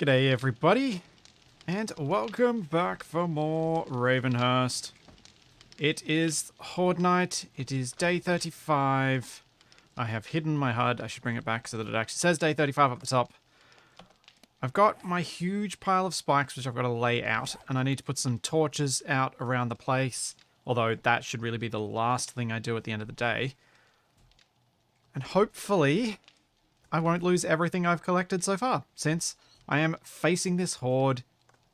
G'day everybody, and welcome back for more Ravenhearst. It is Horde Night, it is day 35. I have hidden my HUD, I should bring it back so that it actually says day 35 up the top. I've got my huge pile of spikes which I've got to lay out, and I need to put some torches out around the place, although that should really be the last thing I do at the end of the day. And hopefully I won't lose everything I've collected so far, since I am facing this horde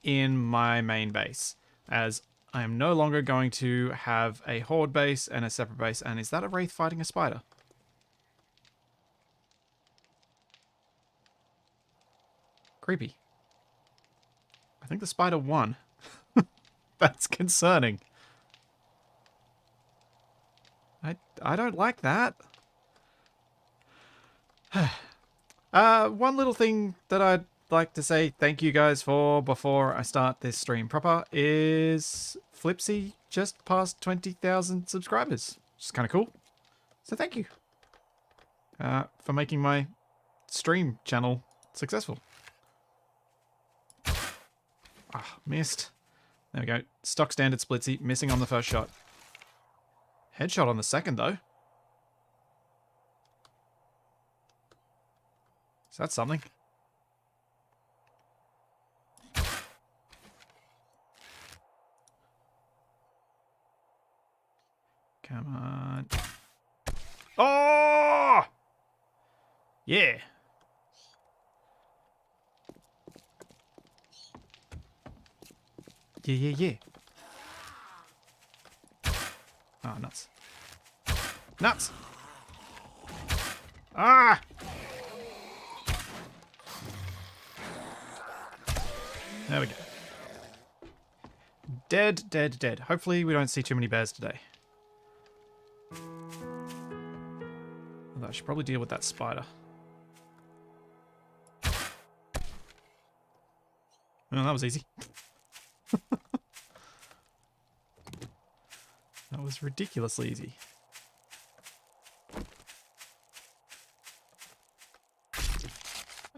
in my main base, as I am no longer going to have a horde base and a separate base. And is that a wraith fighting a spider? Creepy. I think the spider won. That's concerning. I don't like that. One little thing that I'd like to say thank you guys for before I start this stream proper is Flipsy just passed 20,000 subscribers, which is kind of cool. So thank you for making my stream channel successful. Ah, missed. There we go. Stock standard splitsy, missing on the first shot. Headshot on the second though. So that's something. Come on. Oh! Yeah. Yeah. Oh, nuts. Nuts! Ah! There we go. Dead. Hopefully we don't see too many bears today. Although I should probably deal with that spider. Oh, that was easy. That was ridiculously easy.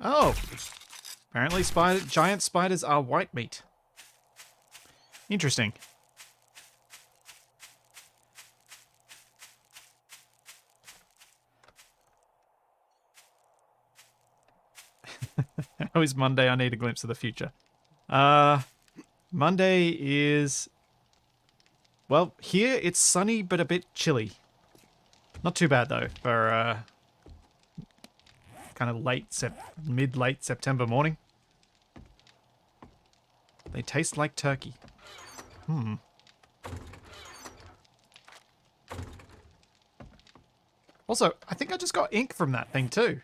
Oh! Apparently giant spiders are white meat. Interesting. How is Monday? I need a glimpse of the future. Monday is... Well, here it's sunny but a bit chilly. Not too bad though for kind of mid-late September morning. They taste like turkey. Also, I think I just got ink from that thing too.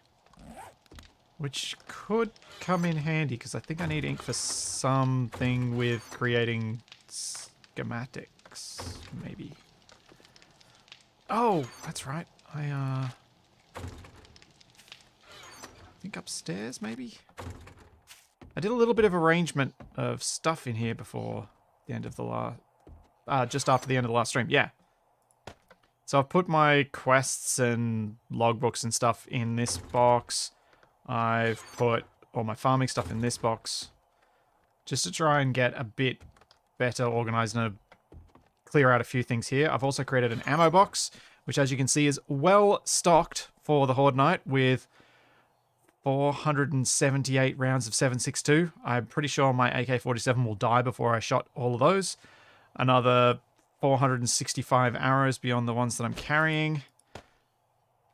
Which could come in handy, because I think I need ink for something with creating schematics, maybe. Oh, that's right. I think upstairs, maybe? I did a little bit of arrangement of stuff in here before the end of the last... just after the end of the last stream, yeah. So I've put my quests and logbooks and stuff in this box. I've put all my farming stuff in this box. Just to try and get a bit better organized and clear out a few things here. I've also created an ammo box, which as you can see is well stocked for the Horde Night with 478 rounds of 7.62. I'm pretty sure my AK-47 will die before I shot all of those. Another 465 arrows beyond the ones that I'm carrying.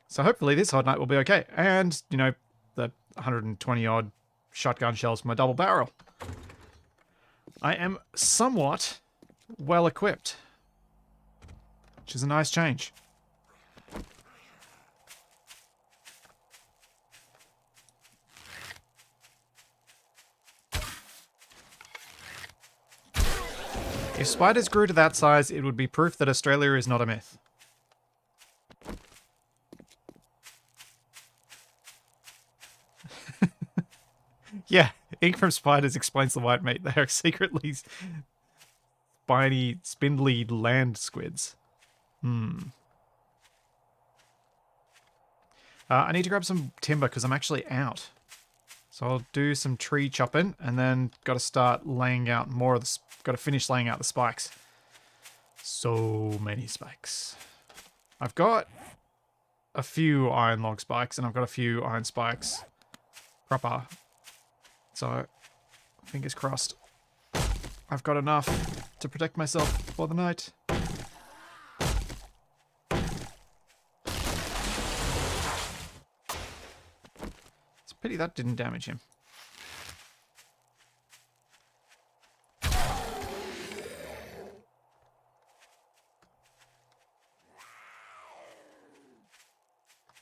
So hopefully this Horde Night will be okay. And, you know, the 120 odd shotgun shells from my double barrel. I am somewhat well equipped, which is a nice change. If spiders grew to that size, it would be proof that Australia is not a myth. Yeah, ink from spiders explains the white meat. They are secretly spiny, spindly land squids. I need to grab some timber because I'm actually out. So So I'll do some tree chopping and then got to start laying out more of the... Got to finish laying out the spikes. So many spikes. I've got a few iron log spikes and I've got a few iron spikes proper. So fingers crossed I've got enough to protect myself for the night. It's a pity that didn't damage him.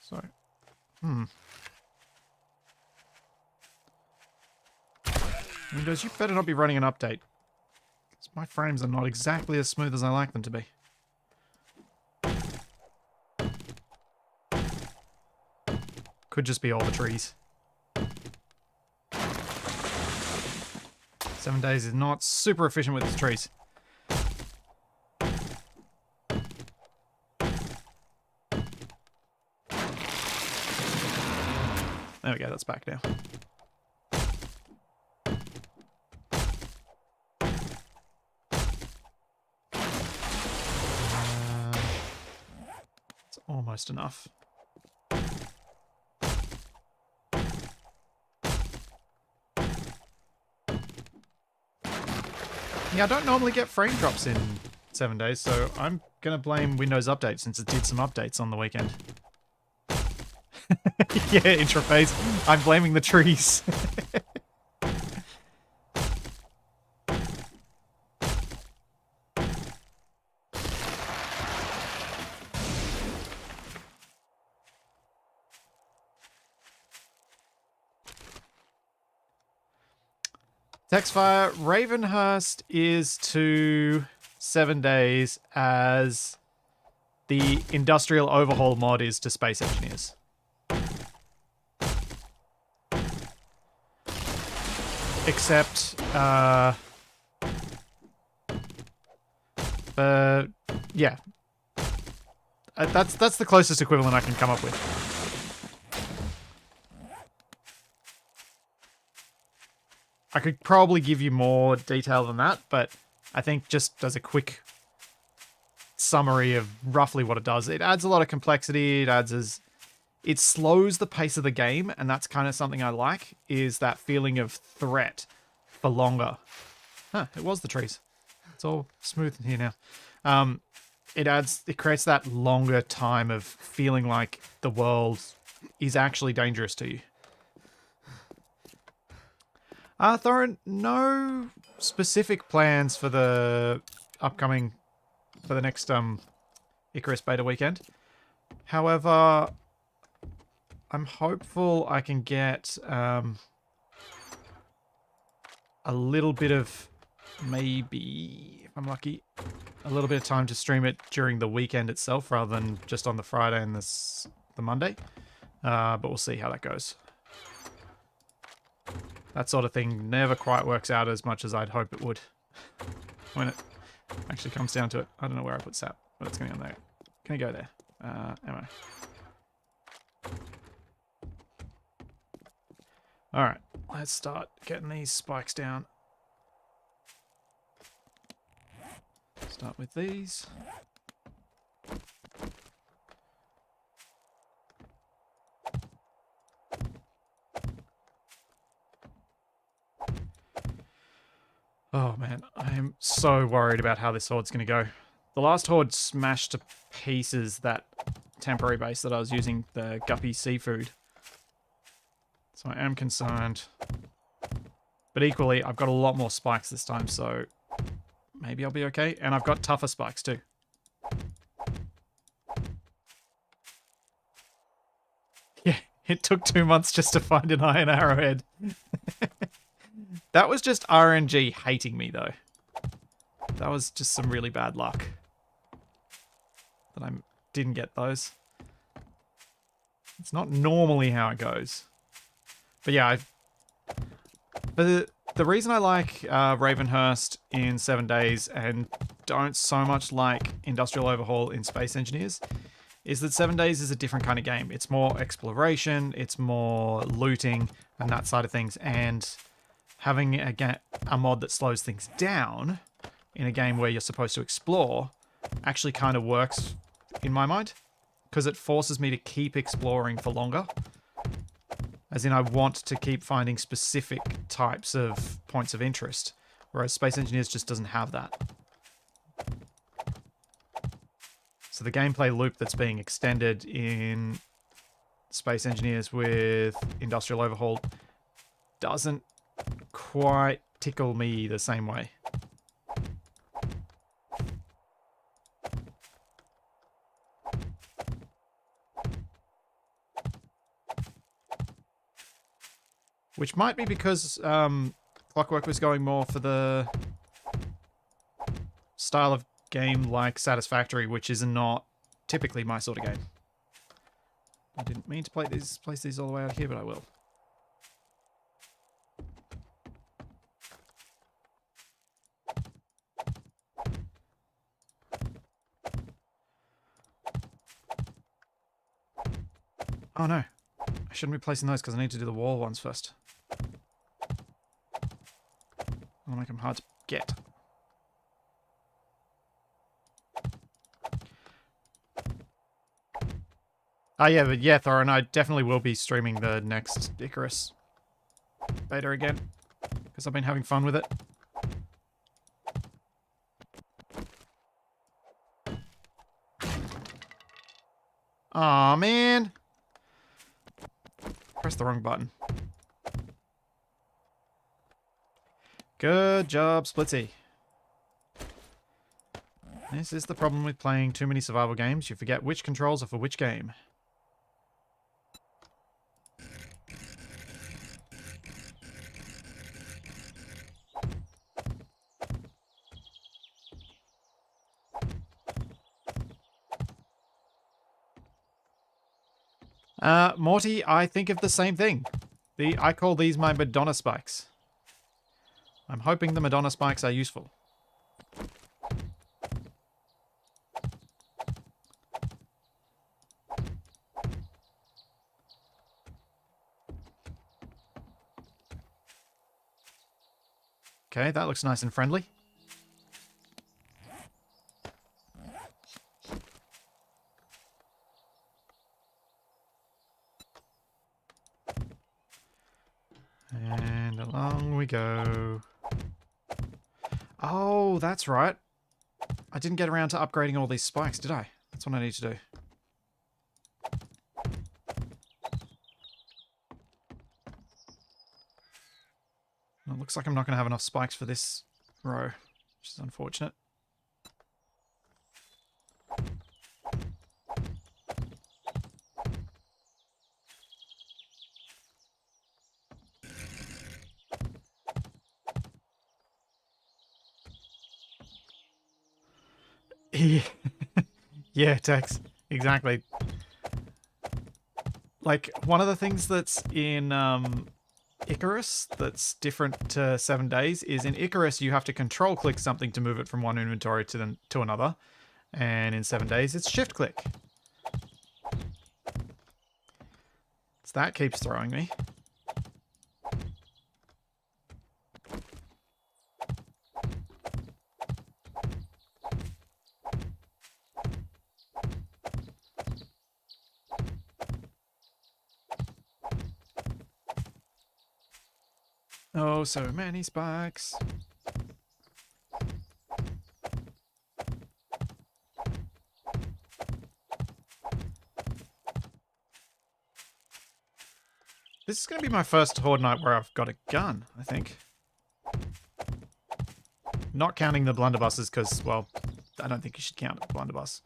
So, Windows, you better not be running an update. Because my frames are not exactly as smooth as I like them to be. Could just be all the trees. 7 days is not super efficient with its trees. There we go, that's back now. It's almost enough. Yeah, I don't normally get frame drops in 7 days, so I'm gonna blame Windows Update since it did some updates on the weekend. Yeah, interface. I'm blaming the trees. Textfire, Ravenhearst is to 7 days as the Industrial Overhaul mod is to Space Engineers. Except, yeah. That's the closest equivalent I can come up with. I could probably give you more detail than that, but I think just as a quick summary of roughly what it does, it adds a lot of complexity. It slows the pace of the game, and that's kind of something I like, is that feeling of threat for longer. Huh, it was the trees. It's all smooth in here now. It creates that longer time of feeling like the world is actually dangerous to you. Thorin, no specific plans for the next Icarus beta weekend. However, I'm hopeful I can get a little bit of, maybe, if I'm lucky, a little bit of time to stream it during the weekend itself rather than just on the Friday and the Monday. But we'll see how that goes. That sort of thing never quite works out as much as I'd hope it would. When it actually comes down to it. I don't know where I put Sap, but it's going on there. Can I go there? Am I? Alright, let's start getting these spikes down. Start with these. Oh man, I am so worried about how this horde's going to go. The last horde smashed to pieces that temporary base that I was using, the guppy seafood. So I am concerned. But equally, I've got a lot more spikes this time, so maybe I'll be okay. And I've got tougher spikes too. Yeah, it took 2 months just to find an iron arrowhead. That was just RNG hating me, though. That was just some really bad luck. That I didn't get those. It's not normally how it goes. But yeah, the reason I like Ravenhearst in 7 days and don't so much like Industrial Overhaul in Space Engineers is that 7 Days is a different kind of game. It's more exploration, it's more looting, and that side of things. And having a mod that slows things down in a game where you're supposed to explore actually kind of works in my mind, because it forces me to keep exploring for longer. As in, I want to keep finding specific types of points of interest, whereas Space Engineers just doesn't have that. So the gameplay loop that's being extended in Space Engineers with Industrial Overhaul doesn't quite tickle me the same way. Which might be because Clockwork was going more for the style of game like Satisfactory, which is not typically my sort of game. I didn't mean to place these all the way out here, but I will. Oh no, I shouldn't be placing those because I need to do the wall ones first. I'll make them hard to get. Oh yeah, but yeah, Thorin, I definitely will be streaming the next Icarus beta again, because I've been having fun with it. Aw, man! Press the wrong button. Good job, Splitsy. This is the problem with playing too many survival games. You forget which controls are for which game. Morty, I think of the same thing. I call these my Madonna spikes. I'm hoping the Madonna spikes are useful. Okay, that looks nice and friendly. And along we go. Oh, that's right. I didn't get around to upgrading all these spikes, did I? That's what I need to do. Well, it looks like I'm not going to have enough spikes for this row, which is unfortunate. Yeah, Tex. Exactly. Like, one of the things that's in Icarus that's different to 7 Days is in Icarus you have to control click something to move it from one inventory to another. And in 7 Days it's shift click. So that keeps throwing me. Oh, so many spikes. This is going to be my first Horde night where I've got a gun, I think. Not counting the blunderbusses because, well, I don't think you should count a blunderbuss.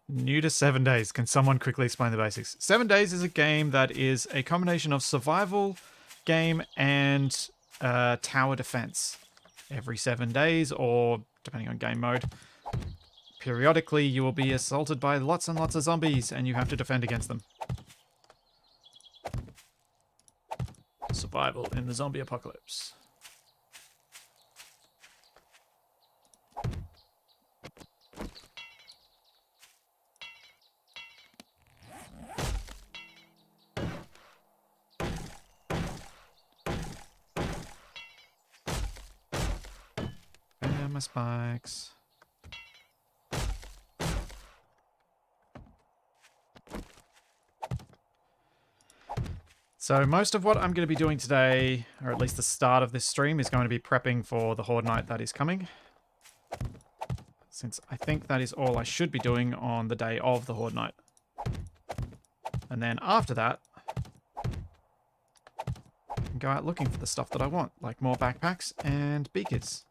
New to 7 Days. Can someone quickly explain the basics? 7 Days is a game that is a combination of survival game and tower defense. Every 7 days, or depending on game mode, periodically you will be assaulted by lots and lots of zombies and you have to defend against them. survival in the zombie apocalypse. And my spikes. So most of what I'm going to be doing today, or at least the start of this stream, is going to be prepping for the Horde Night that is coming. Since I think that is all I should be doing on the day of the Horde Night. And then after that, I can go out looking for the stuff that I want, like more backpacks and beakers.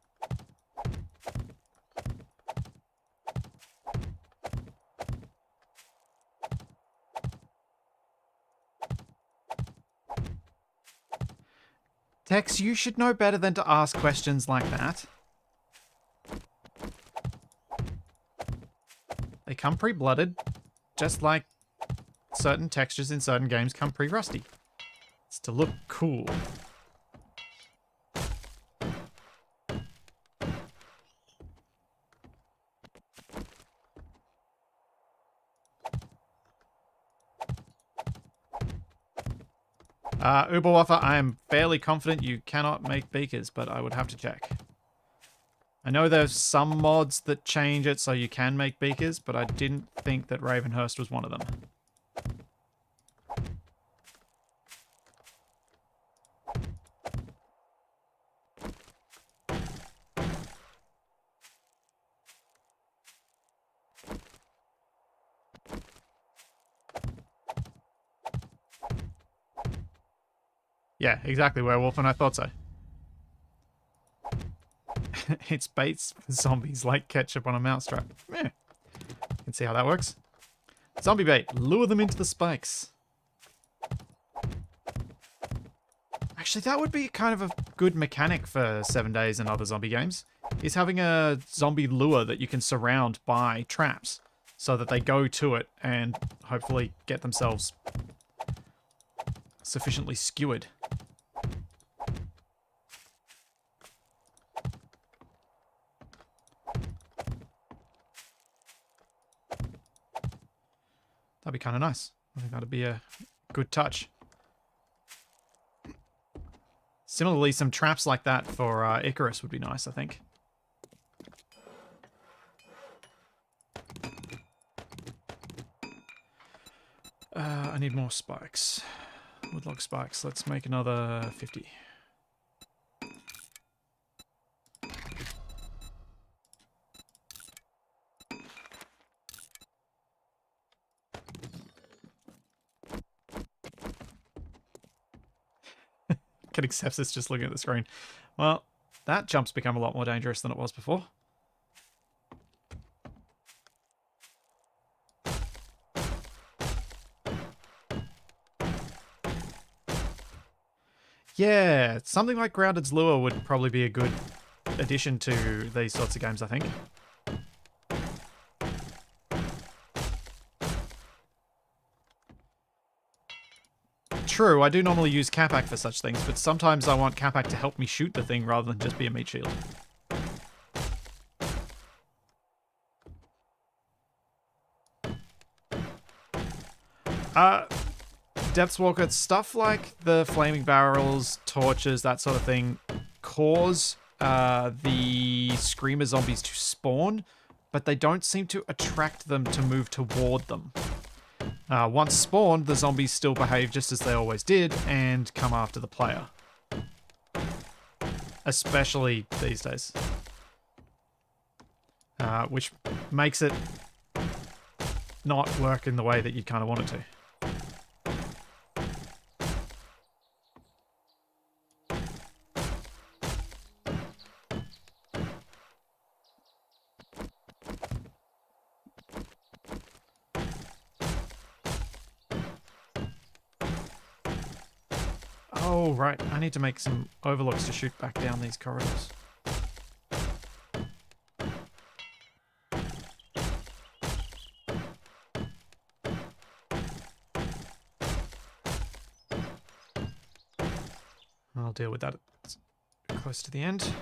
Tex, you should know better than to ask questions like that. They come pre-blooded, just like certain textures in certain games come pre-rusty. It's to look cool. Uberwaffer, I am fairly confident you cannot make beakers, but I would have to check. I know there's some mods that change it so you can make beakers, but I didn't think that Ravenhearst was one of them. Yeah, exactly, werewolf, and I thought so. It's baits for zombies like ketchup on a mousetrap. Yeah, you can see how that works. Zombie bait, lure them into the spikes. Actually, that would be kind of a good mechanic for 7 Days and other zombie games, is having a zombie lure that you can surround by traps so that they go to it and hopefully get themselves sufficiently skewered. That'd be kind of nice. I think that'd be a good touch. Similarly, some traps like that for Icarus would be nice, I think. I need more spikes. Woodlog spikes. Let's make another 50. Getting sepsis just looking at the screen. Well, that jump's become a lot more dangerous than it was before. Yeah, something like Grounded's Lure would probably be a good addition to these sorts of games, I think. True, I do normally use Capac for such things, but sometimes I want Capac to help me shoot the thing rather than just be a meat shield. Depthswalker, stuff like the flaming barrels, torches, that sort of thing, cause the screamer zombies to spawn, but they don't seem to attract them to move toward them. Once spawned, the zombies still behave just as they always did and come after the player. Especially these days. Which makes it not work in the way that you kind of want it to. Oh, right. I need to make some overlooks to shoot back down these corridors. I'll deal with that close to the end.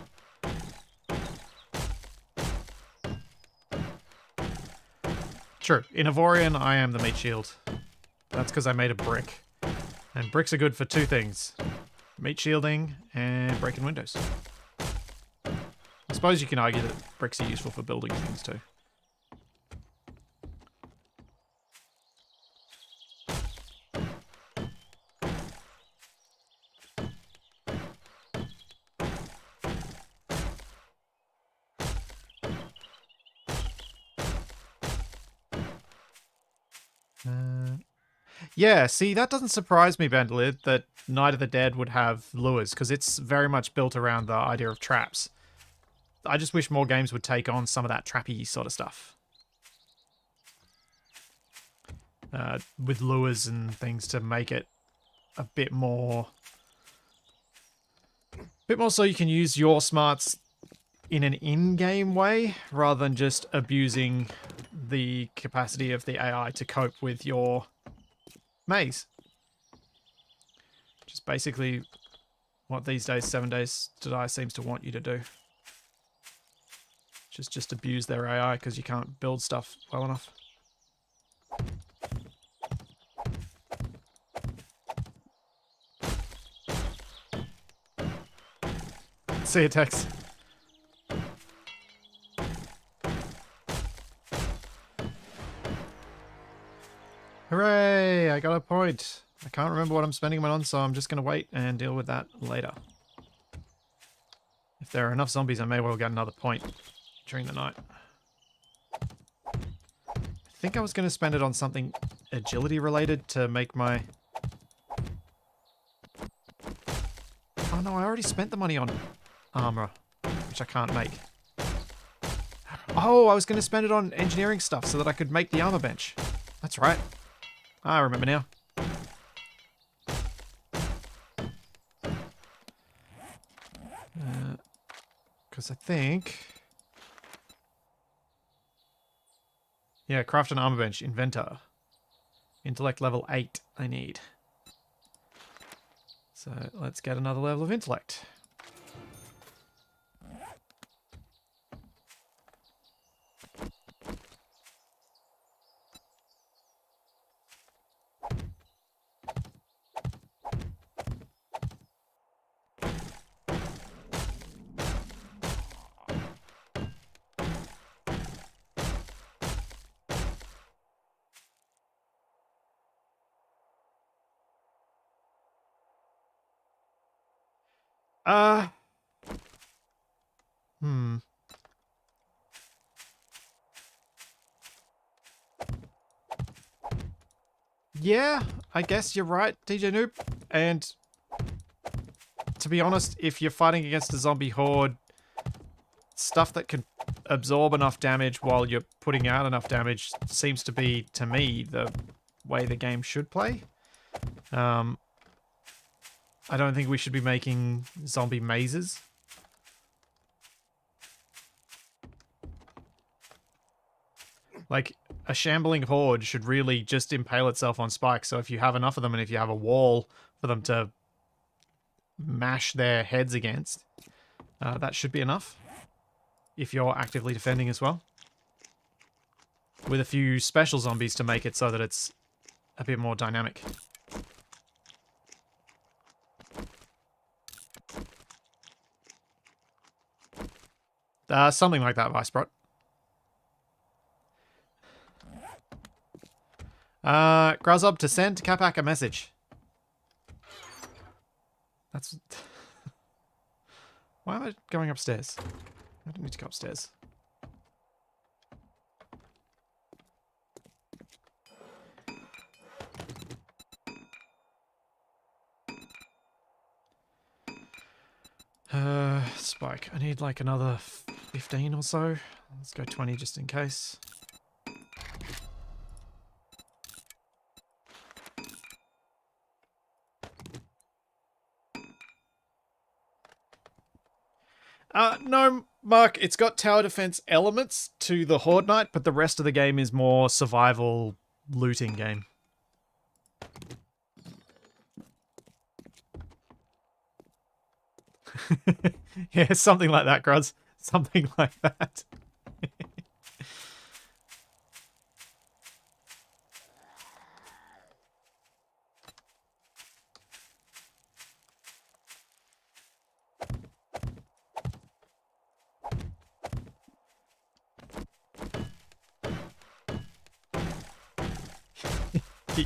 True. In Avorion, I am the meat shield. That's because I made a brick. And bricks are good for two things. Meat shielding and breaking windows. I suppose you can argue that bricks are useful for building things too. Yeah, see, that doesn't surprise me, Bandolid, that Night of the Dead would have lures, because it's very much built around the idea of traps. I just wish more games would take on some of that trappy sort of stuff. With lures and things to make it a bit more so you can use your smarts in an in-game way, rather than just abusing the capacity of the AI to cope with your maze. Which is basically what these days 7 Days to Die seems to want you to do. Just abuse their AI because you can't build stuff well enough. See you, Tex. Hooray! I got a point. I can't remember what I'm spending mine on, so I'm just going to wait and deal with that later. If there are enough zombies, I may well get another point during the night. I think I was going to spend it on something agility related to make my... Oh no, I already spent the money on armor, which I can't make. Oh, I was going to spend it on engineering stuff so that I could make the armor bench. That's right. I remember now. Because I think... Yeah, craft an armor bench. Inventor. Intellect level 8 I need. So let's get another level of intellect. Yeah, I guess you're right, DJ Noob. And to be honest, if you're fighting against a zombie horde, stuff that can absorb enough damage while you're putting out enough damage seems to be, to me, the way the game should play. I don't think we should be making zombie mazes. Like, a shambling horde should really just impale itself on spikes, so if you have enough of them and if you have a wall for them to mash their heads against, that should be enough. If you're actively defending as well. With a few special zombies to make it so that it's a bit more dynamic. Something like that, Vicebrot. Grasop to send Capac a message. That's... Why am I going upstairs? I don't need to go upstairs. Spike. I need like another 15 or so. Let's go 20 just in case. No, Mark, it's got tower defense elements to the Horde Knight, but the rest of the game is more survival looting game. Yeah, something like that, Gruz. Something like that.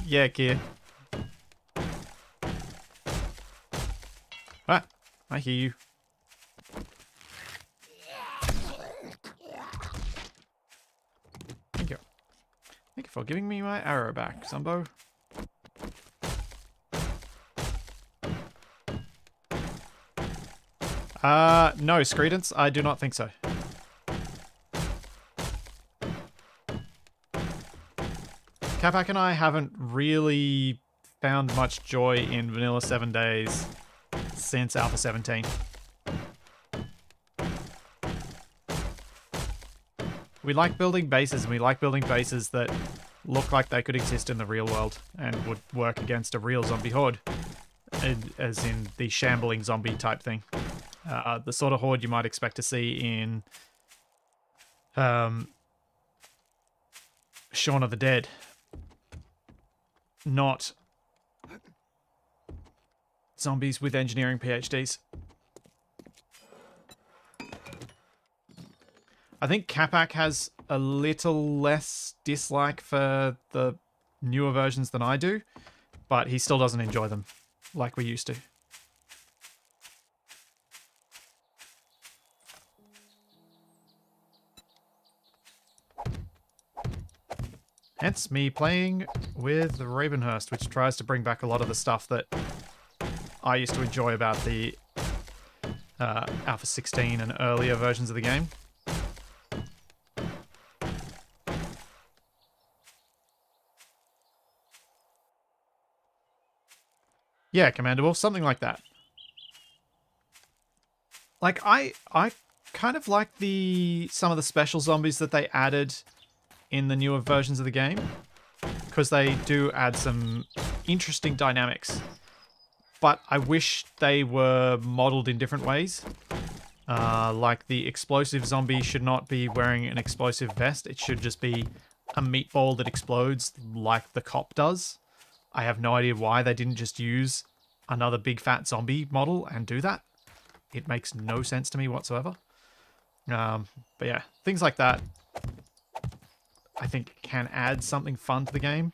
Yeah, Kia. Ah, I hear you. Thank you. Thank you for giving me my arrow back, Zombo. No, Scredence, I do not think so. Capac and I haven't really found much joy in Vanilla 7 Days since Alpha 17. We like building bases, and we like building bases that look like they could exist in the real world and would work against a real zombie horde, as in the shambling zombie type thing. The sort of horde you might expect to see in Shaun of the Dead. Not zombies with engineering PhDs. I think Capac has a little less dislike for the newer versions than I do, but he still doesn't enjoy them like we used to. Hence me playing with Ravenhearst, which tries to bring back a lot of the stuff that I used to enjoy about the Alpha 16 and earlier versions of the game. Yeah, Commander Wolf, something like that. Like, I kind of like some of the special zombies that they added in the newer versions of the game, because they do add some interesting dynamics. But I wish they were modeled in different ways. Like the explosive zombie should not be wearing an explosive vest. It should just be a meatball that explodes like the cop does. I have no idea why they didn't just use another big fat zombie model and do that. It makes no sense to me whatsoever. But yeah, things like that I think can add something fun to the game.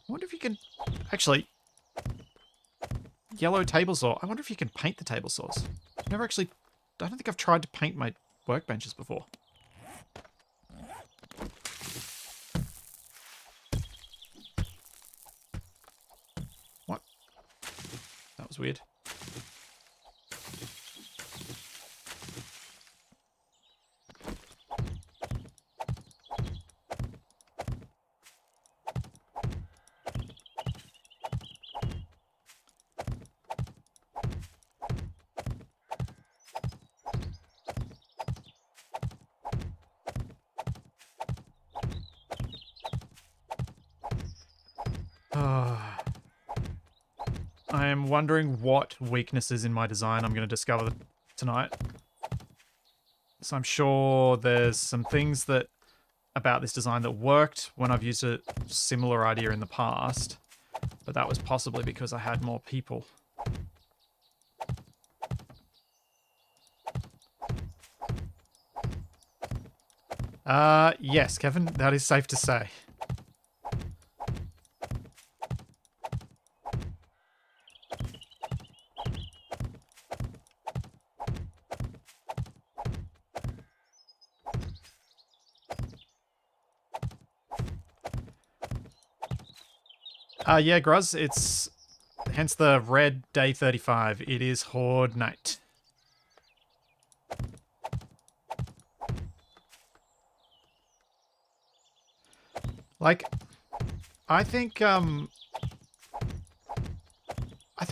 I wonder if you can... Actually, yellow table saw. I wonder if you can paint the table saws. I've never actually... I don't think I've tried to paint my workbenches before. What? That was weird. I am wondering what weaknesses in my design I'm going to discover tonight. So I'm sure there's some things that about this design that worked when I've used a similar idea in the past, but that was possibly because I had more people. Yes, Kevin, that is safe to say. Yeah, Gruz, it's hence the red day 35. It is Horde Night. Like, I think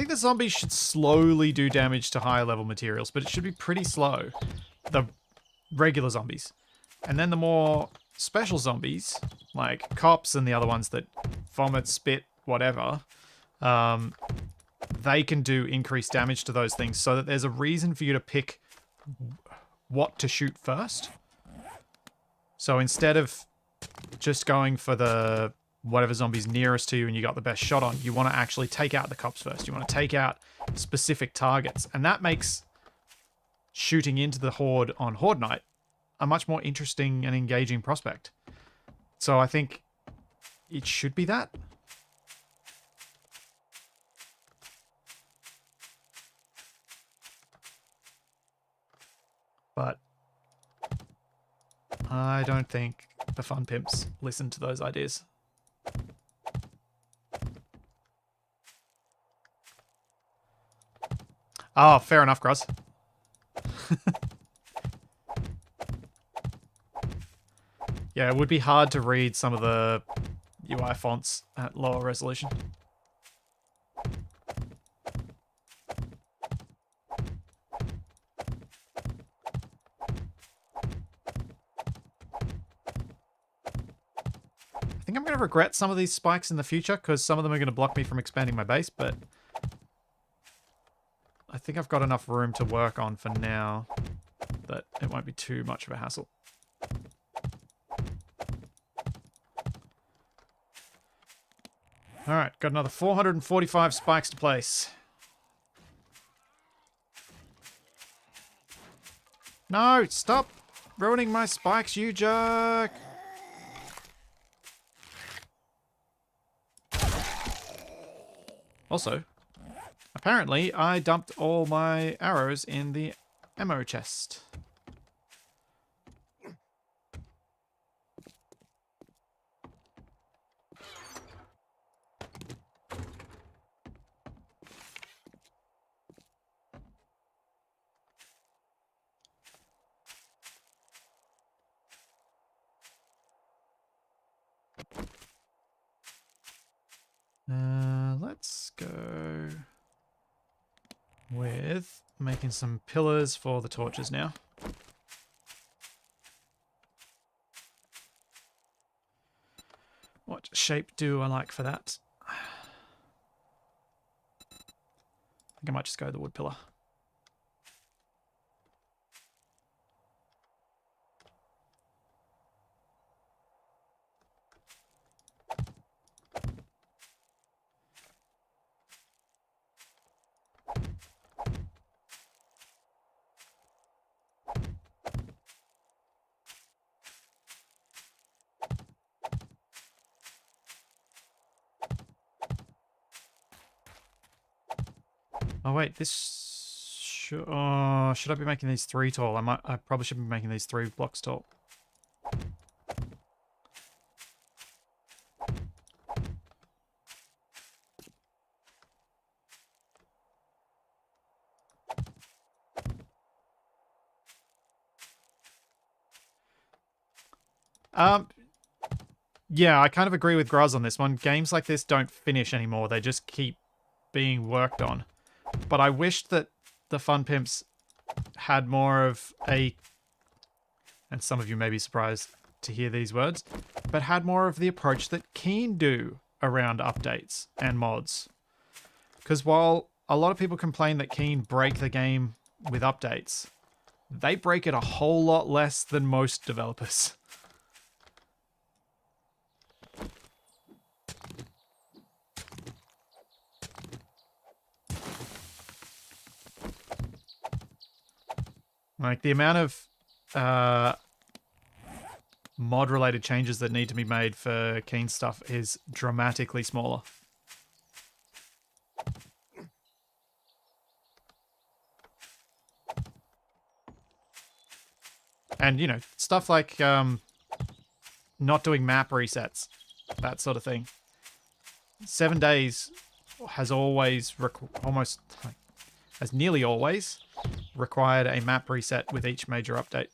think the zombies should slowly do damage to higher level materials, but it should be pretty slow. The regular zombies. And then the more special zombies, like cops and the other ones that vomit, spit, whatever, they can do increased damage to those things so that there's a reason for you to pick what to shoot first. So instead of just going for the whatever zombie's nearest to you and you got the best shot on, you want to actually take out the cops first. You want to take out specific targets. And that makes shooting into the horde on Horde Night a much more interesting and engaging prospect. So I think it should be that. But I don't think the fun pimps listen to those ideas. Oh, fair enough, Groz. Yeah, it would be hard to read some of the UI fonts at lower resolution. I think I'm going to regret some of these spikes in the future because some of them are going to block me from expanding my base, but I think I've got enough room to work on for now that it won't be too much of a hassle. Alright, got another 445 spikes to place. No, stop ruining my spikes, you jerk! Also, apparently I dumped all my arrows in the ammo chest. Let's go with making some pillars for the torches now. What shape do I like for that? I think I might just go with the wood pillar. Oh wait, this should I be making these 3 tall? I probably should be making these 3 blocks tall. Yeah, I kind of agree with Graz on this one. Games like this don't finish anymore. They just keep being worked on. But I wished that the Fun Pimps had more of a, and some of you may be surprised to hear these words, but had more of the approach that Keen do around updates and mods. Because while a lot of people complain that Keen break the game with updates, they break it a whole lot less than most developers. Like, the amount of mod-related changes that need to be made for Keen stuff is dramatically smaller. And, you know, stuff like not doing map resets, that sort of thing. 7 days has always, has nearly always required a map reset with each major update.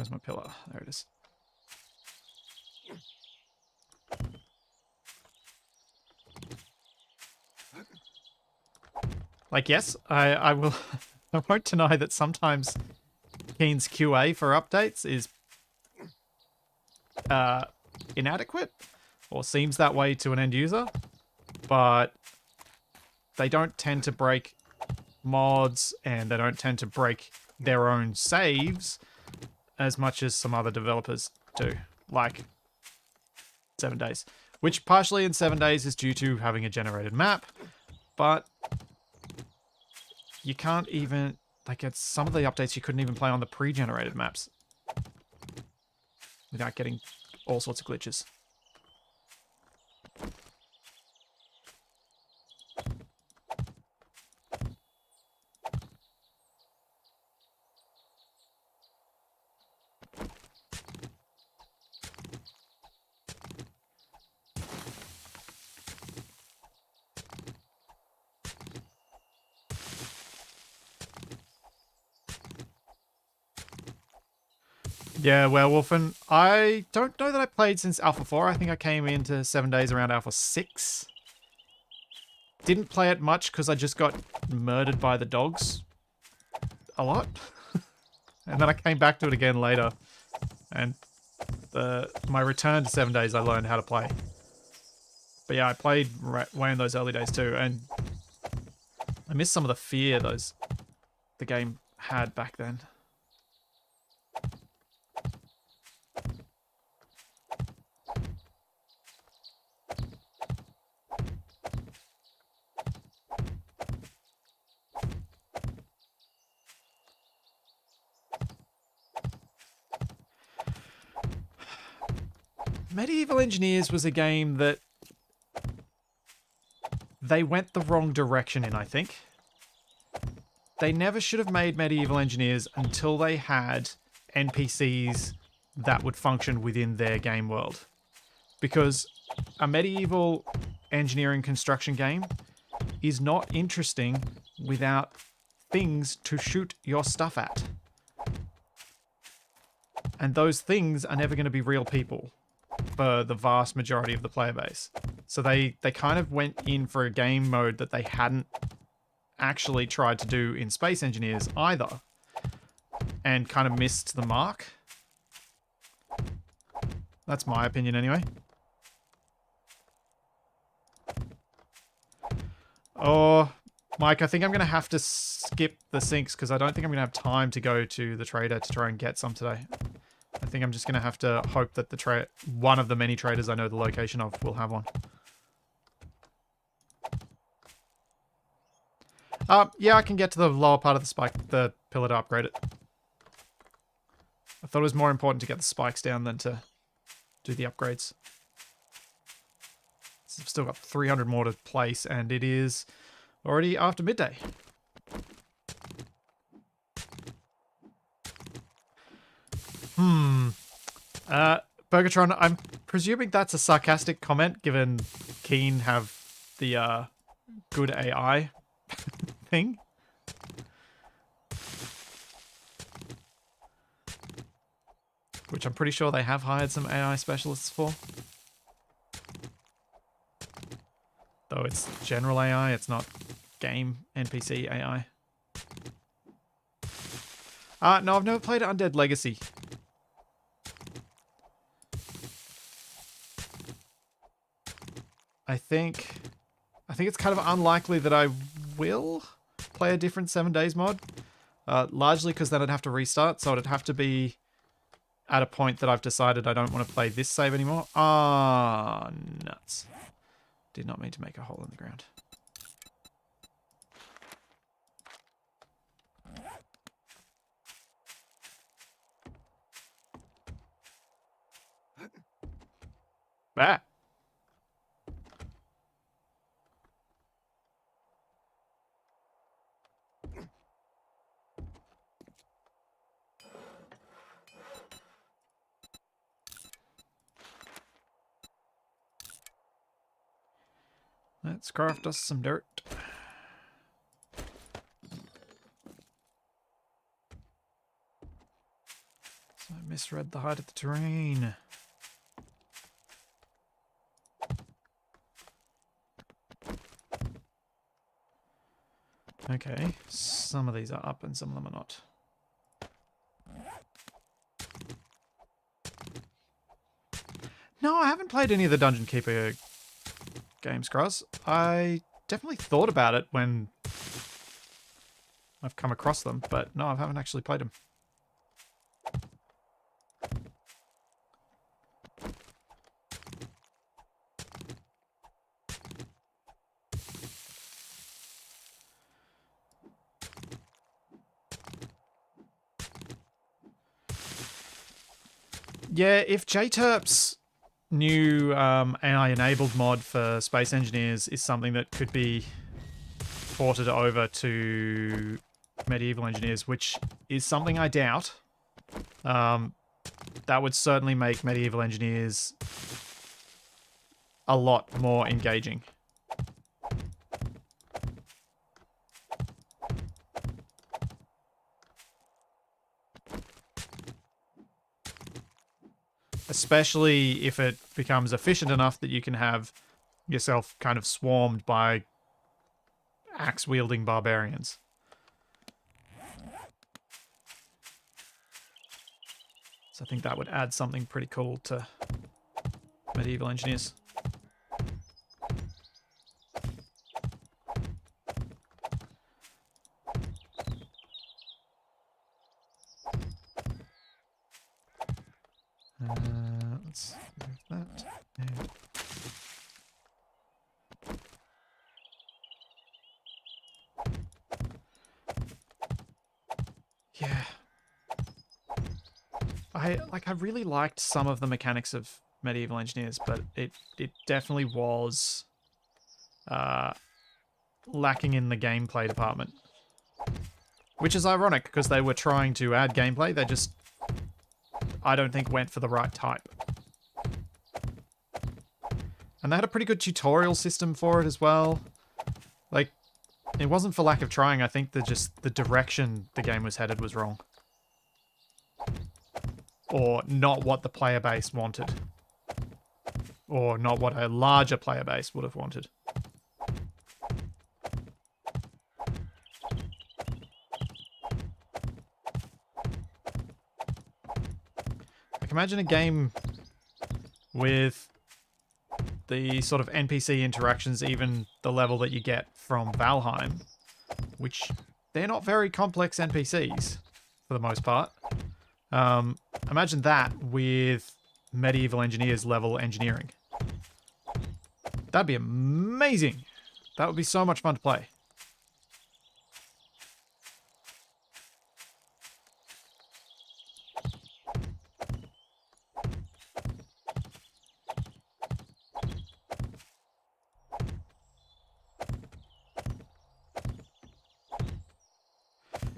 Where's my pillar? There it is. Like, yes, I will... I won't deny that sometimes Keen's QA for updates is inadequate, or seems that way to an end user, but they don't tend to break mods, and they don't tend to break their own saves as much as some other developers do, like 7 days. Which partially in 7 days is due to having a generated map, but you can't even, like, it's some of the updates you couldn't even play on the pre-generated maps without getting all sorts of glitches. Yeah, Werewolf, and I don't know that I played since Alpha 4. I think I came into 7 days around Alpha 6. Didn't play it much because I just got murdered by the dogs a lot. And then I came back to it again later. And my return to 7 days, I learned how to play. But yeah, I played way in those early days too, and I missed some of the fear the game had back then. Medieval Engineers was a game that they went the wrong direction in, I think. They never should have made Medieval Engineers until they had NPCs that would function within their game world. Because a medieval engineering construction game is not interesting without things to shoot your stuff at. And those things are never going to be real people for the vast majority of the player base. So they kind of went in for a game mode that they hadn't actually tried to do in Space Engineers either, and kind of missed the mark. That's my opinion anyway. Oh, Mike, I think I'm going to have to skip the sinks because I don't think I'm going to have time to go to the trader to try and get some today. I think I'm just going to have to hope that one of the many traders I know the location of will have one. Yeah, I can get to the lower part of the pillar to upgrade it. I thought it was more important to get the spikes down than to do the upgrades. So I've still got 300 more to place, and it is already after midday. Burgertron, I'm presuming that's a sarcastic comment, given Keen have the good AI thing. Which I'm pretty sure they have hired some AI specialists for. Though it's general AI, it's not game NPC AI. No, I've never played Undead Legacy. I think it's kind of unlikely that I will play a different 7 days mod. Largely because then I'd have to restart, so it'd have to be at a point that I've decided I don't want to play this save anymore. Ah, nuts. Did not mean to make a hole in the ground. Ah. Let's craft us some dirt. So misread the height of the terrain. Okay, some of these are up and some of them are not. No, I haven't played any of the Dungeon Keeper games, Cross. I definitely thought about it when I've come across them, but no, I haven't actually played them. Yeah, if JTerp's new AI-enabled mod for Space Engineers is something that could be ported over to Medieval Engineers, which is something I doubt, that would certainly make Medieval Engineers a lot more engaging. Especially if it becomes efficient enough that you can have yourself kind of swarmed by axe-wielding barbarians. So I think that would add something pretty cool to Medieval Engineers. Let's move that. And yeah. I really liked some of the mechanics of Medieval Engineers, but it definitely was lacking in the gameplay department. Which is ironic, because they were trying to add gameplay, they just, I don't think, went for the right type. And they had a pretty good tutorial system for it as well. Like, it wasn't for lack of trying, I think the direction the game was headed was wrong. Or not what the player base wanted. Or not what a larger player base would have wanted. Like, imagine a game with the sort of NPC interactions, even the level that you get from Valheim, which they're not very complex NPCs for the most part. Imagine that with Medieval Engineers level engineering. That'd be amazing. That would be so much fun to play.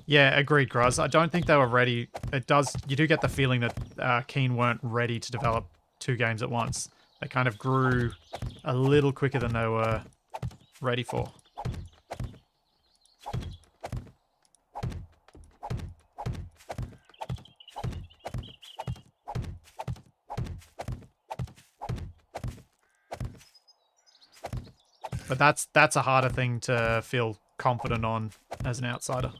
Yeah, agreed, Graz. I don't think they were ready. You do get the feeling that Keen weren't ready to develop 2 games at once. They kind of grew a little quicker than they were ready for. But that's a harder thing to feel confident on as an outsider.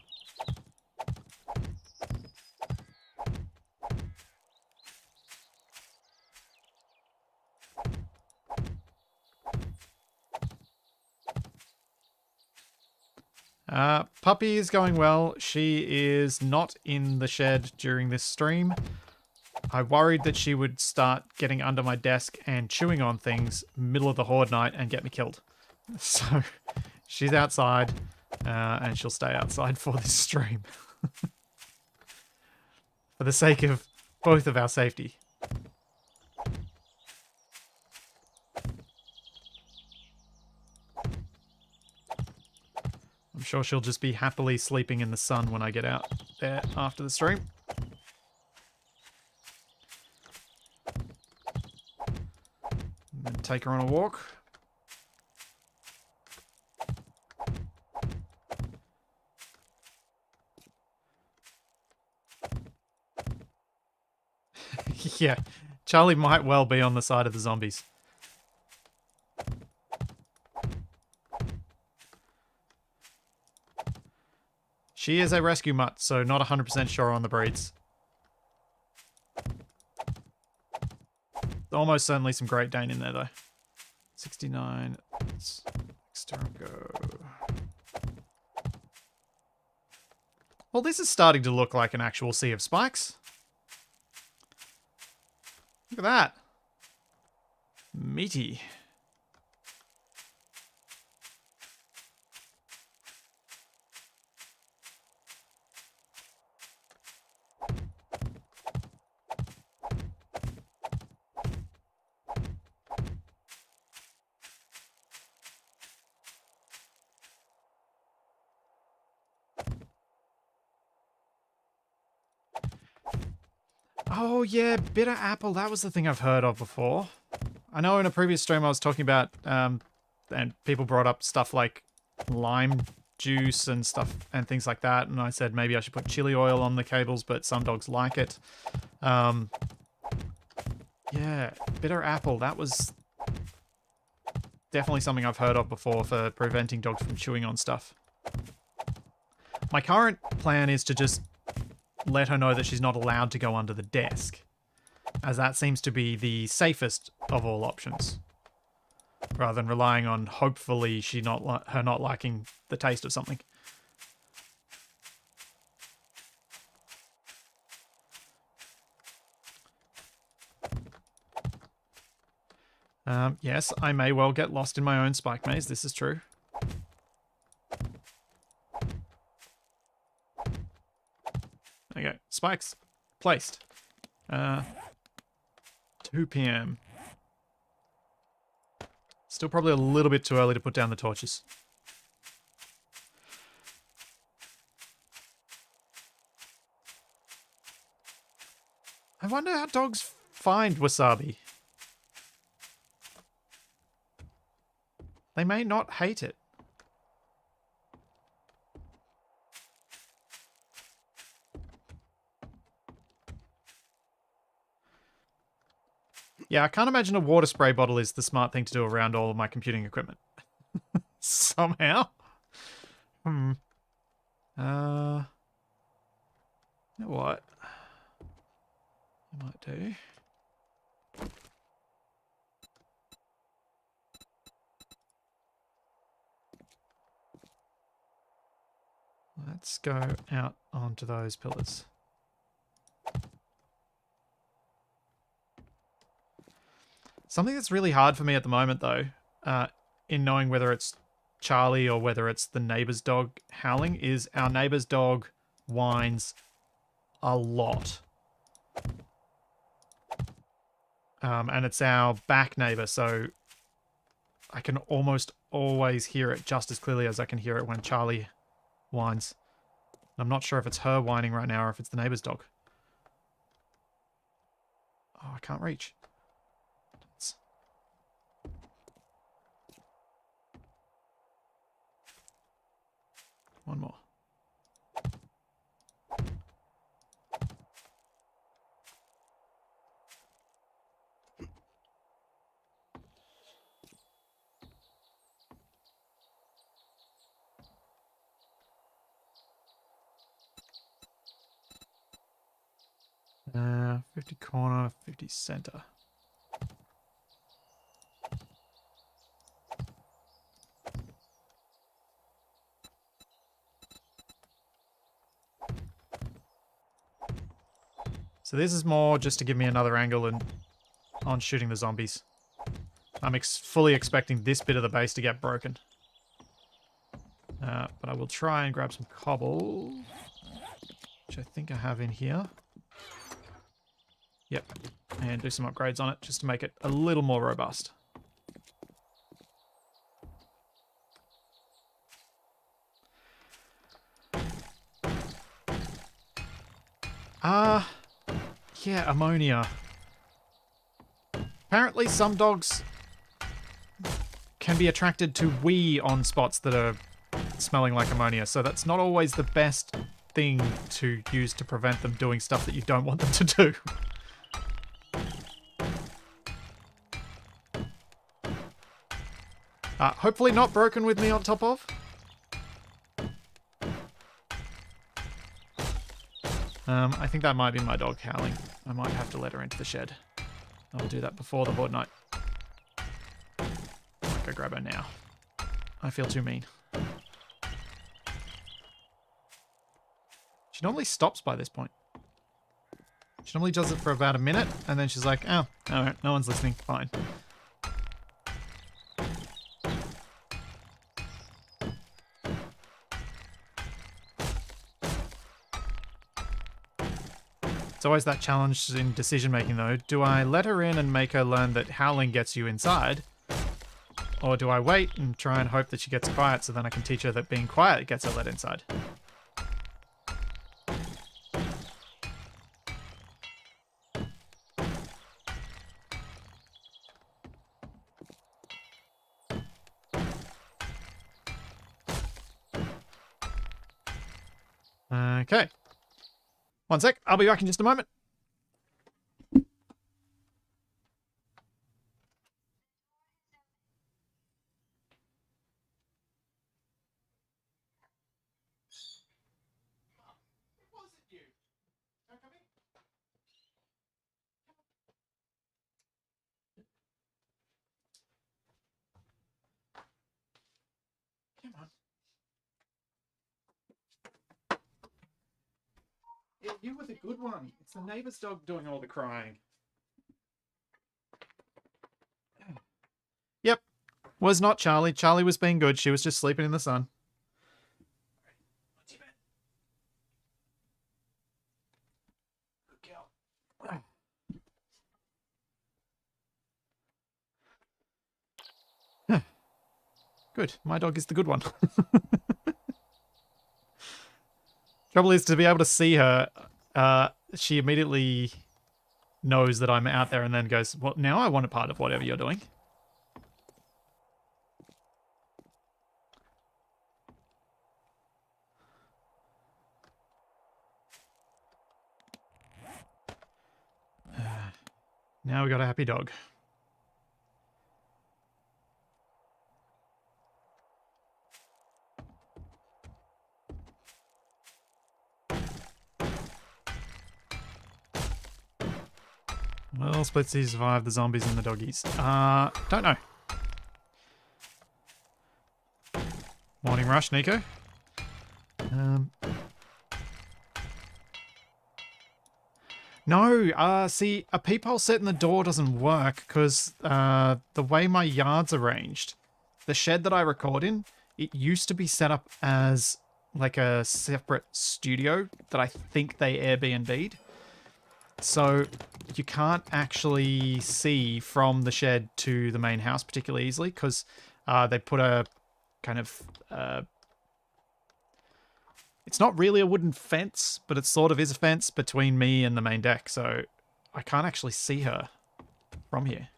Puppy is going well. She is not in the shed during this stream. I worried that she would start getting under my desk and chewing on things middle of the Horde night and get me killed. So she's outside, and she'll stay outside for this stream. For the sake of both of our safety. I'm sure she'll just be happily sleeping in the sun when I get out there after the stream. And then take her on a walk. Yeah, Charlie might well be on the side of the zombies. She is a rescue mutt, so not 100% sure on the breeds. Almost certainly some Great Dane in there, though. 69. Let's go. Well, this is starting to look like an actual sea of spikes. Look at that. Meaty. Oh yeah, bitter apple. That was the thing I've heard of before. I know in a previous stream I was talking about, and people brought up stuff like lime juice and stuff and things like that, and I said maybe I should put chili oil on the cables, but some dogs like it. Yeah, bitter apple. That was definitely something I've heard of before for preventing dogs from chewing on stuff. My current plan is to just let her know that she's not allowed to go under the desk, as that seems to be the safest of all options, rather than relying on hopefully her not liking the taste of something. Yes, I may well get lost in my own spike maze. This is true. Okay, spikes placed. 2 p.m. Still probably a little bit too early to put down the torches. I wonder how dogs find wasabi. They may not hate it. Yeah, I can't imagine a water spray bottle is the smart thing to do around all of my computing equipment. Somehow. You know what? I might do. Let's go out onto those pillars. Something that's really hard for me at the moment, though, in knowing whether it's Charlie or whether it's the neighbor's dog howling, is our neighbor's dog whines a lot. And it's our back neighbor, so I can almost always hear it just as clearly as I can hear it when Charlie whines. I'm not sure if it's her whining right now or if it's the neighbor's dog. Oh, I can't reach. One more. Uh, 50 corner, 50 center. So this is more just to give me another angle on shooting the zombies. I'm fully expecting this bit of the base to get broken. But I will try and grab some cobble, which I think I have in here. Yep, and do some upgrades on it just to make it a little more robust. Yeah, ammonia. Apparently some dogs can be attracted to wee on spots that are smelling like ammonia, so that's not always the best thing to use to prevent them doing stuff that you don't want them to do. Hopefully not broken with me on top of. I think that might be my dog howling. I might have to let her into the shed. I'll do that before the Horde Night. I might go grab her now. I feel too mean. She normally stops by this point. She normally does it for about a minute, and then she's like, oh, alright, no one's listening, fine. It's always that challenge in decision making though. Do I let her in and make her learn that howling gets you inside? Or do I wait and try and hope that she gets quiet so then I can teach her that being quiet gets her let inside? Okay. One sec, I'll be back in just a moment. Come on. Yeah, you were the good one. It's the neighbor's dog doing all the crying. Yep. Was not Charlie. Charlie was being good. She was just sleeping in the sun. Good girl. Good. My dog is the good one. Trouble is, to be able to see her, she immediately knows that I'm out there and then goes, well, now I want a part of whatever you're doing. Now we got a happy dog. Well, Splitsy survived the zombies and the doggies. Don't know. Morning rush, Nico. No, see, a peephole set in the door doesn't work because the way my yard's arranged, the shed that I record in, it used to be set up as like a separate studio that I think they Airbnb'd. So you can't actually see from the shed to the main house particularly easily because they put a kind of... it's not really a wooden fence, but it sort of is a fence between me and the main deck, so I can't actually see her from here.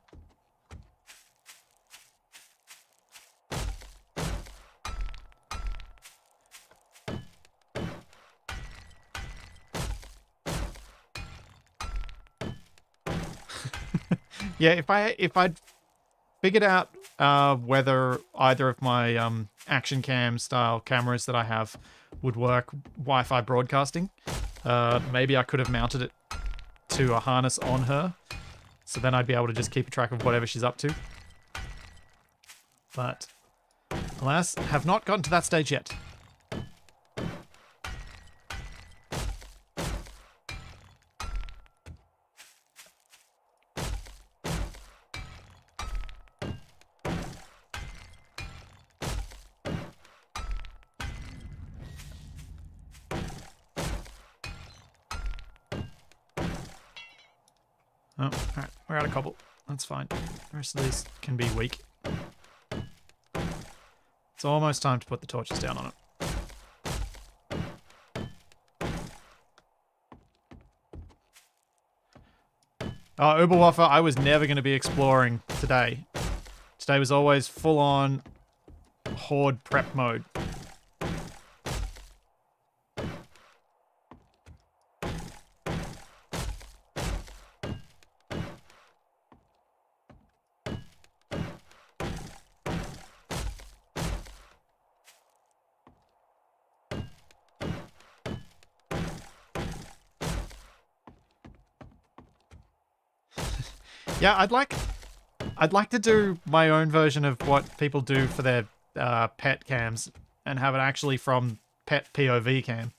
Yeah, if I'd figured out whether either of my action cam style cameras that I have would work Wi-Fi broadcasting, maybe I could have mounted it to a harness on her, so then I'd be able to just keep a track of whatever she's up to. But alas, have not gotten to that stage yet. Oh, alright, we're out of cobble. That's fine. The rest of these can be weak. It's almost time to put the torches down on it. Oh, Uberwaffer, I was never going to be exploring today. Today was always full-on horde prep mode. Yeah, I'd like to do my own version of what people do for their pet cams and have it actually from pet POV cam.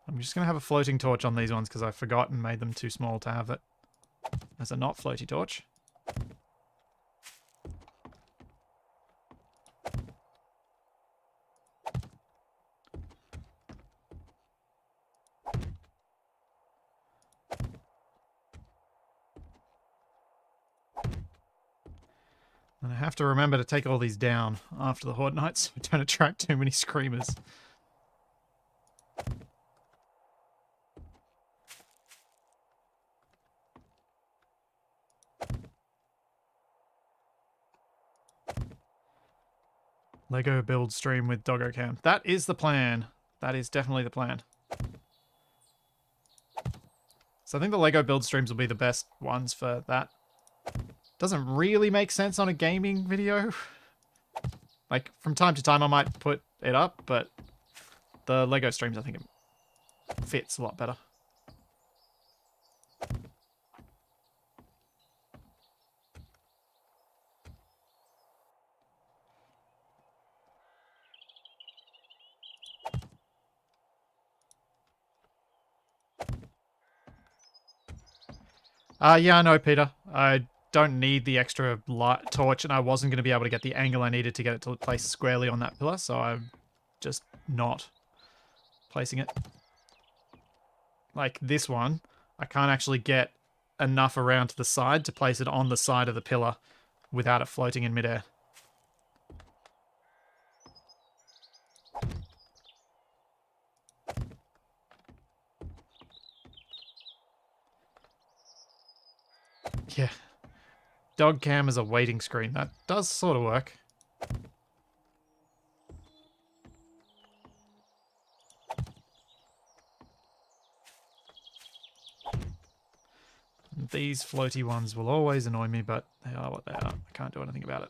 I'm just going to have a floating torch on these ones because I forgot and made them too small to have it as a not floaty torch. And I have to remember to take all these down after the Horde Nights so we don't attract too many screamers. Lego build stream with Doggo Cam. That is the plan. That is definitely the plan. So I think the Lego build streams will be the best ones for that. Doesn't really make sense on a gaming video. Like, from time to time I might put it up, but the Lego streams, I think it fits a lot better. Yeah, I know, Peter. I don't need the extra light torch, and I wasn't going to be able to get the angle I needed to get it to place squarely on that pillar, so I'm just not placing it. Like this one, I can't actually get enough around to the side to place it on the side of the pillar without it floating in midair. Yeah. Dog cam is a waiting screen. That does sort of work. These floaty ones will always annoy me, but they are what they are. I can't do anything about it.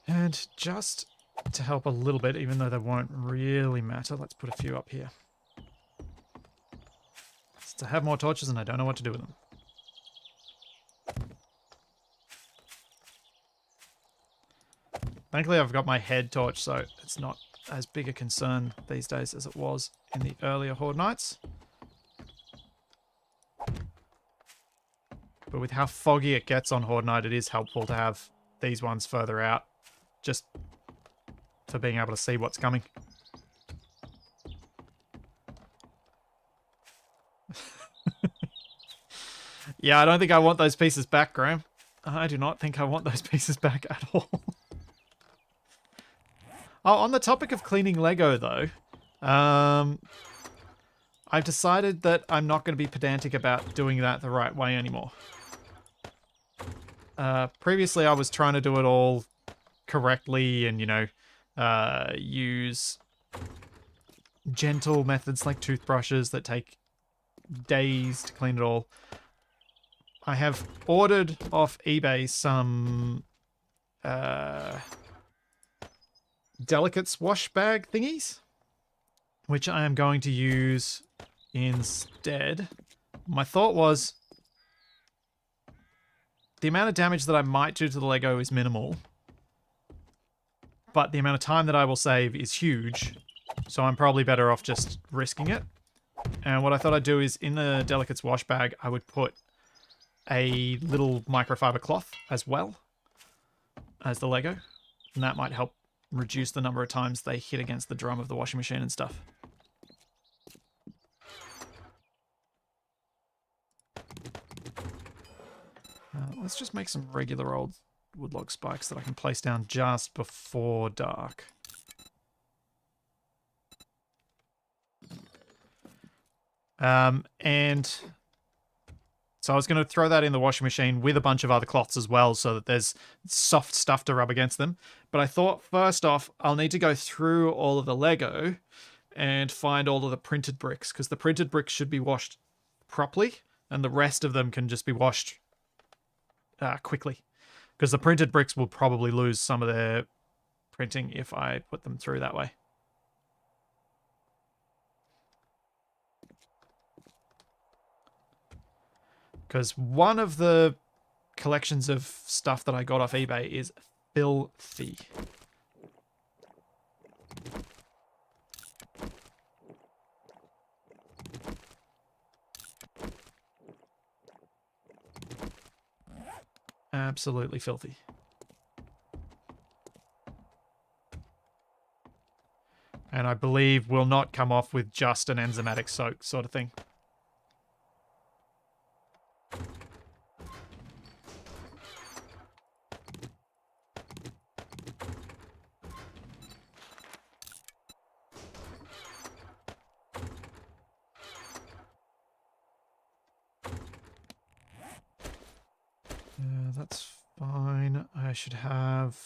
And just to help a little bit, even though they won't really matter, let's put a few up here. It's to have more torches and I don't know what to do with them. Thankfully I've got my head torch, so it's not as big a concern these days as it was in the earlier Horde Nights. But with how foggy it gets on Horde Night, it is helpful to have these ones further out, just for being able to see what's coming. Yeah, I don't think I want those pieces back, Graham. I do not think I want those pieces back at all. Oh, on the topic of cleaning Lego, though, I've decided that I'm not going to be pedantic about doing that the right way anymore. Previously, I was trying to do it all correctly and, you know, use gentle methods like toothbrushes that take days to clean it all. I have ordered off eBay some Delicates wash bag thingies, which I am going to use instead. My thought was the amount of damage that I might do to the Lego is minimal, but the amount of time that I will save is huge, so I'm probably better off just risking it. And what I thought I'd do is in the Delicates wash bag, I would put a little microfiber cloth as well as the Lego, and that might help reduce the number of times they hit against the drum of the washing machine and stuff. Let's just make some regular old woodlog spikes that I can place down just before dark. And so I was going to throw that in the washing machine with a bunch of other cloths as well so that there's soft stuff to rub against them. But I thought, first off, I'll need to go through all of the Lego and find all of the printed bricks, because the printed bricks should be washed properly and the rest of them can just be washed quickly. Because the printed bricks will probably lose some of their printing if I put them through that way. Because one of the collections of stuff that I got off eBay is filthy. Absolutely filthy. And I believe will not come off with just an enzymatic soak sort of thing. That's fine. I should have...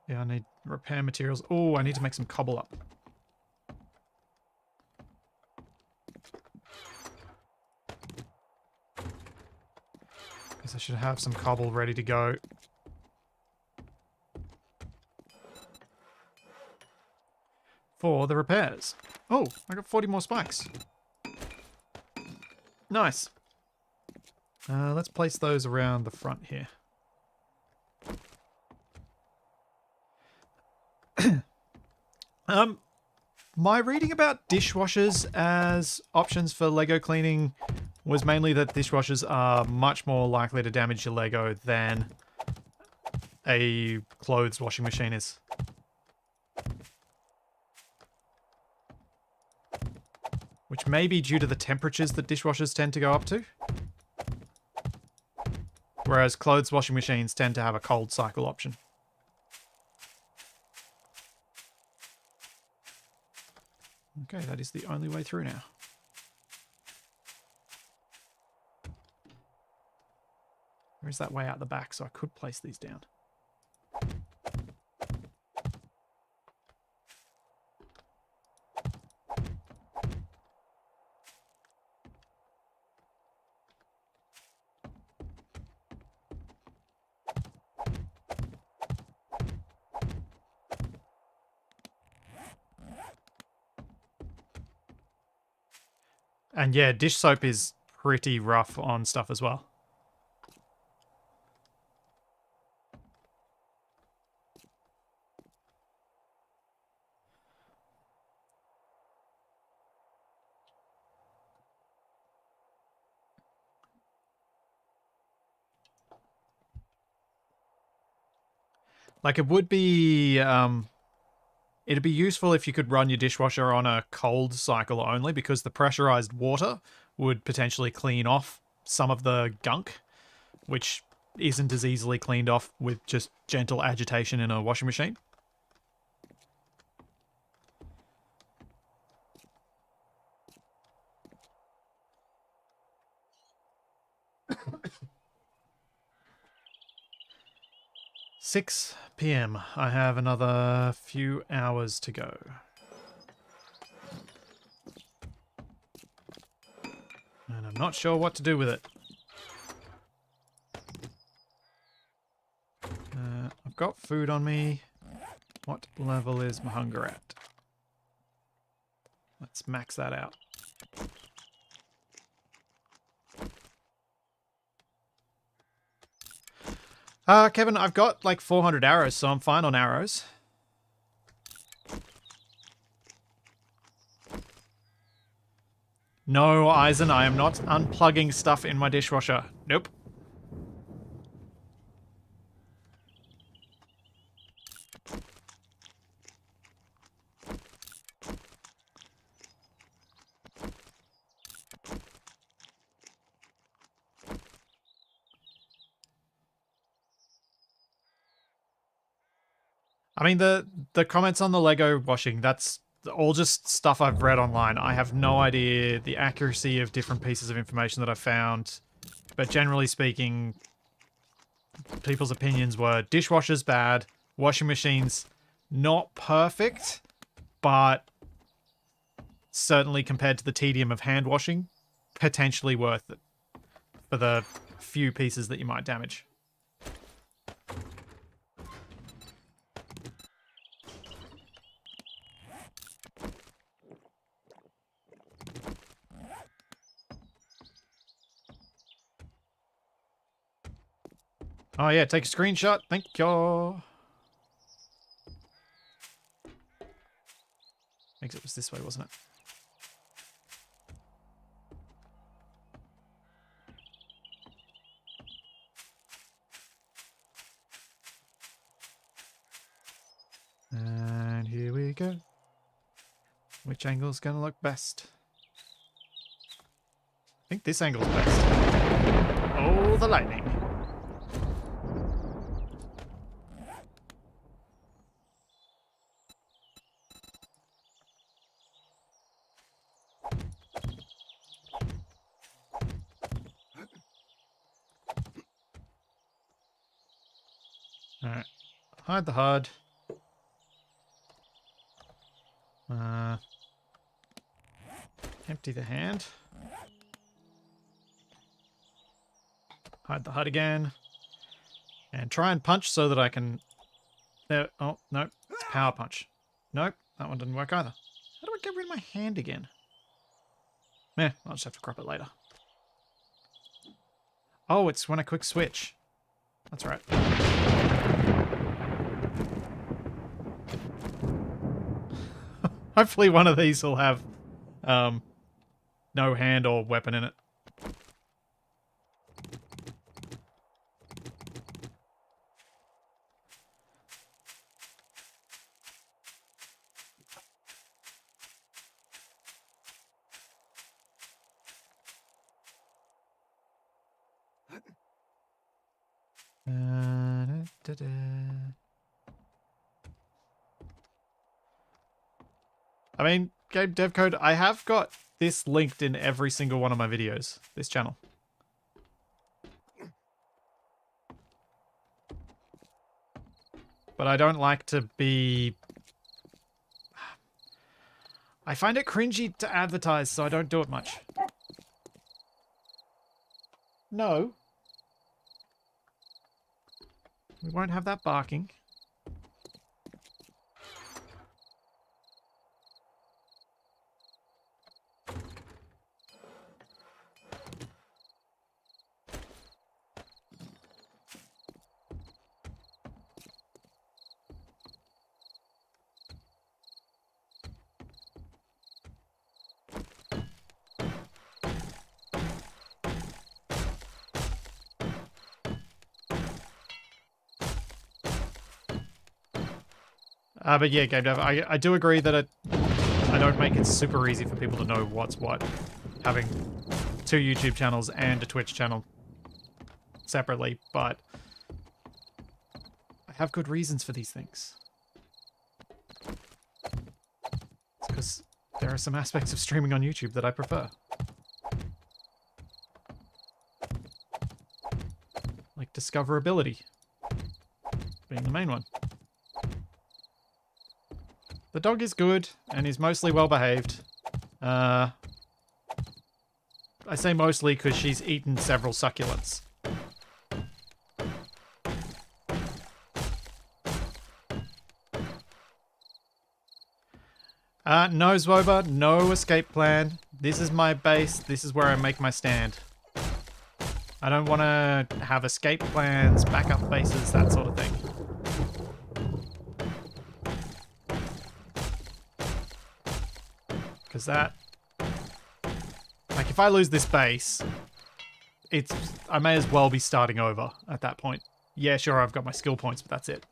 Yeah, I need repair materials. Oh, I need to make some cobble up. Because I should have some cobble ready to go. For the repairs. Oh, I got 40 more spikes. Nice. Let's place those around the front here. My reading about dishwashers as options for Lego cleaning was mainly that dishwashers are much more likely to damage your Lego than a clothes washing machine is. Which may be due to the temperatures that dishwashers tend to go up to. Whereas clothes washing machines tend to have a cold cycle option. Okay, that is the only way through now. There's that way out the back, so I could place these down. And yeah, dish soap is pretty rough on stuff as well. Like, it would be... it'd be useful if you could run your dishwasher on a cold cycle only, because the pressurized water would potentially clean off some of the gunk, which isn't as easily cleaned off with just gentle agitation in a washing machine. (6 p.m) I have another few hours to go. And I'm not sure what to do with it. I've got food on me. What level is my hunger at? Let's max that out. Kevin, I've got like 400 arrows, so I'm fine on arrows. No, Eisen, I am not unplugging stuff in my dishwasher. Nope. I mean, the comments on the Lego washing, that's all just stuff I've read online. I have no idea the accuracy of different pieces of information that I've found. But generally speaking, people's opinions were dishwashers bad, washing machines not perfect, but certainly compared to the tedium of hand washing, potentially worth it for the few pieces that you might damage. Oh yeah, take a screenshot. Thank you. Exit was this way, wasn't it? And here we go. Which angle's gonna look best? I think this angle's best. Oh, the lightning. Alright. Hide the HUD. Empty the hand. Hide the HUD again. And try and punch so that I can... There. Oh, no. It's power punch. Nope. That one didn't work either. How do I get rid of my hand again? Meh. I'll just have to crop it later. Oh, it's when I quick switch. That's right. Hopefully one of these will have no hand or weapon in it. I mean, game dev code, I have got this linked in every single one of my videos, this channel. But I don't like to be... I find it cringy to advertise, so I don't do it much. No. We won't have that barking. But yeah, game dev, I do agree that I don't make it super easy for people to know what's what. Having 2 YouTube channels and a Twitch channel separately, but I have good reasons for these things. It's because there are some aspects of streaming on YouTube that I prefer. Like discoverability being the main one. The dog is good, and is mostly well behaved. I say mostly because she's eaten several succulents. No, Zwoba, no escape plan. This is my base, this is where I make my stand. I don't want to have escape plans, backup bases, that sort of thing. Because that... Like, if I lose this base, I may as well be starting over at that point. Yeah, sure, I've got my skill points, but that's it.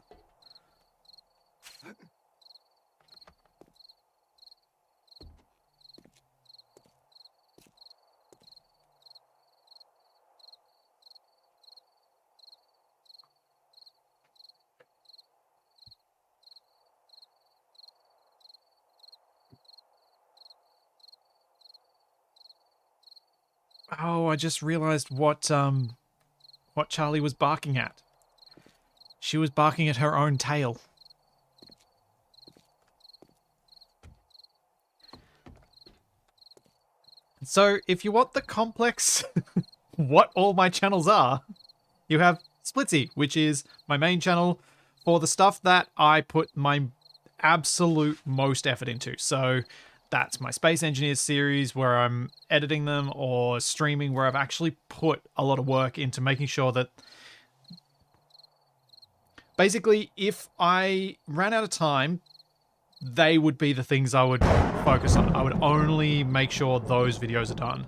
Oh, I just realized what Charlie was barking at. She was barking at her own tail. So, if you want the complex what all my channels are, you have Splitsy, which is my main channel for the stuff that I put my absolute most effort into. So that's my Space Engineers series where I'm editing them, or streaming where I've actually put a lot of work into making sure that Basically, if I ran out of time, they would be the things I would focus on. I would only make sure those videos are done.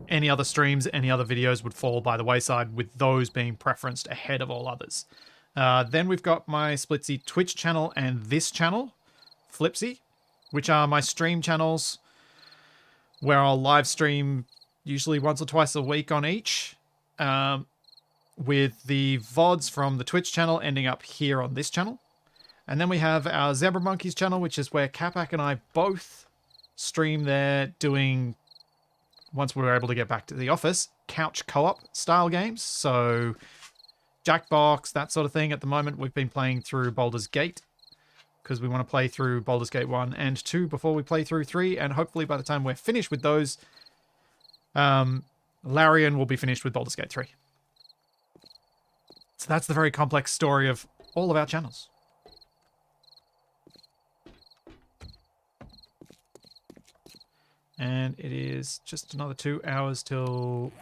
Any other streams, any other videos would fall by the wayside, with those being preferenced ahead of all others. Then we've got my Splitsy Twitch channel and this channel, Flipsy, which are my stream channels where I'll live stream usually once or twice a week on each, with the VODs from the Twitch channel ending up here on this channel. And then we have our Zebra Monkeys channel, which is where Capac and I both stream there doing, once we're able to get back to the office, couch co-op style games. So Jackbox, that sort of thing. At the moment, we've been playing through Baldur's Gate, because we want to play through Baldur's Gate 1 and 2 before we play through 3, and hopefully by the time we're finished with those, Larian will be finished with Baldur's Gate 3. So that's the very complex story of all of our channels. And it is just another 2 hours till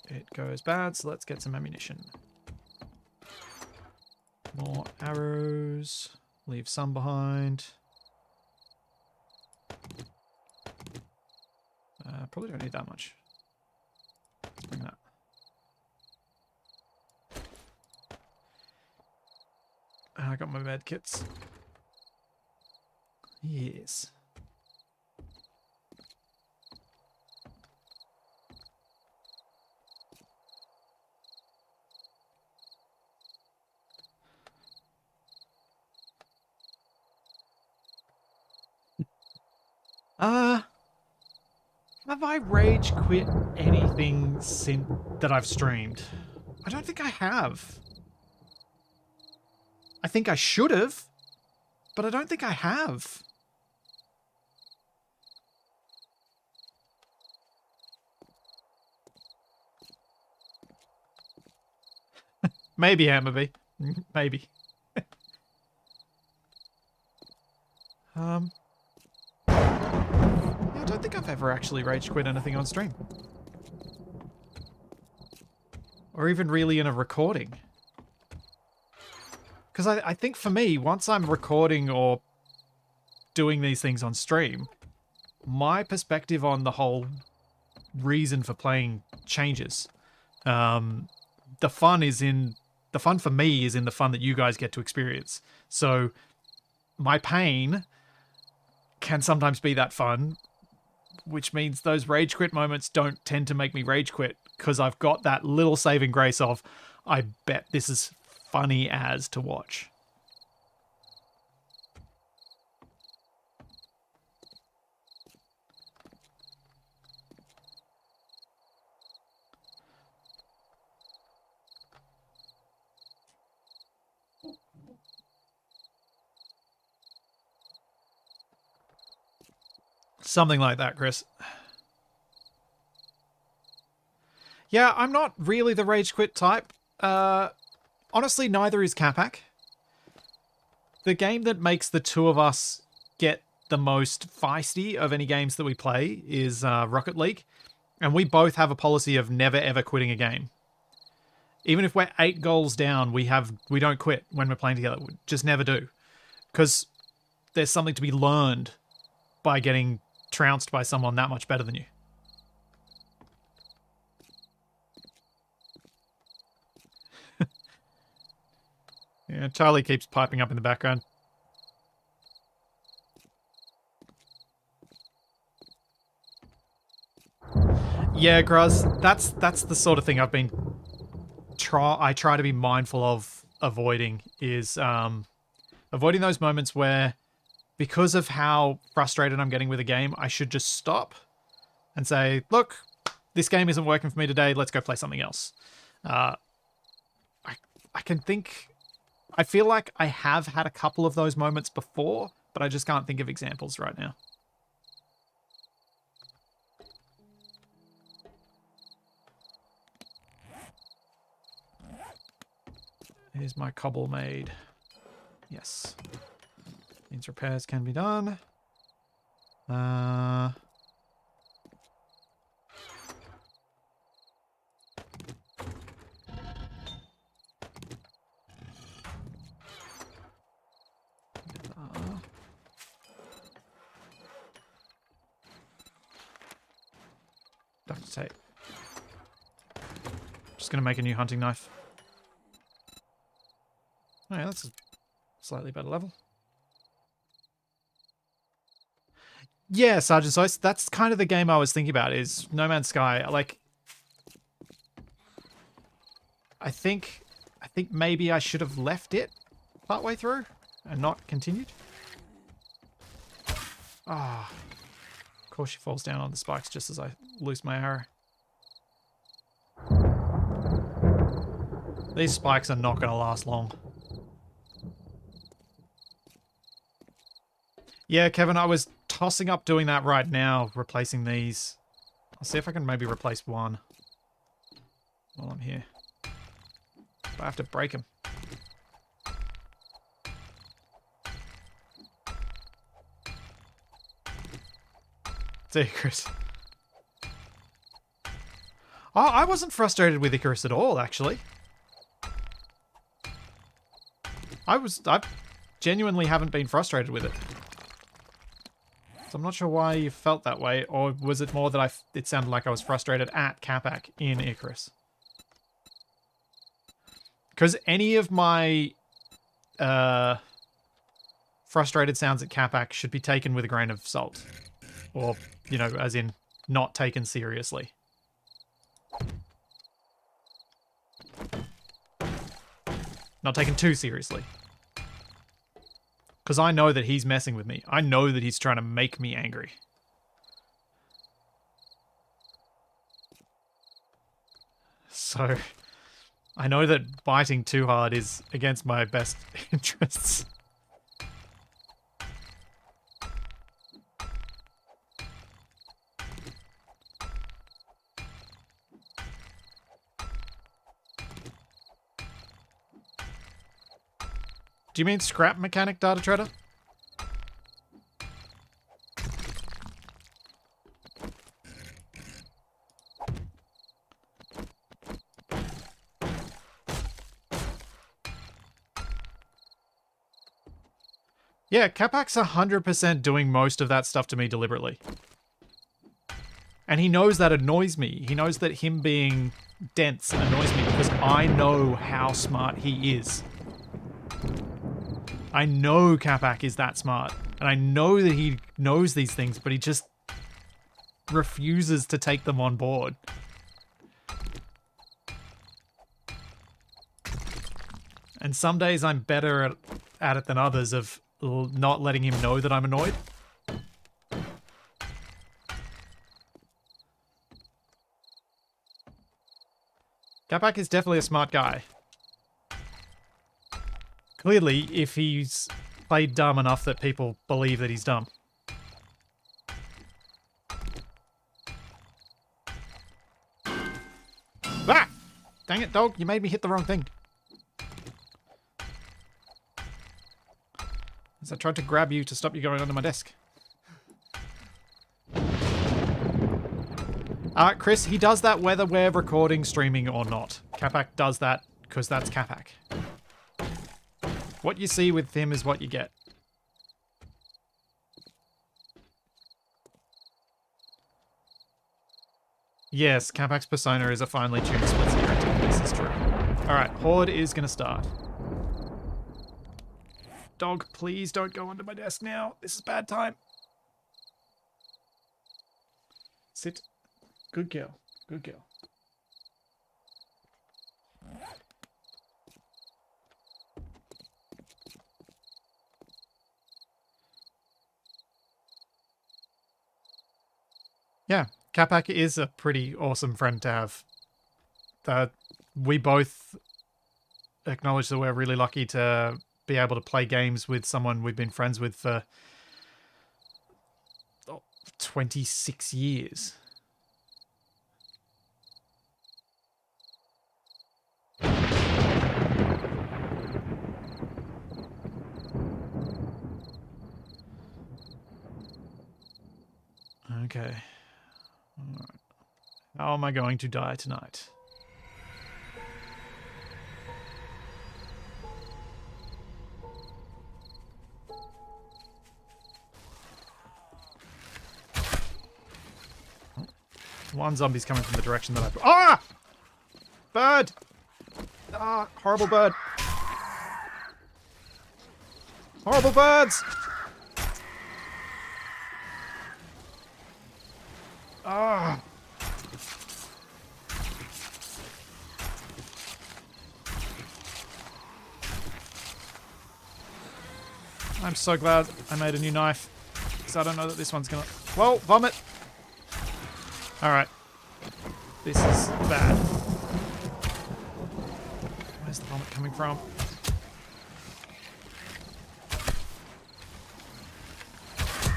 it goes bad, so let's get some ammunition. More arrows. Leave some behind. Probably don't need that much. Let's bring that. I got my med kits. Yes. Have I rage quit anything since that I've streamed? I don't think I have. I think I should have, but I don't think I have. Maybe, Hammerby. Maybe. Yeah, I don't think I've ever actually rage quit anything on stream. Or even really in a recording. Because I think for me, once I'm recording or doing these things on stream, my perspective on the whole reason for playing changes. The fun for me is in the fun that you guys get to experience. So my pain can sometimes be that fun, which means those rage quit moments don't tend to make me rage quit, because I've got that little saving grace of, I bet this is funny as to watch. Something like that, Chris. Yeah, I'm not really the rage quit type. Honestly, neither is Capac. The game that makes the two of us get the most feisty of any games that we play is Rocket League. And we both have a policy of never ever quitting a game. Even if we're 8 goals down, we don't quit when we're playing together. We just never do. Because there's something to be learned by getting trounced by someone that much better than you. Yeah, Charlie keeps piping up in the background. Yeah, Gruz, that's the sort of thing I've been I try to be mindful of avoiding, is avoiding those moments where, because of how frustrated I'm getting with a game, I should just stop and say, look, this game isn't working for me today, let's go play something else. I can think... I feel like I have had a couple of those moments before, but I just can't think of examples right now. Here's my cobble made. Yes. Means repairs can be done. Duct tape. Just gonna make a new hunting knife. Oh yeah, that's a slightly better level. Yeah, Sergeant Soyce, that's kind of the game I was thinking about, is No Man's Sky. Like, I think maybe I should have left it partway through and not continued. Ah, of course she falls down on the spikes just as I loose my arrow. These spikes are not going to last long. Yeah, Kevin, I was tossing up doing that right now, replacing these. I'll see if I can maybe replace one while I'm here. But I have to break them. See, Chris. Oh, I wasn't frustrated with Icarus at all, actually. I genuinely haven't been frustrated with it. So I'm not sure why you felt that way, or was it more that it sounded like I was frustrated at Capac in Icarus? Because any of my frustrated sounds at Capac should be taken with a grain of salt. Or, you know, as in, not taken seriously. Not taken too seriously. Because I know that he's messing with me. I know that he's trying to make me angry. So, I know that biting too hard is against my best interests. Do you mean scrap mechanic, Data Trader? Yeah, Capac's 100% doing most of that stuff to me deliberately. And he knows that annoys me. He knows that him being dense annoys me because I know how smart he is. I know Capac is that smart. And I know that he knows these things, but he just refuses to take them on board. And some days I'm better at it than others of not letting him know that I'm annoyed. Capac is definitely a smart guy. Clearly, if he's played dumb enough that people believe that he's dumb. Ah! Dang it, dog. You made me hit the wrong thing. As I tried to grab you to stop you going onto my desk. Chris, he does that whether we're recording, streaming, or not. Capac does that because that's Capac. What you see with him is what you get. Yes, Capac's persona is a finely tuned split secret. This is true. Alright, Horde is going to start. Dog, please don't go onto my desk now. This is bad time. Sit. Good girl. Good girl. Yeah, Capac is a pretty awesome friend to have. We both acknowledge that we're really lucky to be able to play games with someone we've been friends with for 26 years. Okay. All right. How am I going to die tonight? One zombie's coming from the direction that I... Ah! Bird! Ah, horrible bird. Horrible birds! Ah! I'm so glad I made a new knife, because I don't know that this one's gonna... Whoa, vomit! Alright. This is bad. Where's the vomit coming from?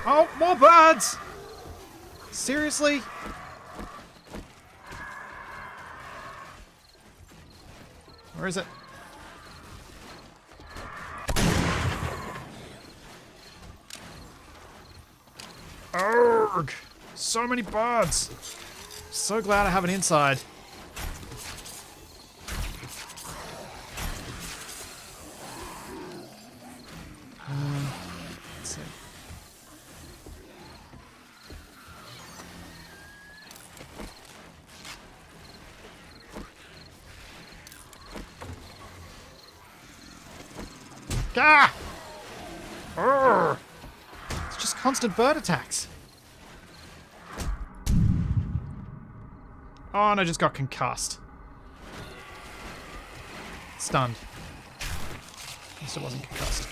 Oh, more birds! Seriously? Where is it? Urgh! So many birds! So glad I have an inside. Let's see. Ah! Urgh! It's just constant bird attacks. Oh, and I just got concussed. Stunned. At least it wasn't concussed.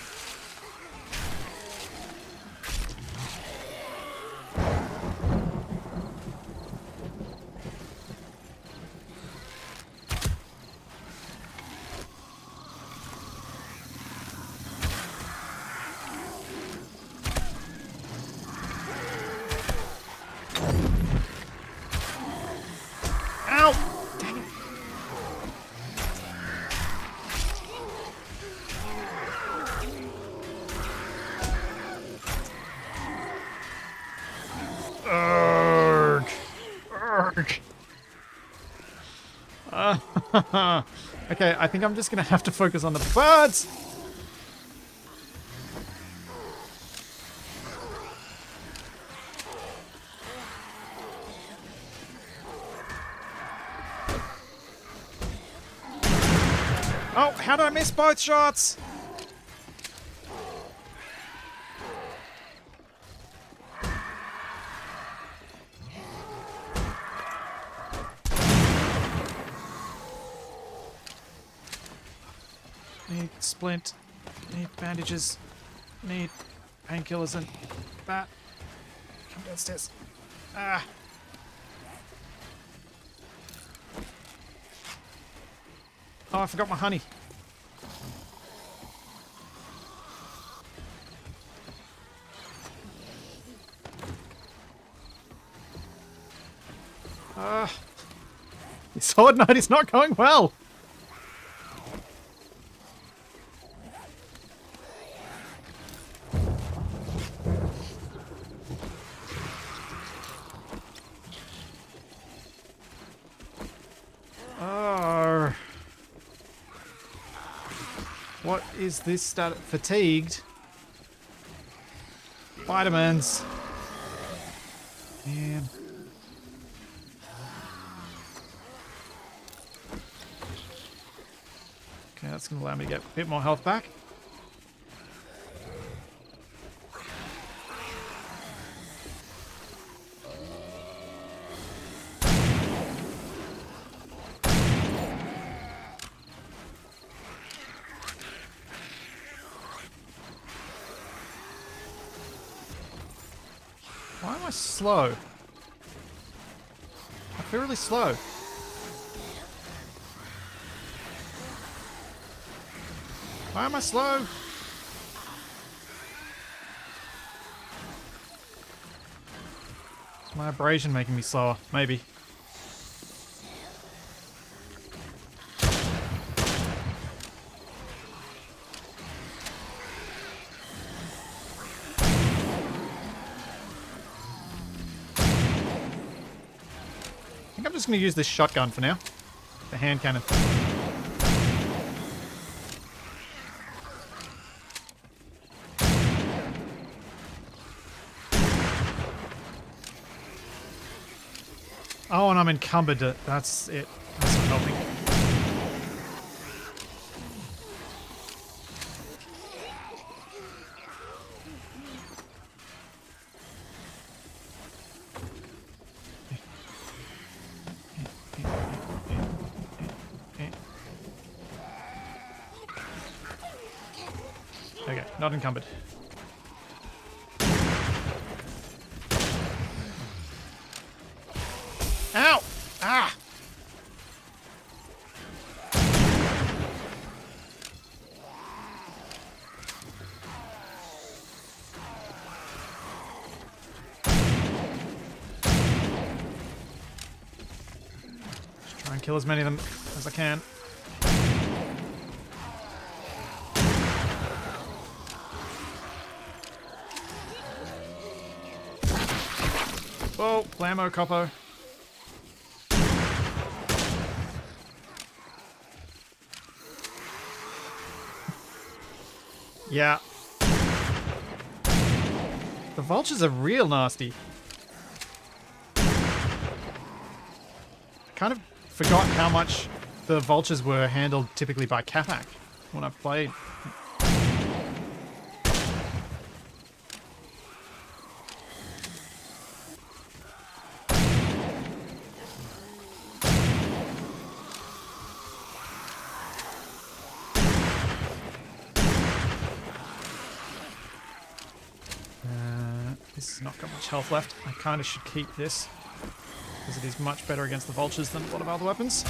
Okay, I think I'm just gonna have to focus on the birds. Oh, how did I miss both shots? Need splint. Need bandages. Need painkillers and that. Come downstairs. Ah. Oh, I forgot my honey. This horde night is not going well. What is this stat? Fatigued? Vitamins. Man. Okay, that's going to allow me to get a bit more health back. Why am I slow? I feel really slow. Why am I slow? Is my abrasion making me slower? Maybe. I think I'm just going to use this shotgun for now. The hand cannon. Oh, and I'm encumbered. That's it. That's not helping. Okay, not encumbered. Ow! Ah! Just try and kill as many of them as I can. Whoa, blammo, coppo. Yeah. The vultures are real nasty. I kind of forgot how much the vultures were handled typically by Capac when I played. This has not got much health left. I kind of should keep this, because it is much better against the vultures than a lot of other weapons.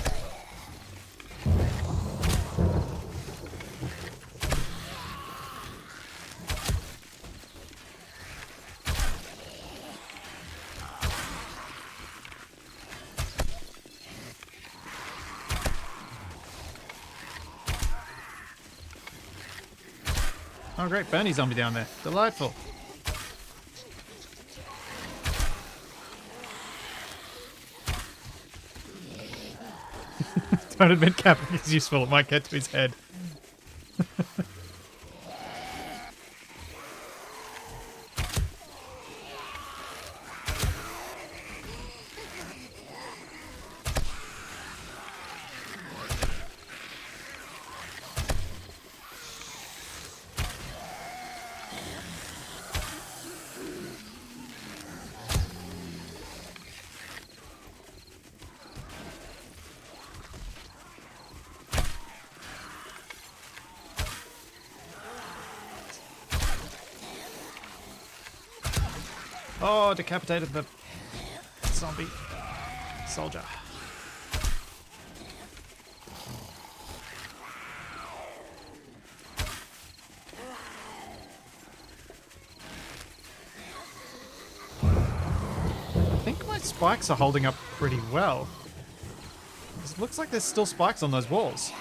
Oh great, Bernie zombie down there. Delightful. Don't admit capping is useful, it might get to his head. Oh, decapitated the zombie soldier. I think my spikes are holding up pretty well. It looks like there's still spikes on those walls.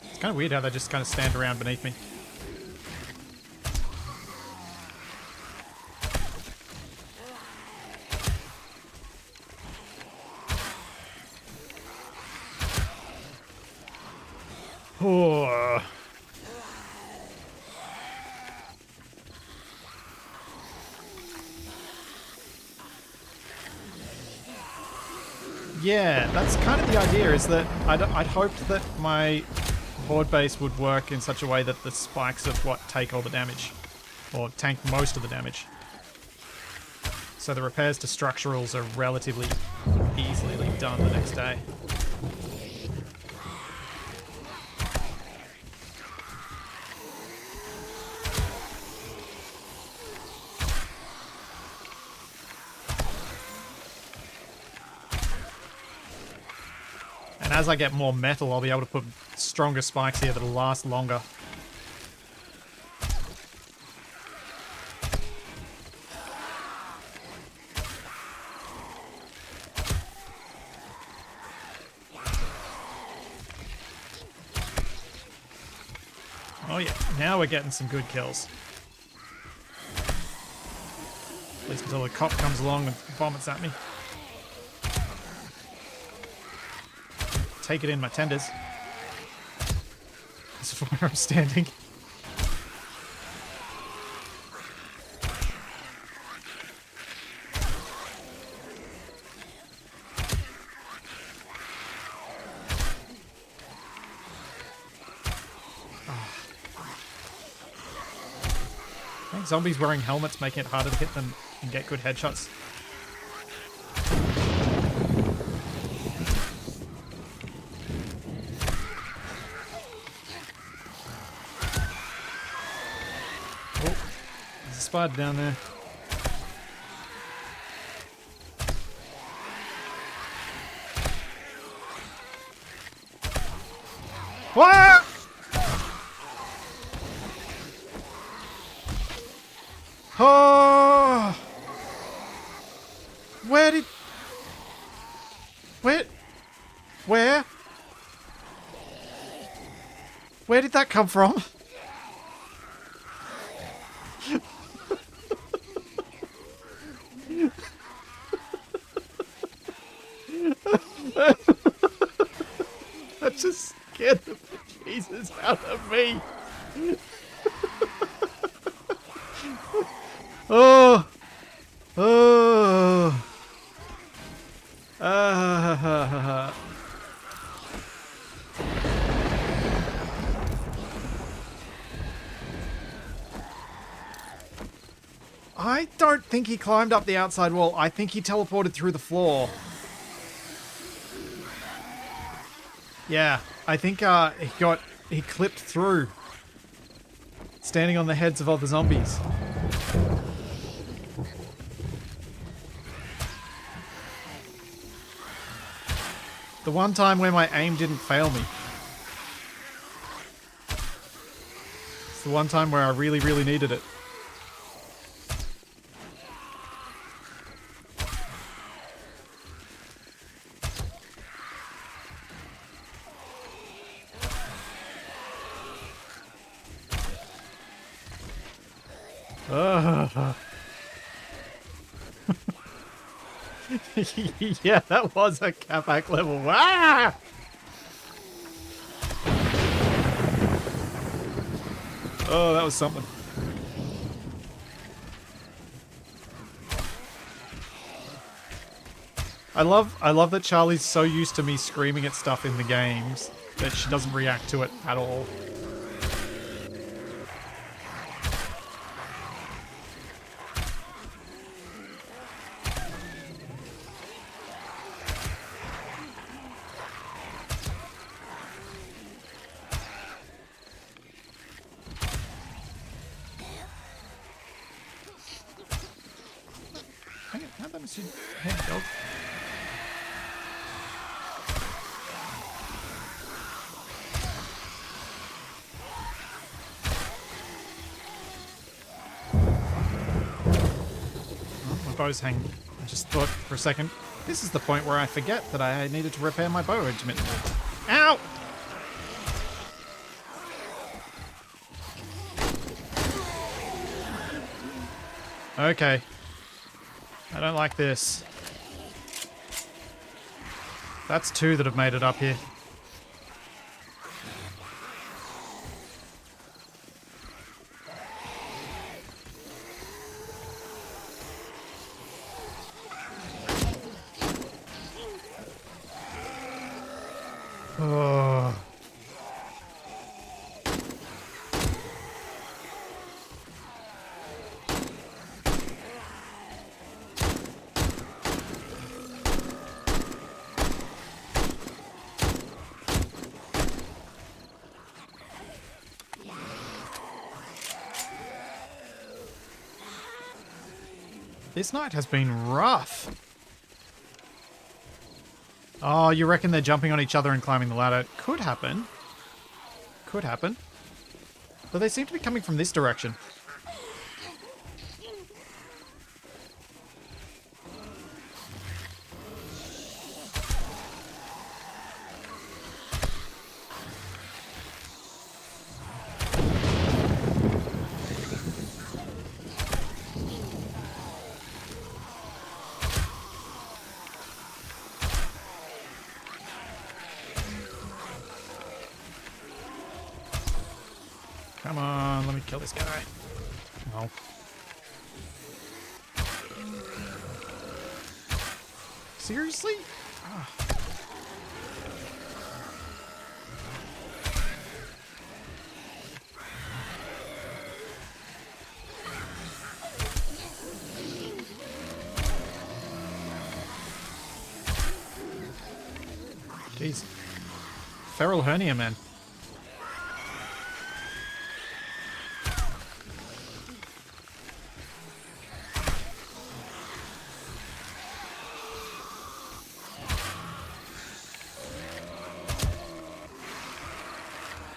It's kind of weird how they just kind of stand around beneath me. Oh. Yeah, that's kind of the idea, is that I'd hoped that my horde base would work in such a way that the spikes are what take all the damage, or tank most of the damage. So the repairs to structurals are relatively easily done the next day. And as I get more metal, I'll be able to put stronger spikes here that'll last longer. Oh yeah, now we're getting some good kills. At least until the cop comes along and vomits at me. Take it in my tenders. This is where I'm standing. I think zombies wearing helmets making it harder to hit them and get good headshots. Oh, there's a spider down there. What? Oh! Where did... Where? Where did that come from? That just scared the Jesus out of me. Oh! Oh! I don't think he climbed up the outside wall. I think he teleported through the floor. Yeah, I think he clipped through, standing on the heads of other zombies. The one time where my aim didn't fail me. It's the one time where I really, really needed it. Yeah, that was a Capac level. Ah! Oh, that was something. I love that Charlie's so used to me screaming at stuff in the games that she doesn't react to it at all. How about Mr. Head Dog? Oh, my bow's hanging. I just thought for a second, this is the point where I forget that I needed to repair my bow intermittently. Ow! Okay. I don't like this. That's two that have made it up here. Oh. This night has been rough. Oh, you reckon they're jumping on each other and climbing the ladder? Could happen. Could happen. But they seem to be coming from this direction. Come on, let me kill this guy. Oh. Seriously? Ah. Jeez. Feral hernia, man.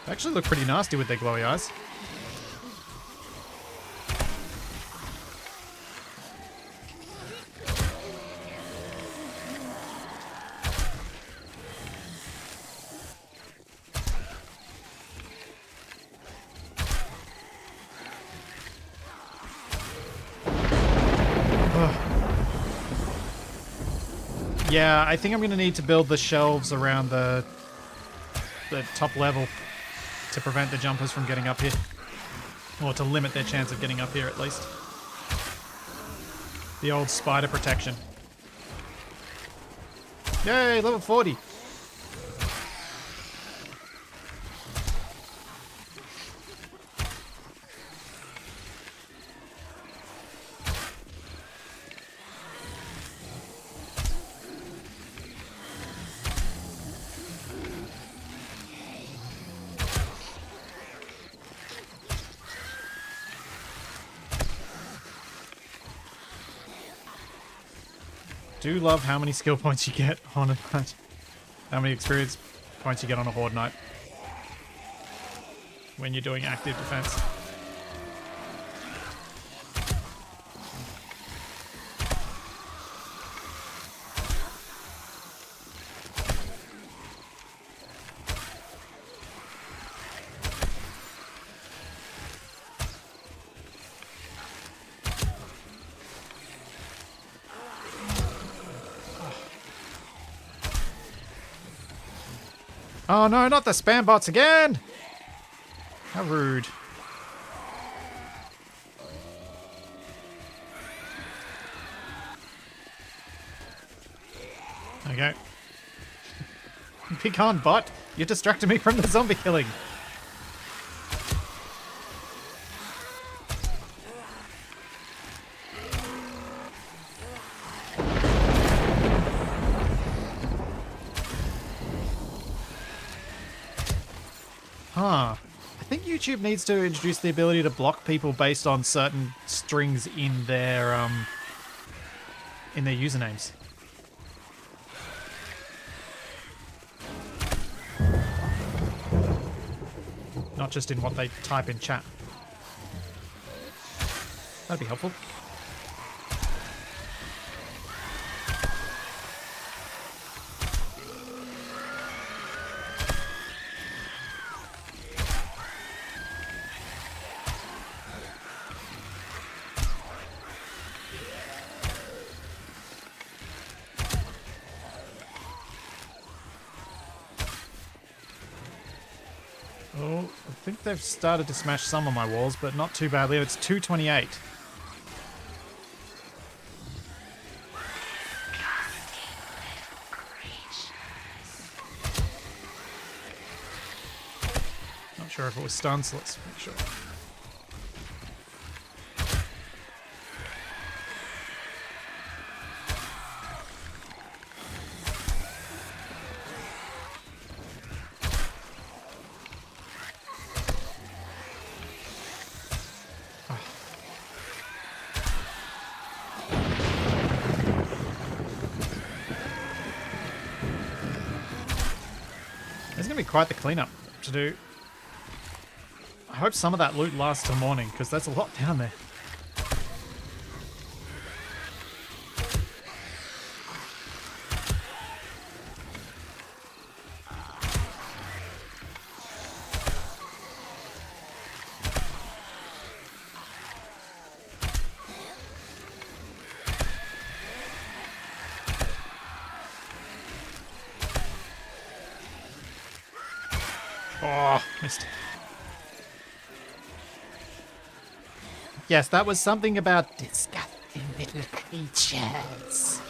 They actually look pretty nasty with their glowy eyes. Yeah, I think I'm going to need to build the shelves around the top level to prevent the jumpers from getting up here. Or to limit their chance of getting up here, at least. The old spider protection. Yay, level 40. Do love how many skill points you get on a night. How many experience points you get on a Horde Knight when you're doing active defense. Oh no, not the spam bots again! How rude. Okay. Pecan bot, you distracted me from the zombie killing. Huh. I think YouTube needs to introduce the ability to block people based on certain strings in their usernames. Not just in what they type in chat. That'd be helpful. Oh, I think they've started to smash some of my walls, but not too badly. It's 228. Not sure if it was stunned, so let's make sure. There's going to be quite the cleanup to do. I hope some of that loot lasts till morning, because that's a lot down there. Oh, missed. Yes, that was something about disgusting little creatures.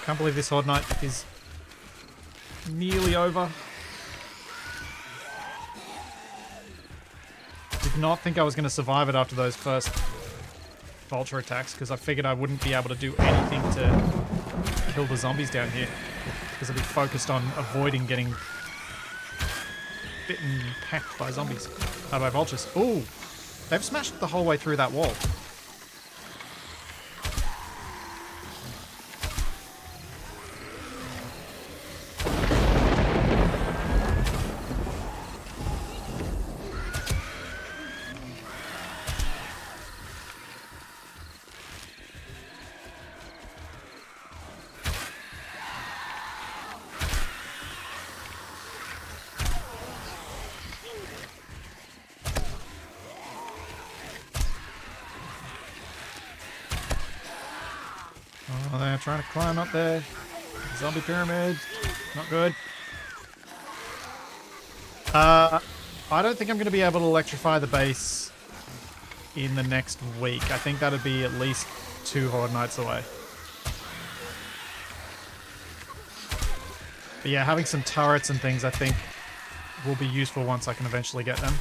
Can't believe this Horde Night is nearly over. Did not think I was going to survive it after those first Vulture attacks, because I figured I wouldn't be able to do anything to kill the zombies down here, because I'd be focused on avoiding getting bitten and packed by zombies. By vultures. Ooh! They've smashed the whole way through that wall. Oh, they're trying to climb up there. Zombie pyramid. Not good. I don't think I'm going to be able to electrify the base in the next week. I think that'd be at least 2 Horde Nights away. But yeah, having some turrets and things I think will be useful once I can eventually get them.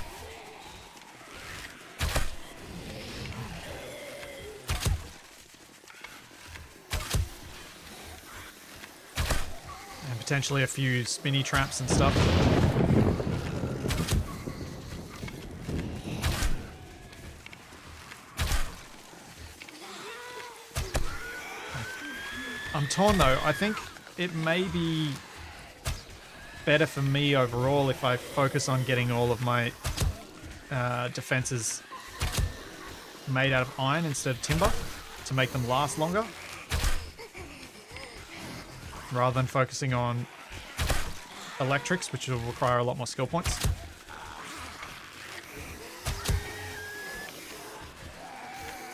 And potentially a few spinny traps and stuff. I'm torn though. I think it may be better for me overall if I focus on getting all of my defenses made out of iron instead of timber to make them last longer, rather than focusing on electrics, which will require a lot more skill points.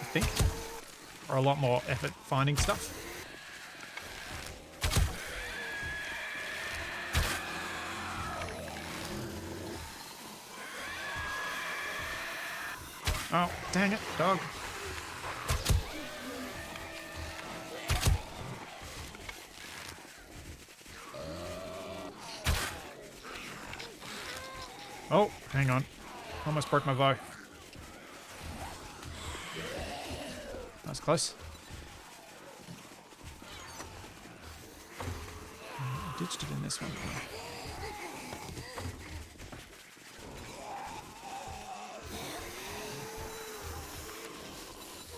I think. Or a lot more effort finding stuff. Oh, dang it, dog. Oh, hang on. Almost broke my bow. That was close. I ditched it in this one.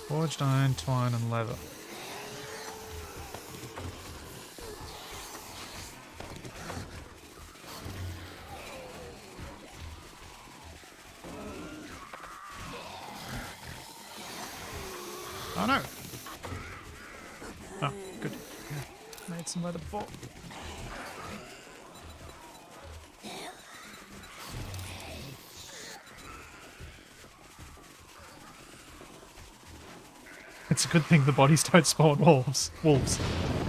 Forged iron, twine, and leather. Oh no! Oh, good. Yeah. Made some leather before. It's a good thing the bodies don't spawn wolves.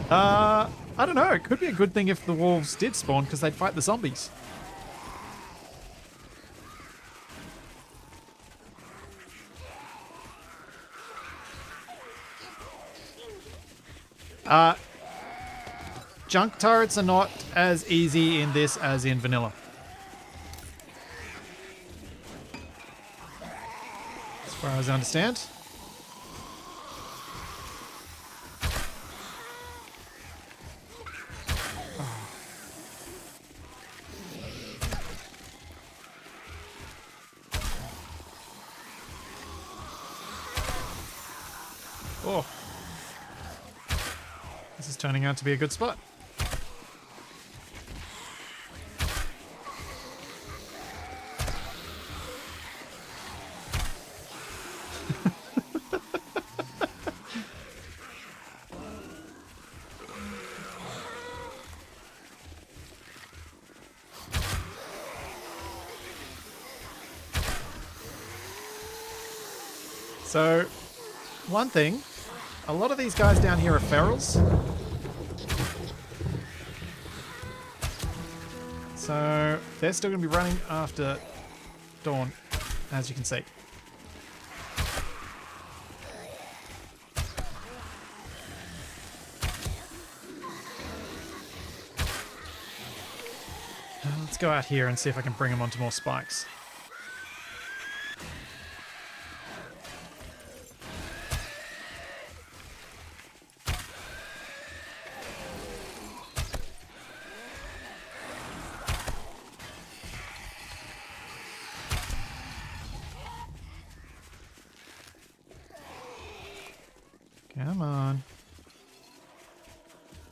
I don't know. It could be a good thing if the wolves did spawn, because they'd fight the zombies. Junk turrets are not as easy in this as in vanilla. As far as I understand. Oh. This is turning out to be a good spot. So, one thing, a lot of these guys down here are ferals. So, they're still going to be running after Dawn, as you can see. Let's go out here and see if I can bring them onto more spikes. Come on.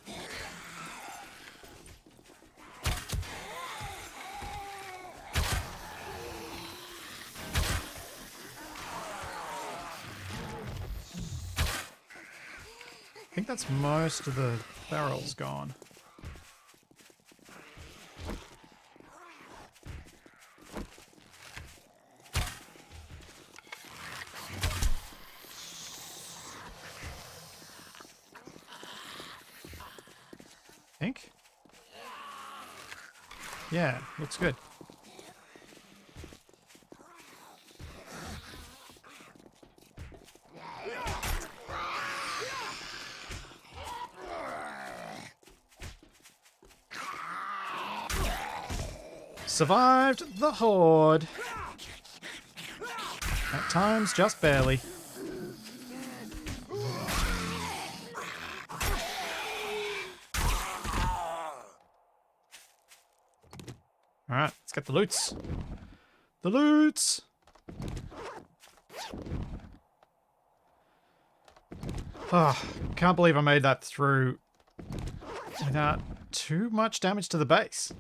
I think that's most of the barrels gone. Think? Yeah, looks good. Survived the horde. At times, just barely. Alright, let's get the loots. The loots! Oh, can't believe I made that through without too much damage to the base.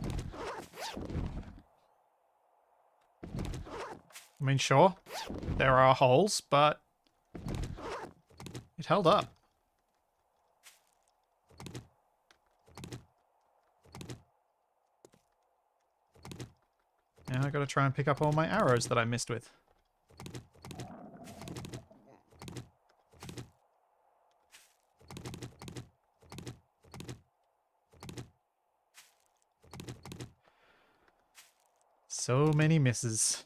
I mean, sure, there are holes, but it held up. Now I gotta try and pick up all my arrows that I missed with. So many misses.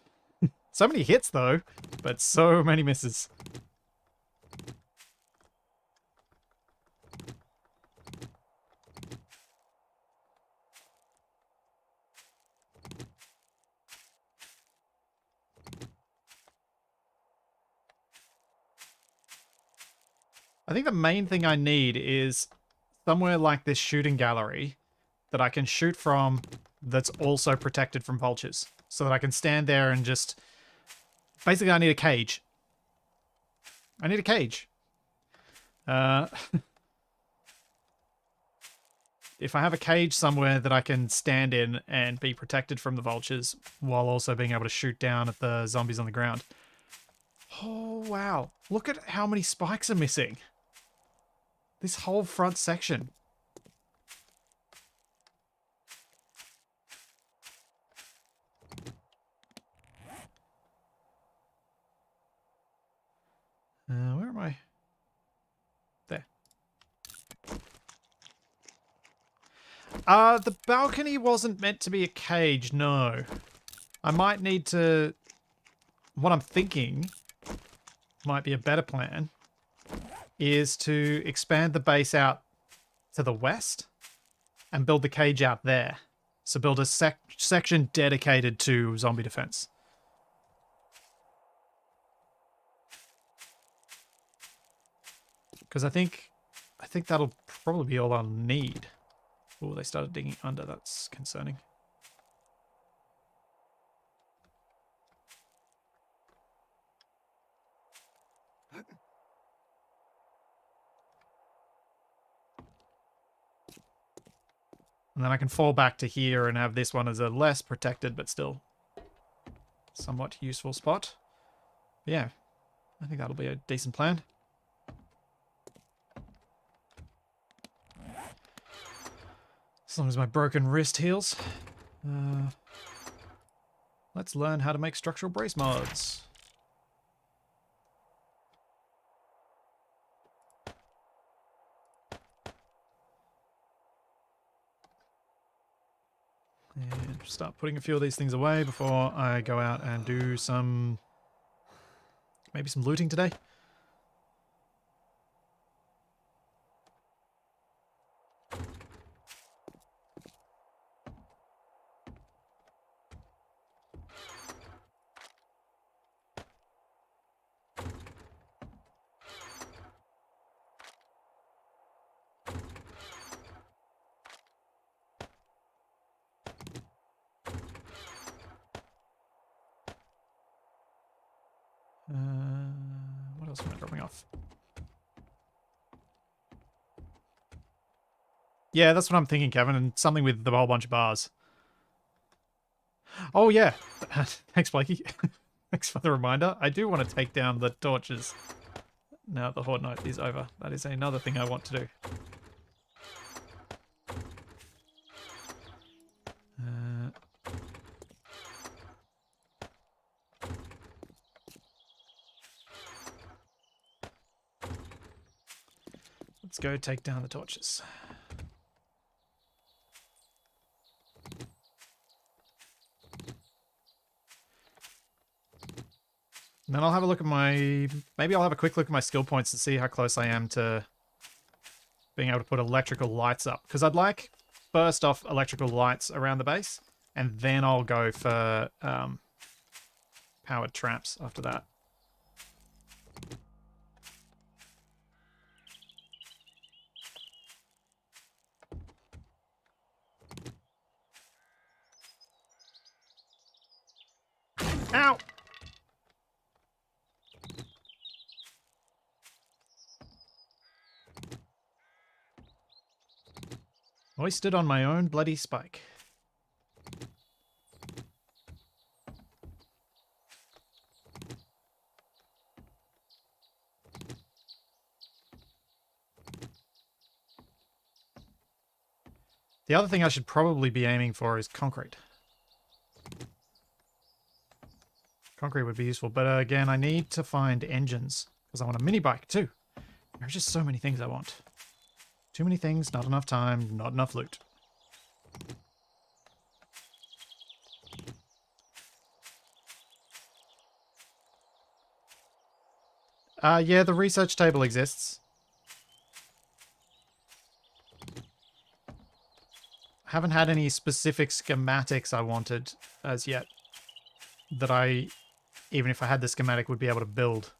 So many hits though, but so many misses. I think the main thing I need is somewhere like this shooting gallery that I can shoot from that's also protected from vultures. So that I can stand there and just... Basically, I need a cage. I need a cage. If I have a cage somewhere that I can stand in and be protected from the vultures while also being able to shoot down at the zombies on the ground. Oh, wow. Look at how many spikes are missing. This whole front section. Where am I? There. The balcony wasn't meant to be a cage, no. I might need to... What I'm thinking might be a better plan is to expand the base out to the west and build the cage out there. So build a section dedicated to zombie defense. Because I think that'll probably be all I'll need. Oh, they started digging under. That's concerning. And then I can fall back to here and have this one as a less protected, but still somewhat useful spot. But yeah, I think that'll be a decent plan. As long as my broken wrist heals. Let's learn how to make structural brace mods. start putting a few of these things away before I go out and do some... maybe some looting today. What else am I dropping off? Yeah, that's what I'm thinking, Kevin, and something with the whole bunch of bars. Oh, yeah. Thanks, Blakey. Thanks for the reminder. I do want to take down the torches now the Horde Night is over. That is another thing I want to do. Let's go take down the torches. And then I'll have a look at my... maybe I'll have a quick look at my skill points to see how close I am to being able to put electrical lights up. Because I'd like burst off electrical lights around the base, and then I'll go for powered traps after that. Ow! Hoisted on my own bloody spike. The other thing I should probably be aiming for is concrete. Concrete would be useful, but again, I need to find engines because I want a mini bike too. There's just so many things I want. Too many things, not enough time, not enough loot. Yeah, the research table exists. Haven't had any specific schematics I wanted as yet that I, even if I had the schematic, would be able to build.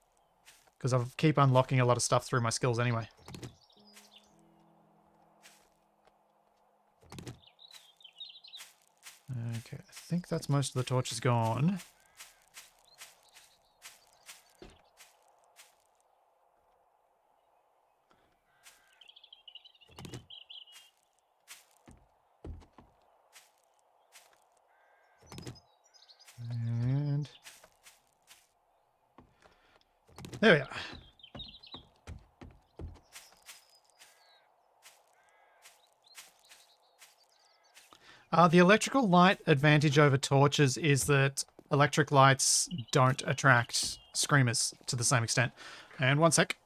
Because I keep unlocking a lot of stuff through my skills anyway. Okay, I think that's most of the torches gone. And there we are. The electrical light advantage over torches is that electric lights don't attract screamers to the same extent. And one sec.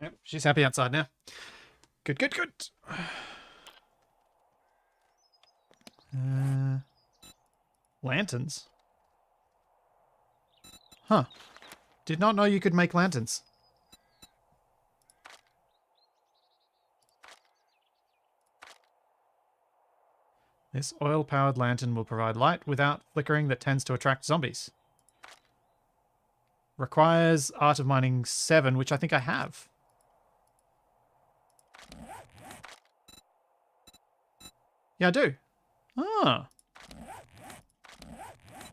Yep, she's happy outside now. Good, good, good. Lanterns? Huh. Did not know you could make lanterns. This oil-powered lantern will provide light without flickering that tends to attract zombies. Requires Art of Mining 7, which I think I have. Yeah, I do. Ah.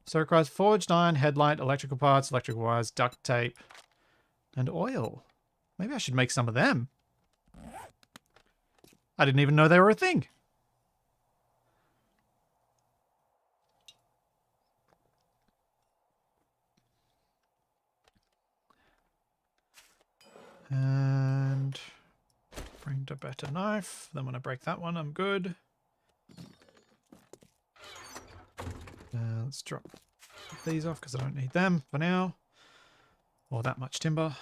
So it requires forged iron, headlight, electrical parts, electrical wires, duct tape, and oil. Maybe I should make some of them. I didn't even know they were a thing. And bring a better knife. Then when I break that one, I'm good. Let's drop these off because I don't need them for now. Or that much timber.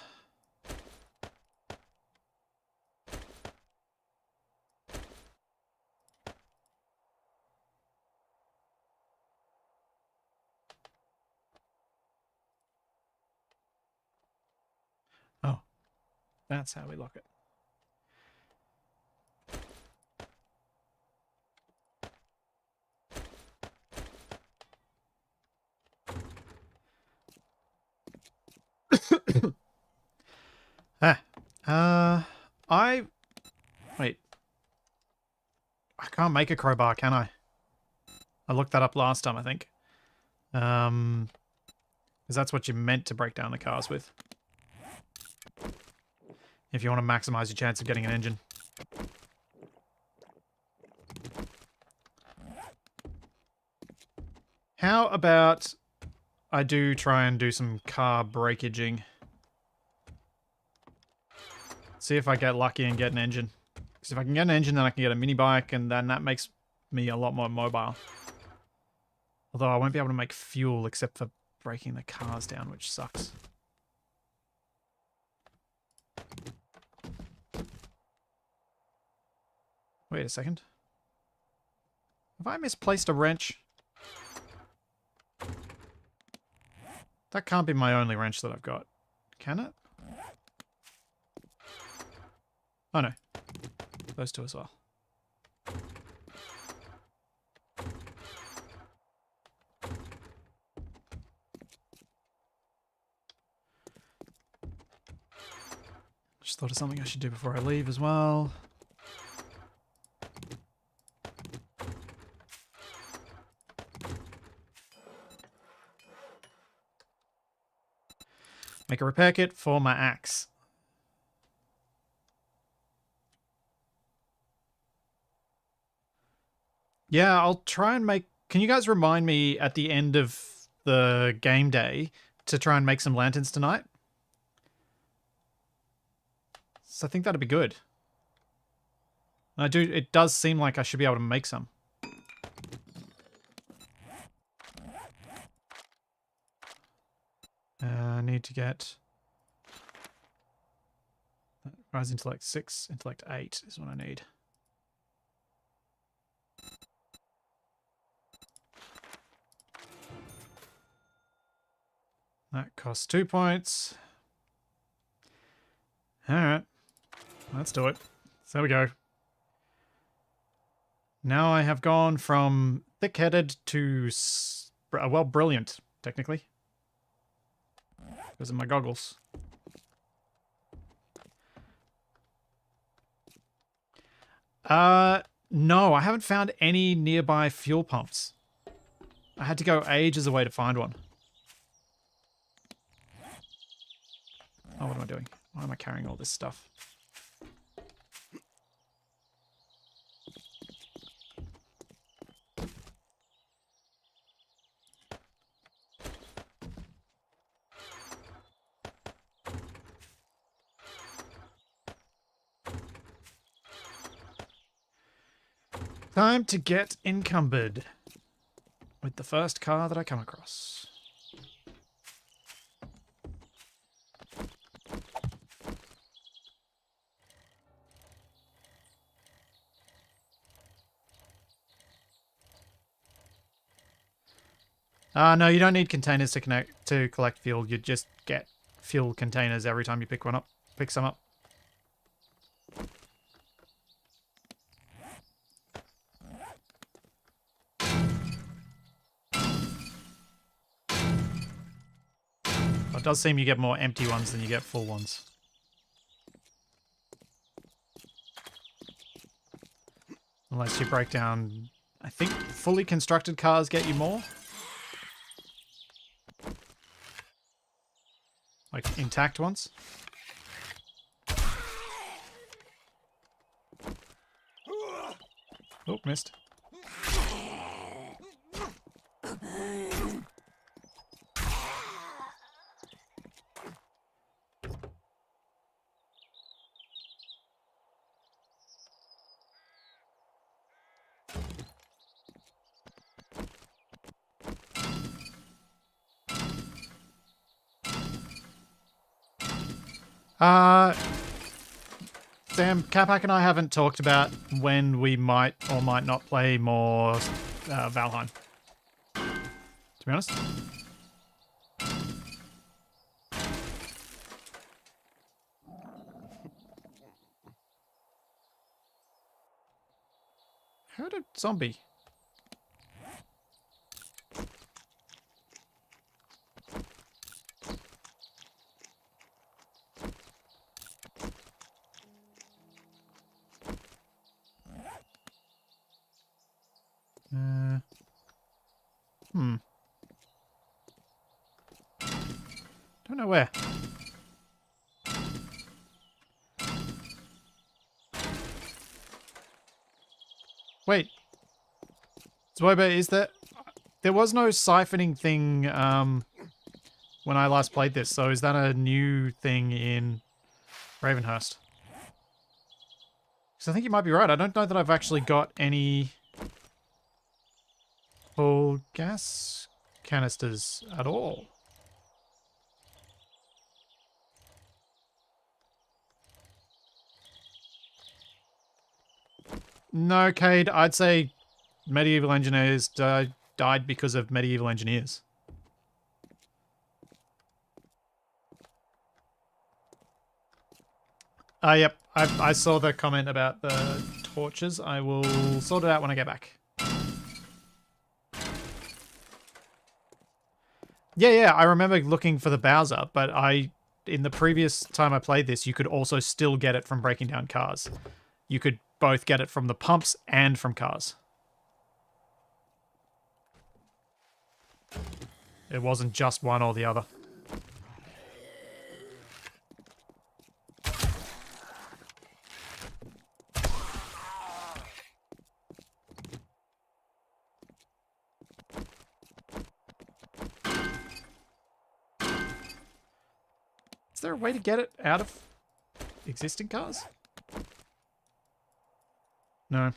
Oh, that's how we lock it. Wait. I can't make a crowbar, can I? I looked that up last time, I think. Because that's what you're meant to break down the cars with. If you want to maximize your chance of getting an engine. How about I do try and do some car breakaging? See if I get lucky and get an engine. Because if I can get an engine, then I can get a mini bike, and then that makes me a lot more mobile. Although I won't be able to make fuel except for breaking the cars down, which sucks. Wait a second. Have I misplaced a wrench? That can't be my only wrench that I've got. Can it? Oh no. Those two as well. Just thought of something I should do before I leave as well. Make a repair kit for my axe. Yeah, I'll try and make... Can you guys remind me at the end of the game day to try and make some lanterns tonight? So I think that'd be good. It does seem like I should be able to make some. I need to get... Rise intellect 6, intellect 8 is what I need. That costs 2 points. Alright. Let's do it. So there we go. Now I have gone from thick-headed to... well, brilliant, technically. Because of my goggles. No, I haven't found any nearby fuel pumps. I had to go ages away to find one. Oh, what am I doing? Why am I carrying all this stuff? Time to get encumbered with the first car that I come across. No, you don't need containers to collect fuel. You just get fuel containers every time you pick one up. Pick some up. It does seem you get more empty ones than you get full ones. Unless you break down... I think fully constructed cars get you more. Like intact ones. Oh, missed. Sam, Capac and I haven't talked about when we might or might not play more Valheim. To be honest. Heard a zombie. Don't know where. Wait. Zwoba, is there was no siphoning thing when I last played this, so is that a new thing in Ravenhearst? Because I think you might be right. I don't know that I've actually got any full gas canisters at all. No, Cade, I'd say medieval engineers died because of medieval engineers. Yep, I saw the comment about the torches. I will sort it out when I get back. Yeah, I remember looking for the Bowser, but in the previous time I played this, you could also still get it from breaking down cars. You could both get it from the pumps and from cars. It wasn't just one or the other. Is there a way to get it out of existing cars? No.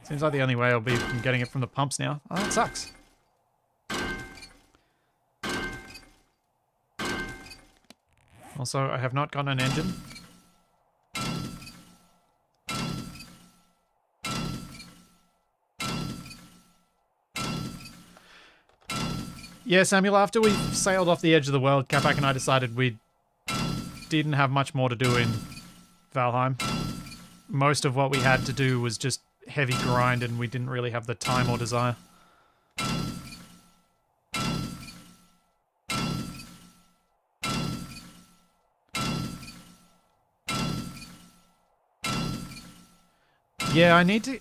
Seems like the only way I'll be from getting it from the pumps now. Oh, that sucks. Also, I have not gotten an engine. Yeah, Samuel, after we sailed off the edge of the world, Capac and I decided we didn't have much more to do in Valheim. Most of what we had to do was just heavy grind, and we didn't really have the time or desire. Yeah, I need to...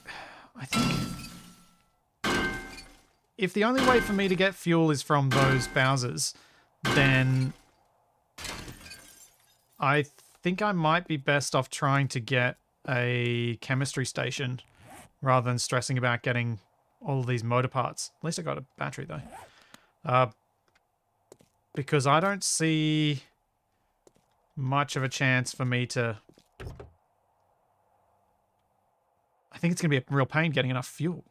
I think... If the only way for me to get fuel is from those Bowsers, then... I think I might be best off trying to get a chemistry station rather than stressing about getting all of these motor parts. At least I got a battery, though. Because I don't see much of a chance for me to... I think it's going to be a real pain getting enough fuel.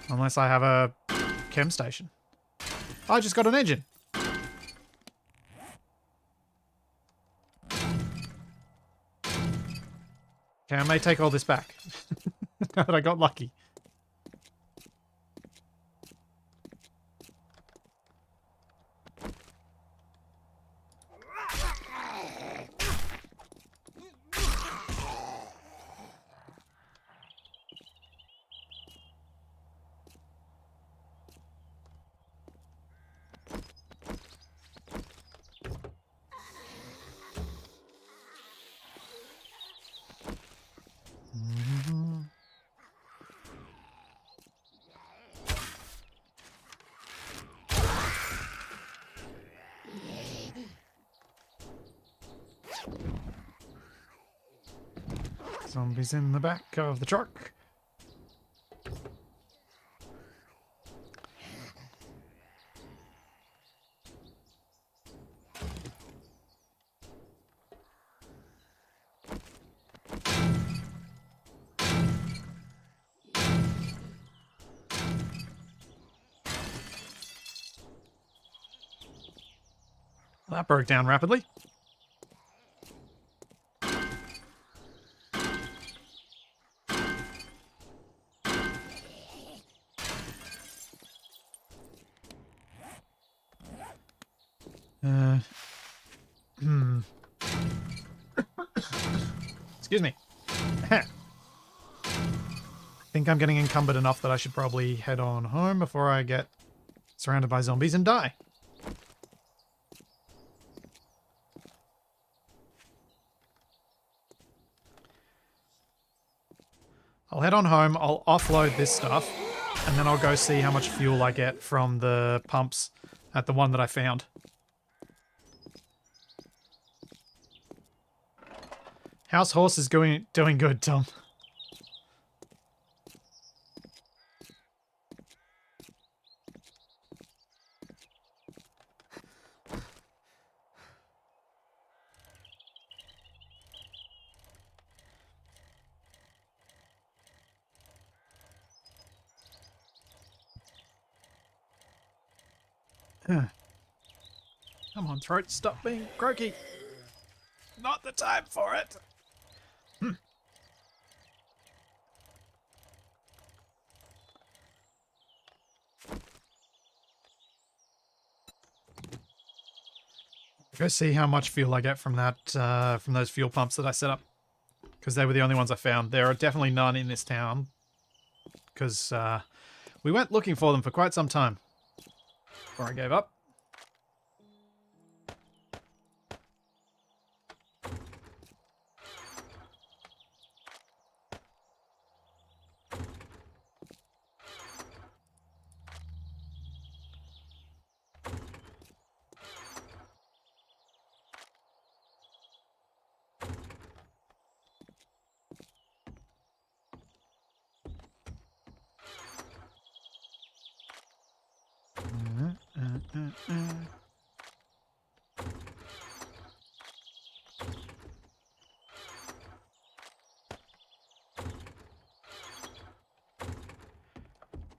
Unless I have a chem station. I just got an engine. Okay, I may take all this back. Now that I got lucky. Zombies in the back of the truck. That broke down rapidly. Excuse me. I think I'm getting encumbered enough that I should probably head on home before I get surrounded by zombies and die. I'll head on home, I'll offload this stuff, and then I'll go see how much fuel I get from the pumps at the one that I found. House horse is doing good, Tom. Come on, throat, stop being croaky. Not the time for it. Go see how much fuel I get from that, from those fuel pumps that I set up, because they were the only ones I found. There are definitely none in this town, because we went looking for them for quite some time before I gave up.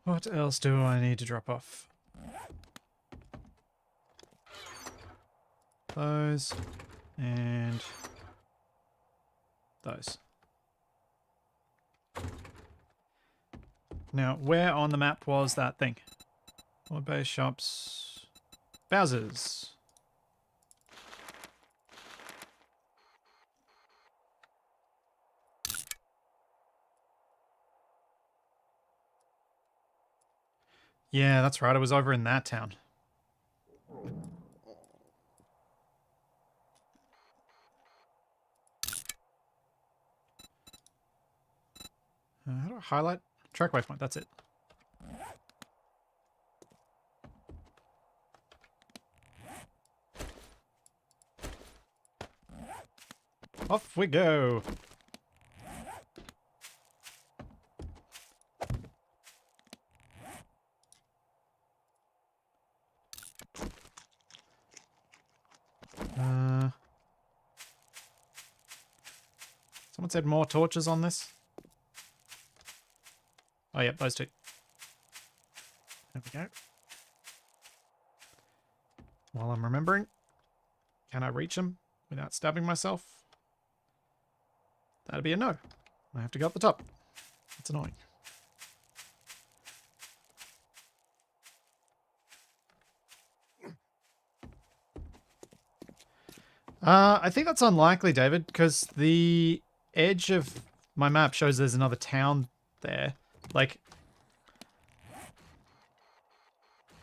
What else do I need to drop off? Those and those. Now, where on the map was that thing? Wood base shops. Bowser's. Yeah, that's right. It was over in that town. How do I highlight? Track waypoint, that's it. Off we go. Someone said more torches on this. Oh, yep, those two. There we go. While I'm remembering, can I reach them without stabbing myself? That'd be a no. I have to go up the top. It's annoying. I think that's unlikely, David, because the edge of my map shows there's another town there. Like,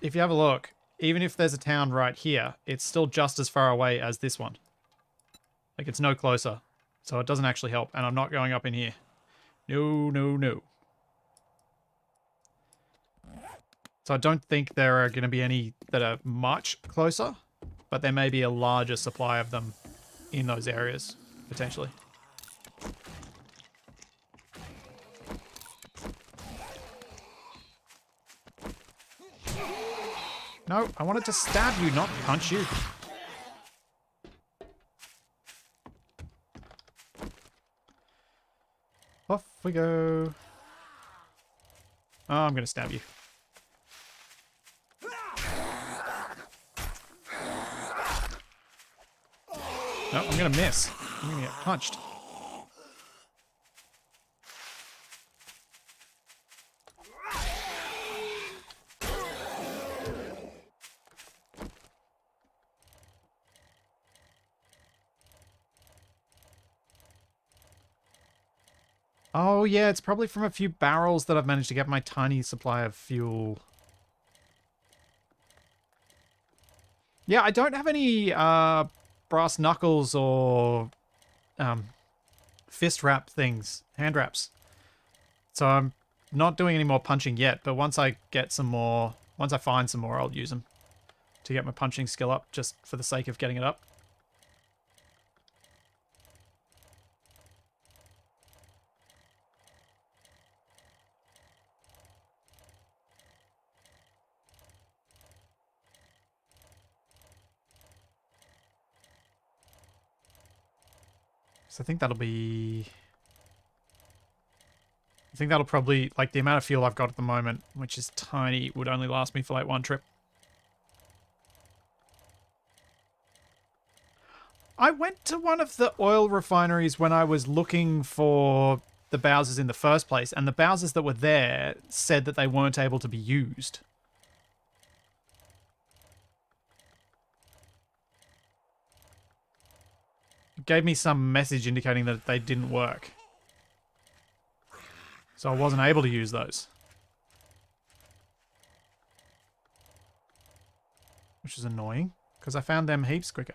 if you have a look, even if there's a town right here, it's still just as far away as this one. Like, it's no closer. So it doesn't actually help, and I'm not going up in here. No, no, no. So I don't think there are going to be any that are much closer, but there may be a larger supply of them in those areas, potentially. No, I wanted to stab you, not punch you. Off we go. Oh, I'm going to stab you. Oh, I'm gonna miss. I'm gonna get punched. Oh, yeah, it's probably from a few barrels that I've managed to get my tiny supply of fuel. Yeah, I don't have any brass knuckles or fist wrap things, hand wraps. So I'm not doing any more punching yet, but once I get some more, once I find some more, I'll use them to get my punching skill up, just for the sake of getting it up. So I think that'll be... I think that'll probably, like, the amount of fuel I've got at the moment, which is tiny, would only last me for like one trip. I went to one of the oil refineries when I was looking for the Bowsers in the first place, and the Bowsers that were there said that they weren't able to be used. It gave me some message indicating that they didn't work. So I wasn't able to use those. Which is annoying, because I found them heaps quicker.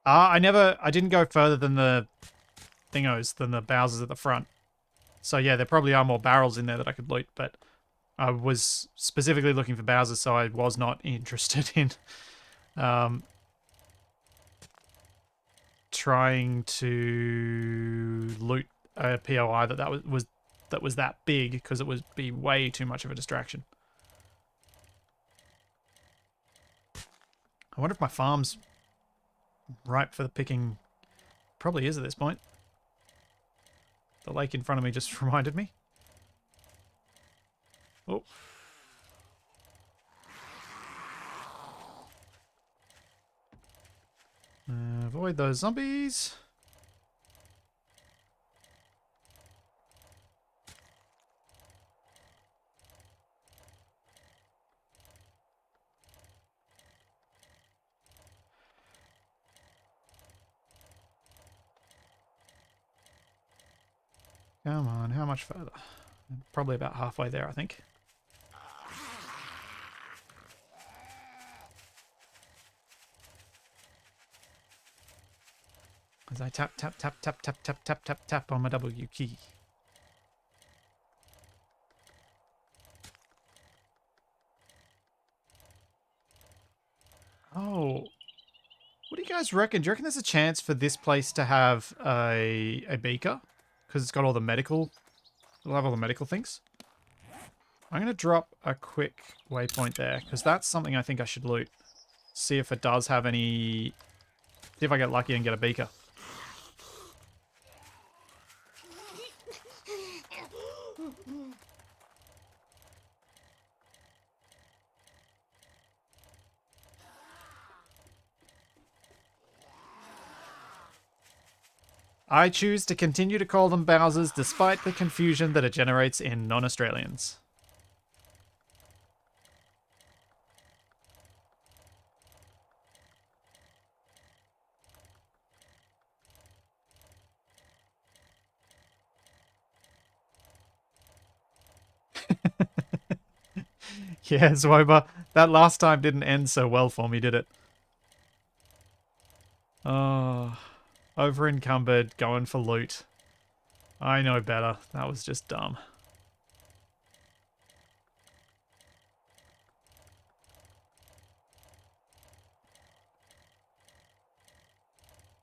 I didn't go further than the thingos, than the Bowsers at the front. So yeah, there probably are more barrels in there that I could loot, but I was specifically looking for Bowsers, so I was not interested in trying to loot a POI that was that big, because it would be way too much of a distraction. I wonder if my farm's ripe for the picking. Probably is at this point. The lake in front of me just reminded me. Oh. Avoid those zombies. Come on, how much further? Probably about halfway there, I think. As I tap, tap, tap, tap, tap, tap, tap, tap, tap on my W key. Oh. What do you guys reckon? Do you reckon there's a chance for this place to have a beaker? Because it's got all the medical... It'll have all the medical things. I'm going to drop a quick waypoint there, because that's something I think I should loot. See if it does have any... See if I get lucky and get a beaker. I choose to continue to call them Bowsers despite the confusion that it generates in non-Australians. Yeah, Zwoba, that last time didn't end so well for me, did it? Oh, over encumbered, going for loot. I know better. That was just dumb.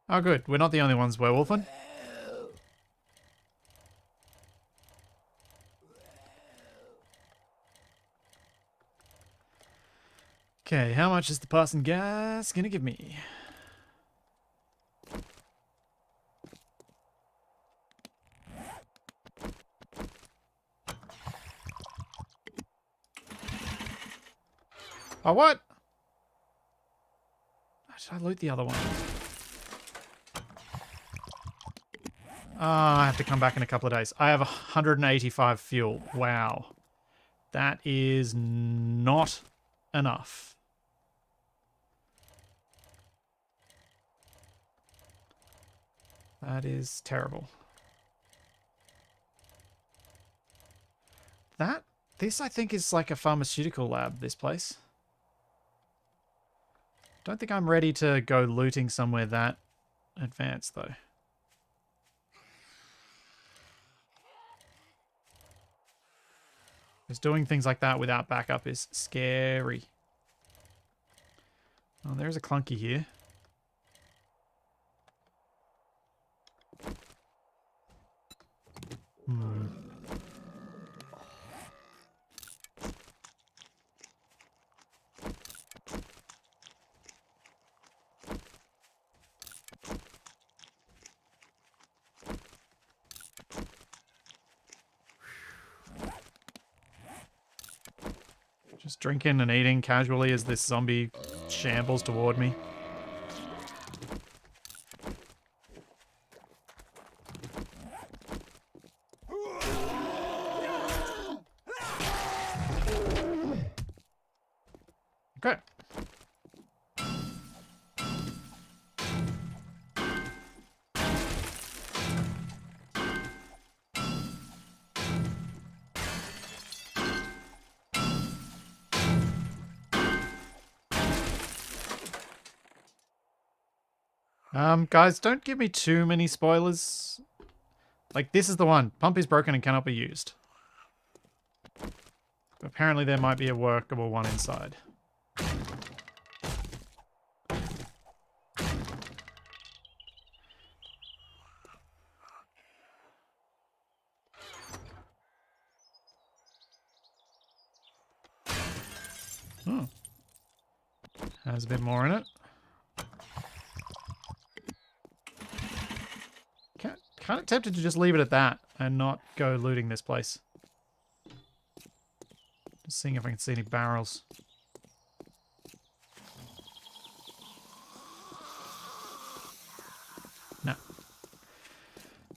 Oh, good. We're not the only ones werewolfing. Okay, how much is the passing gas gonna give me? Oh, what? Did I loot the other one? I have to come back in a couple of days. I have 185 fuel. Wow. That is not enough. That is terrible. This I think is like a pharmaceutical lab, this place. Don't think I'm ready to go looting somewhere that advanced though. Because doing things like that without backup is scary. Oh, there's a clunky here. Just drinking and eating casually as this zombie shambles toward me. Okay. Guys, don't give me too many spoilers. Like, this is the one. Pump is broken and cannot be used. Apparently there might be a workable one inside. Oh. Has a bit more in it. Kind of tempted to just leave it at that and not go looting this place. Just seeing if I can see any barrels. No.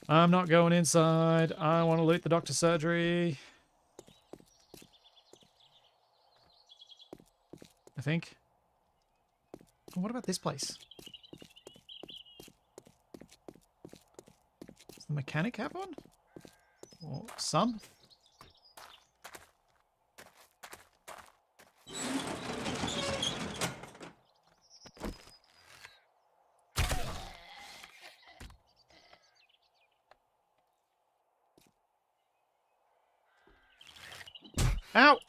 I'm not going inside. I want to loot the doctor's surgery. I think. Oh, what about this place? Does the mechanic have one? Or some? Ow!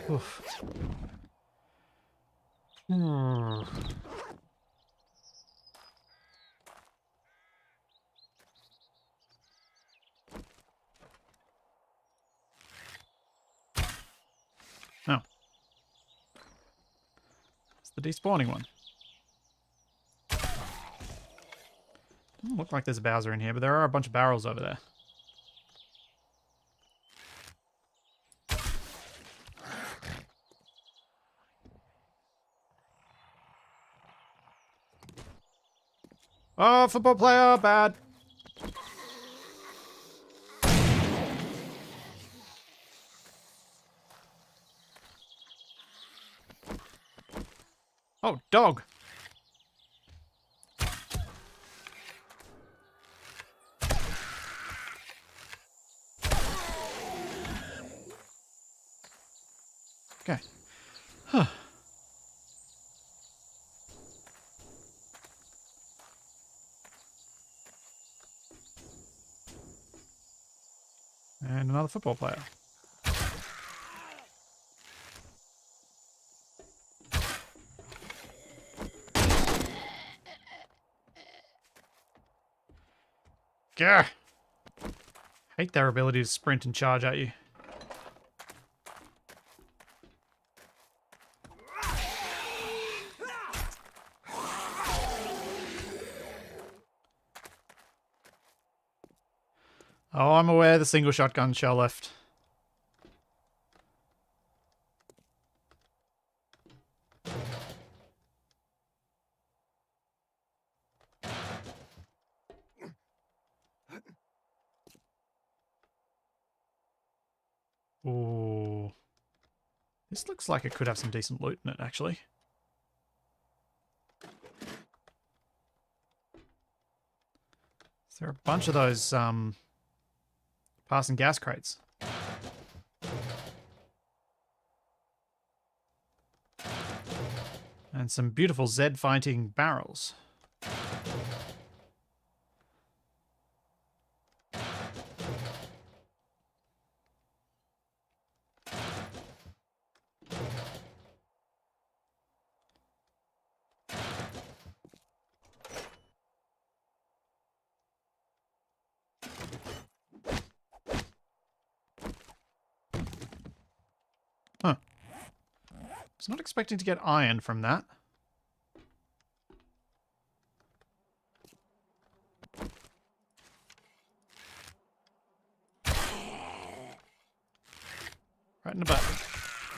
Oof. Oh. It's the despawning one. Doesn't look like there's a Bowser in here, but there are a bunch of barrels over there. Oh, football player, bad. Oh, dog. Okay. Huh. And another football player. Gah! Hate their ability to sprint and charge at you. Oh, I'm aware the single shotgun shell left. Ooh. This looks like it could have some decent loot in it, actually. Is there a bunch of those passing gas crates? And some beautiful Z fighting barrels. Huh. Was not expecting to get iron from that. Right in the butt.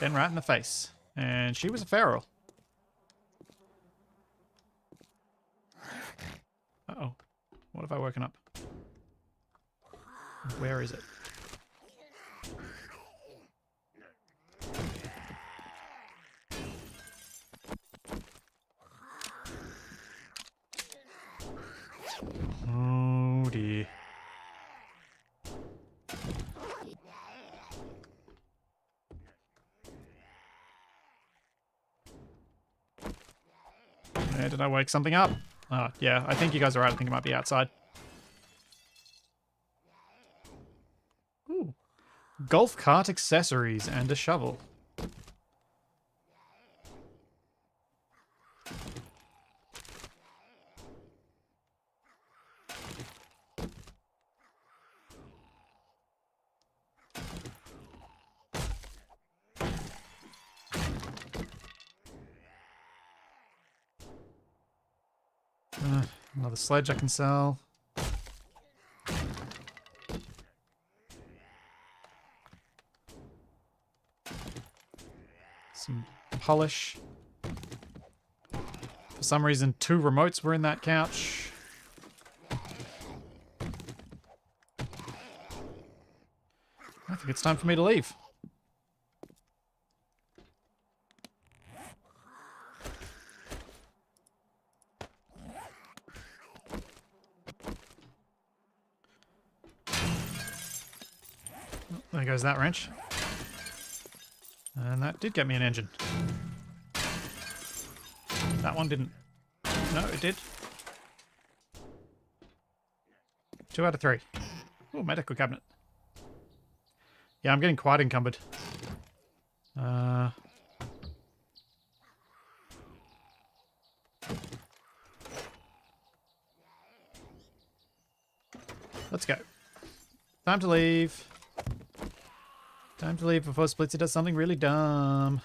Then right in the face. And she was a feral. Uh-oh. What have I woken up? Where is it? Oh dear. Did I wake something up? Yeah, I think you guys are right. I think it might be outside. Ooh. Golf cart accessories and a shovel. Another sledge I can sell. Some polish. For some reason, 2 remotes were in that couch. I think it's time for me to leave. There goes that wrench. And that did get me an engine. That one didn't. No, it did. 2 out of 3. Oh, medical cabinet. Yeah, I'm getting quite encumbered. Let's go. Time to leave. Time to leave before Splitsy does something really dumb.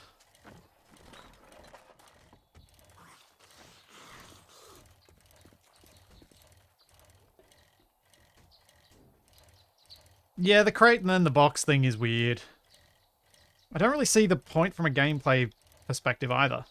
Yeah, the crate and then the box thing is weird. I don't really see the point from a gameplay perspective either.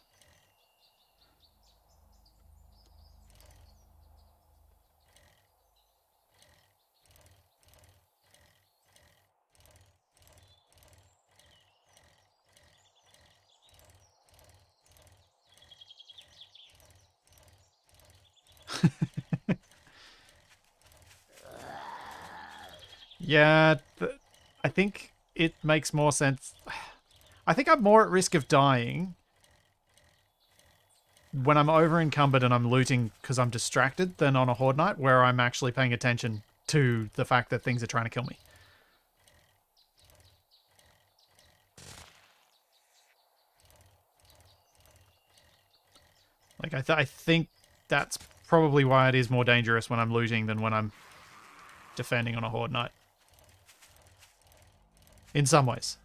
Yeah, I think it makes more sense. I think I'm more at risk of dying when I'm over encumbered and I'm looting because I'm distracted than on a horde night where I'm actually paying attention to the fact that things are trying to kill me. Like, I think that's probably why it is more dangerous when I'm looting than when I'm defending on a horde night. In some ways.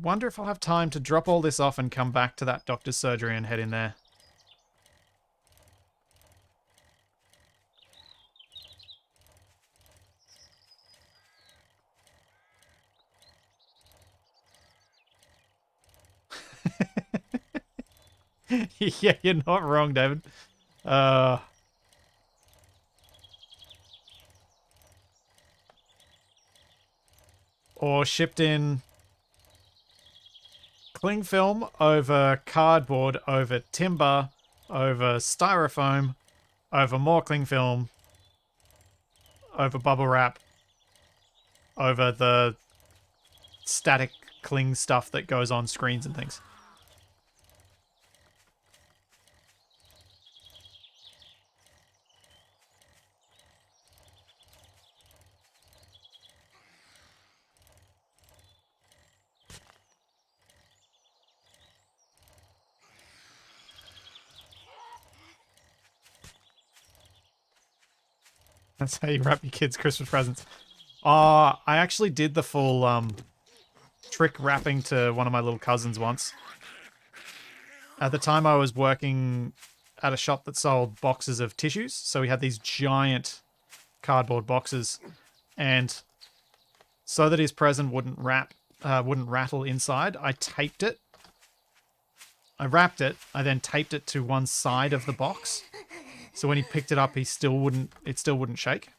Wonder if I'll have time to drop all this off and come back to that doctor's surgery and head in there. Yeah, you're not wrong, David. Uh, or shipped in cling film over cardboard, over timber, over styrofoam, over more cling film, over bubble wrap, over the static cling stuff that goes on screens and things. That's how you wrap your kids' Christmas presents. I actually did the full trick wrapping to one of my little cousins once. At the time, I was working at a shop that sold boxes of tissues, so we had these giant cardboard boxes, and so that his present wouldn't rattle inside, I taped it. I wrapped it. I then taped it to one side of the box, so when he picked it up, it still wouldn't shake.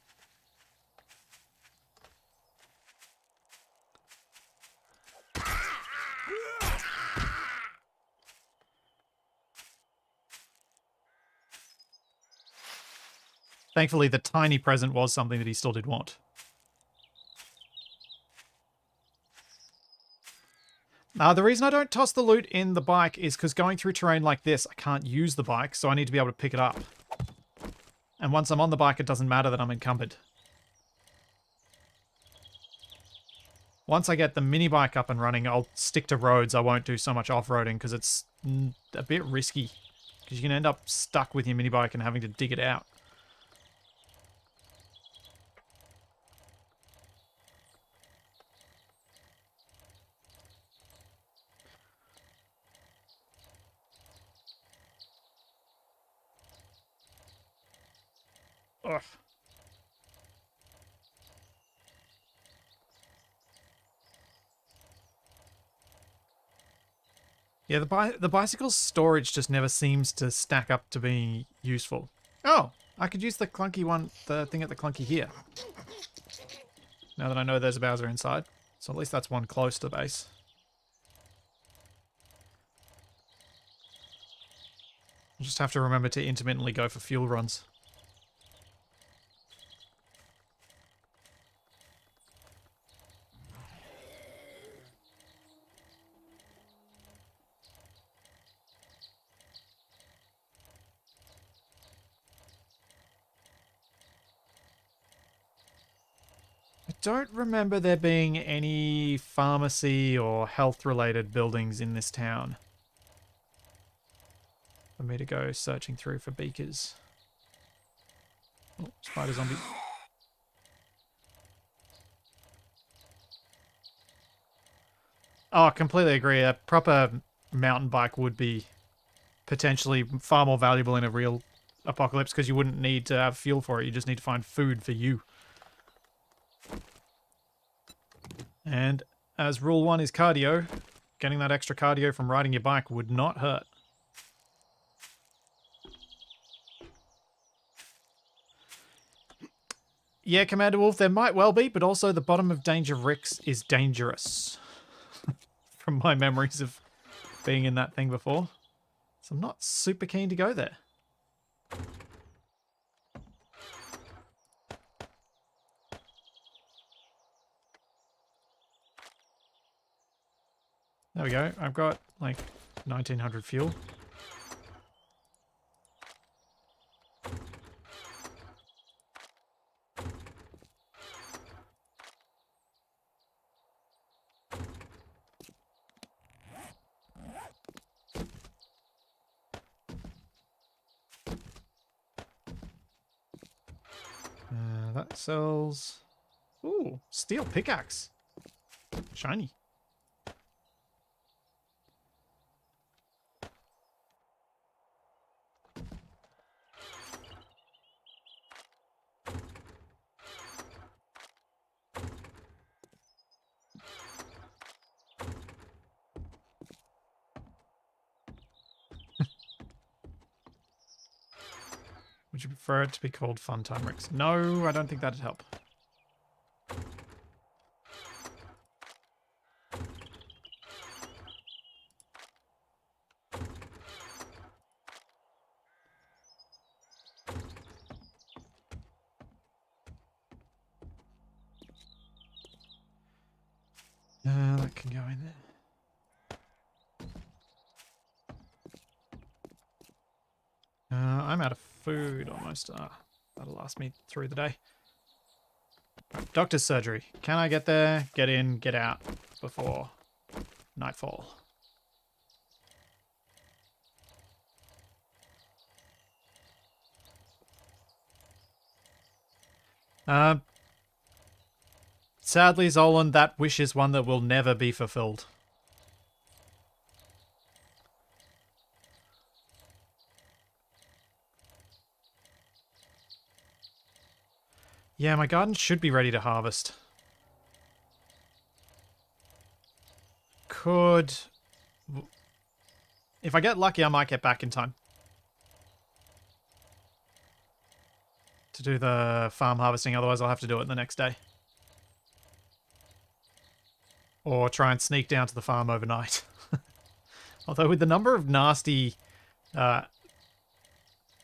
Thankfully, the tiny present was something that he still did want. The reason I don't toss the loot in the bike is because going through terrain like this, I can't use the bike, so I need to be able to pick it up. And once I'm on the bike, it doesn't matter that I'm encumbered. Once I get the mini bike up and running, I'll stick to roads. I won't do so much off-roading because it's a bit risky. Because you can end up stuck with your mini bike and having to dig it out. Ugh. Yeah, the bicycle's storage just never seems to stack up to being useful. Oh, I could use the clunky one, the thing at the clunky here. Now that I know there's a Bowser inside. So at least that's one close to the base. I'll just have to remember to intermittently go for fuel runs. I don't remember there being any pharmacy or health-related buildings in this town for me to go searching through for beakers. Oh, spider zombie. Oh, completely agree. A proper mountain bike would be potentially far more valuable in a real apocalypse because you wouldn't need to have fuel for it. You just need to find food for you. And as rule one is cardio, getting that extra cardio from riding your bike would not hurt. Yeah, Commander Wolf, there might well be, but also the bottom of Danger Ricks is dangerous. From my memories of being in that thing before. So I'm not super keen to go there. There we go. I've got like 1900 fuel. That sells... Ooh, steel pickaxe. Shiny. Would you prefer it to be called Fun Time Rigs? No, I don't think that'd help. That can go in there. I'm out of food almost. That'll last me through the day. Right, doctor's surgery. Can I get there, get in, get out before nightfall? Sadly, Zolan, that wish is one that will never be fulfilled. Yeah, my garden should be ready to harvest. Could... If I get lucky, I might get back in time to do the farm harvesting. Otherwise, I'll have to do it the next day. Or try and sneak down to the farm overnight. Although with the number of nasty,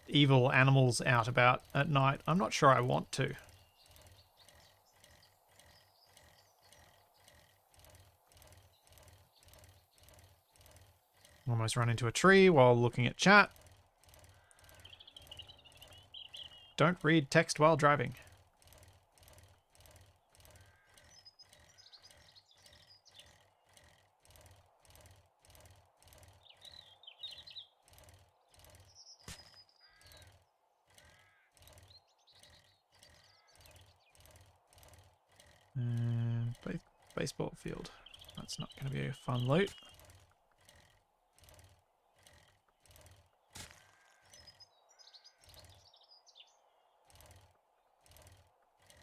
evil animals out about at night, I'm not sure I want to. Almost run into a tree while looking at chat. Don't read text while driving. Baseball field. That's not going to be a fun loot.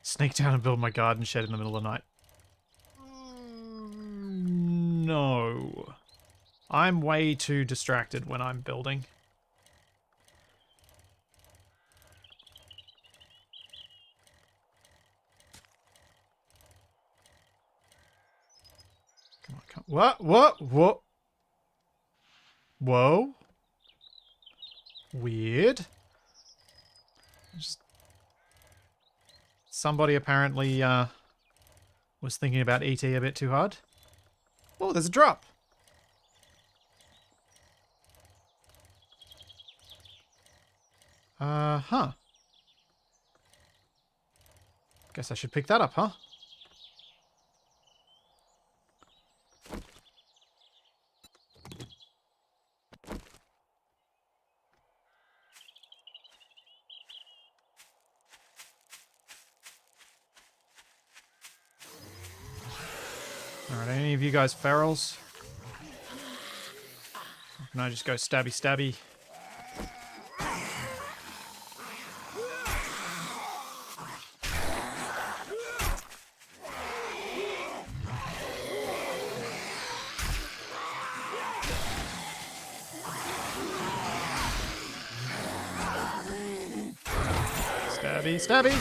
Sneak down and build my garden shed in the middle of the night. No. I'm way too distracted when I'm building. Come on, come on. What? Whoa. Weird. Just... Somebody apparently was thinking about ET a bit too hard. Oh, there's a drop. Huh. Guess I should pick that up, huh? Alright, any of you guys ferals? Or can I just go stabby stabby? Stabby stabby!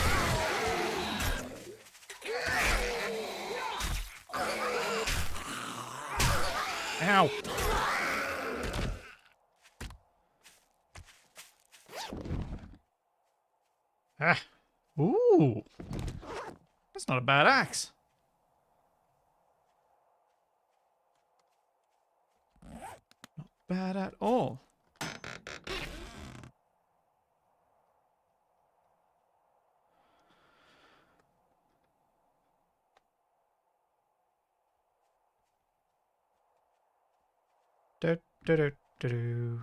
Ow! Ah! Ooh! That's not a bad axe. Not bad at all. Do, do, do, do, do.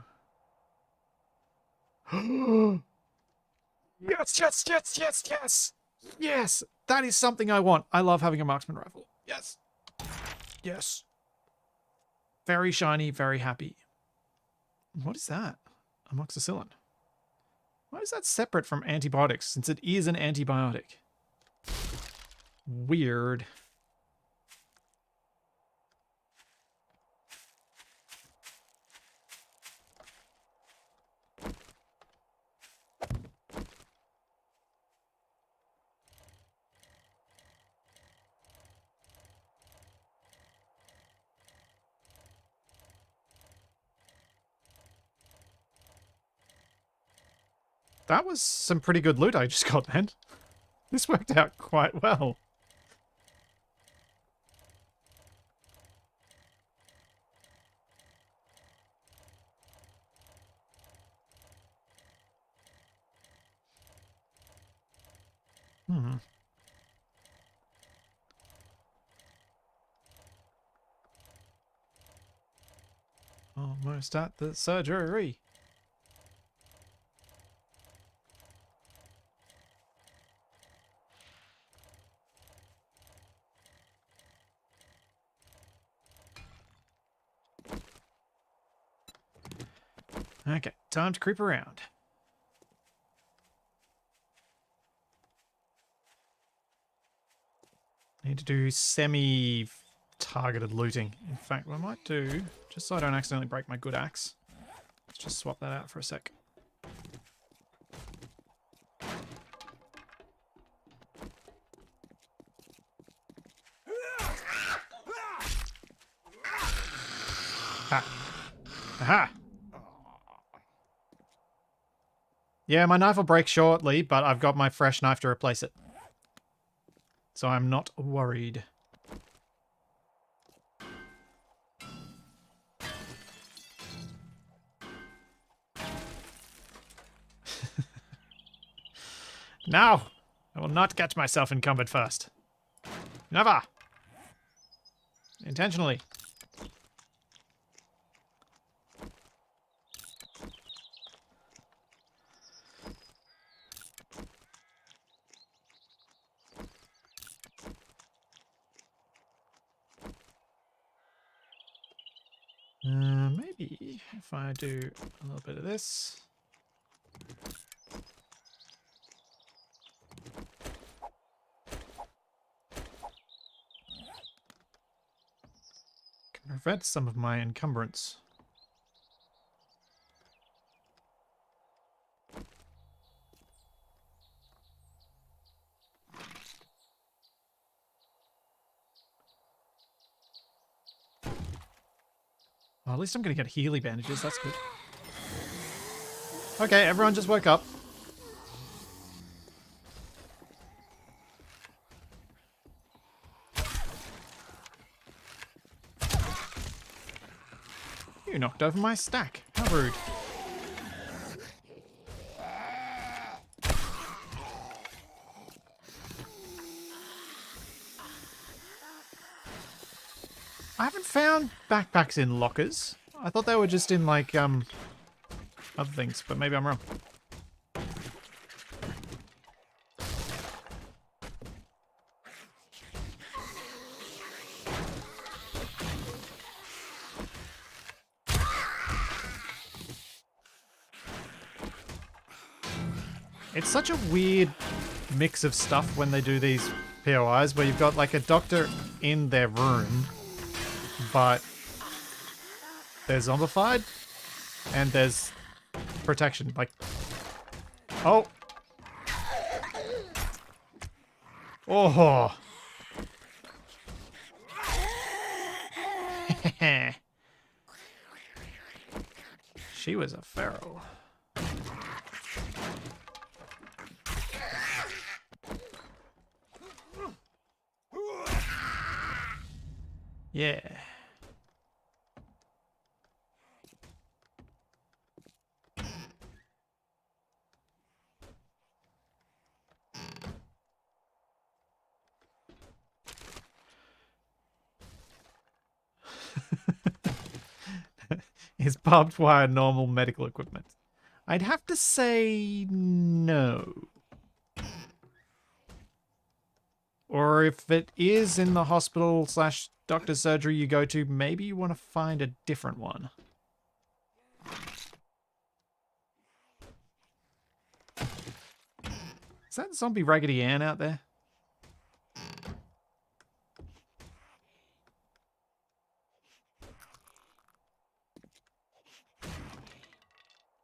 Yes, yes, yes, yes, yes! Yes! That is something I want. I love having a marksman rifle. Yes. Yes. Very shiny, very happy. What is that? Amoxicillin. Why is that separate from antibiotics, since it is an antibiotic? Weird. That was some pretty good loot I just got then. This worked out quite well. Almost at the surgery. Okay, time to creep around. Need to do semi-targeted looting. In fact, what I might do, just so I don't accidentally break my good axe, let's just swap that out for a sec. Ha! Aha! Yeah, my knife will break shortly, but I've got my fresh knife to replace it. So I'm not worried. No! I will not get myself encumbered first. Never! Intentionally. Maybe if I do a little bit of this. Can prevent some of my encumbrance. Well, at least I'm going to get Healy bandages. That's good. Okay, everyone just woke up. You knocked over my stack. How rude. I haven't found backpacks in lockers. I thought they were just in, like, other things, but maybe I'm wrong. It's such a weird mix of stuff when they do these POIs, where you've got, like, a doctor in their room, but they're zombified, and there's protection. Like, oh, oh, she was a feral. Yeah. Is barbed wire normal medical equipment? I'd have to say no. Or if it is in the hospital / doctor's surgery you go to, maybe you want to find a different one. Is that zombie Raggedy Ann out there?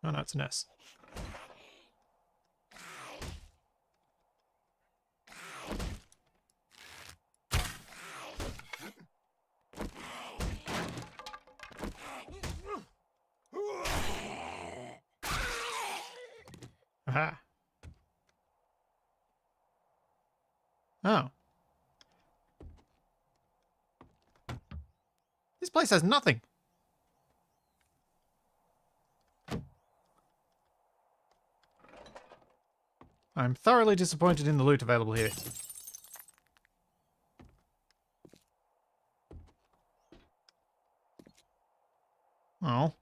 Oh no, it's a nurse. Aha. Oh. This place has nothing. I'm thoroughly disappointed in the loot available here. Oh.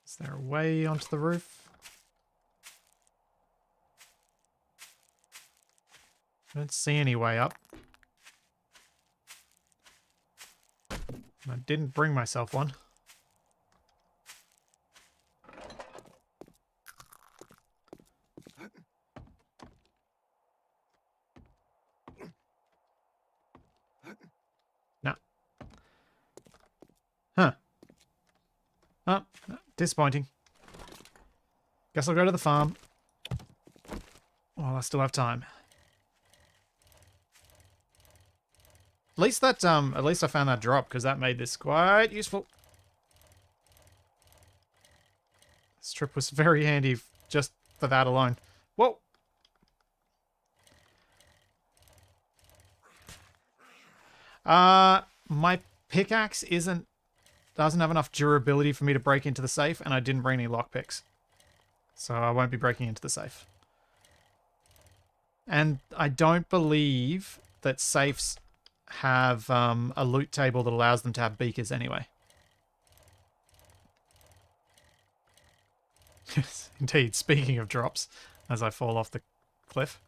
Is there a way onto the roof? I don't see any way up. I didn't bring myself one. No. Huh. Oh, disappointing. Guess I'll go to the farm. While I still have time. At least that, at least I found that drop, because that made this quite useful. This trip was very handy just for that alone. Whoa! My pickaxe doesn't have enough durability for me to break into the safe, and I didn't bring any lockpicks. So I won't be breaking into the safe. And I don't believe that safes have a loot table that allows them to have beakers anyway. Yes, indeed. Speaking of drops, as I fall off the cliff.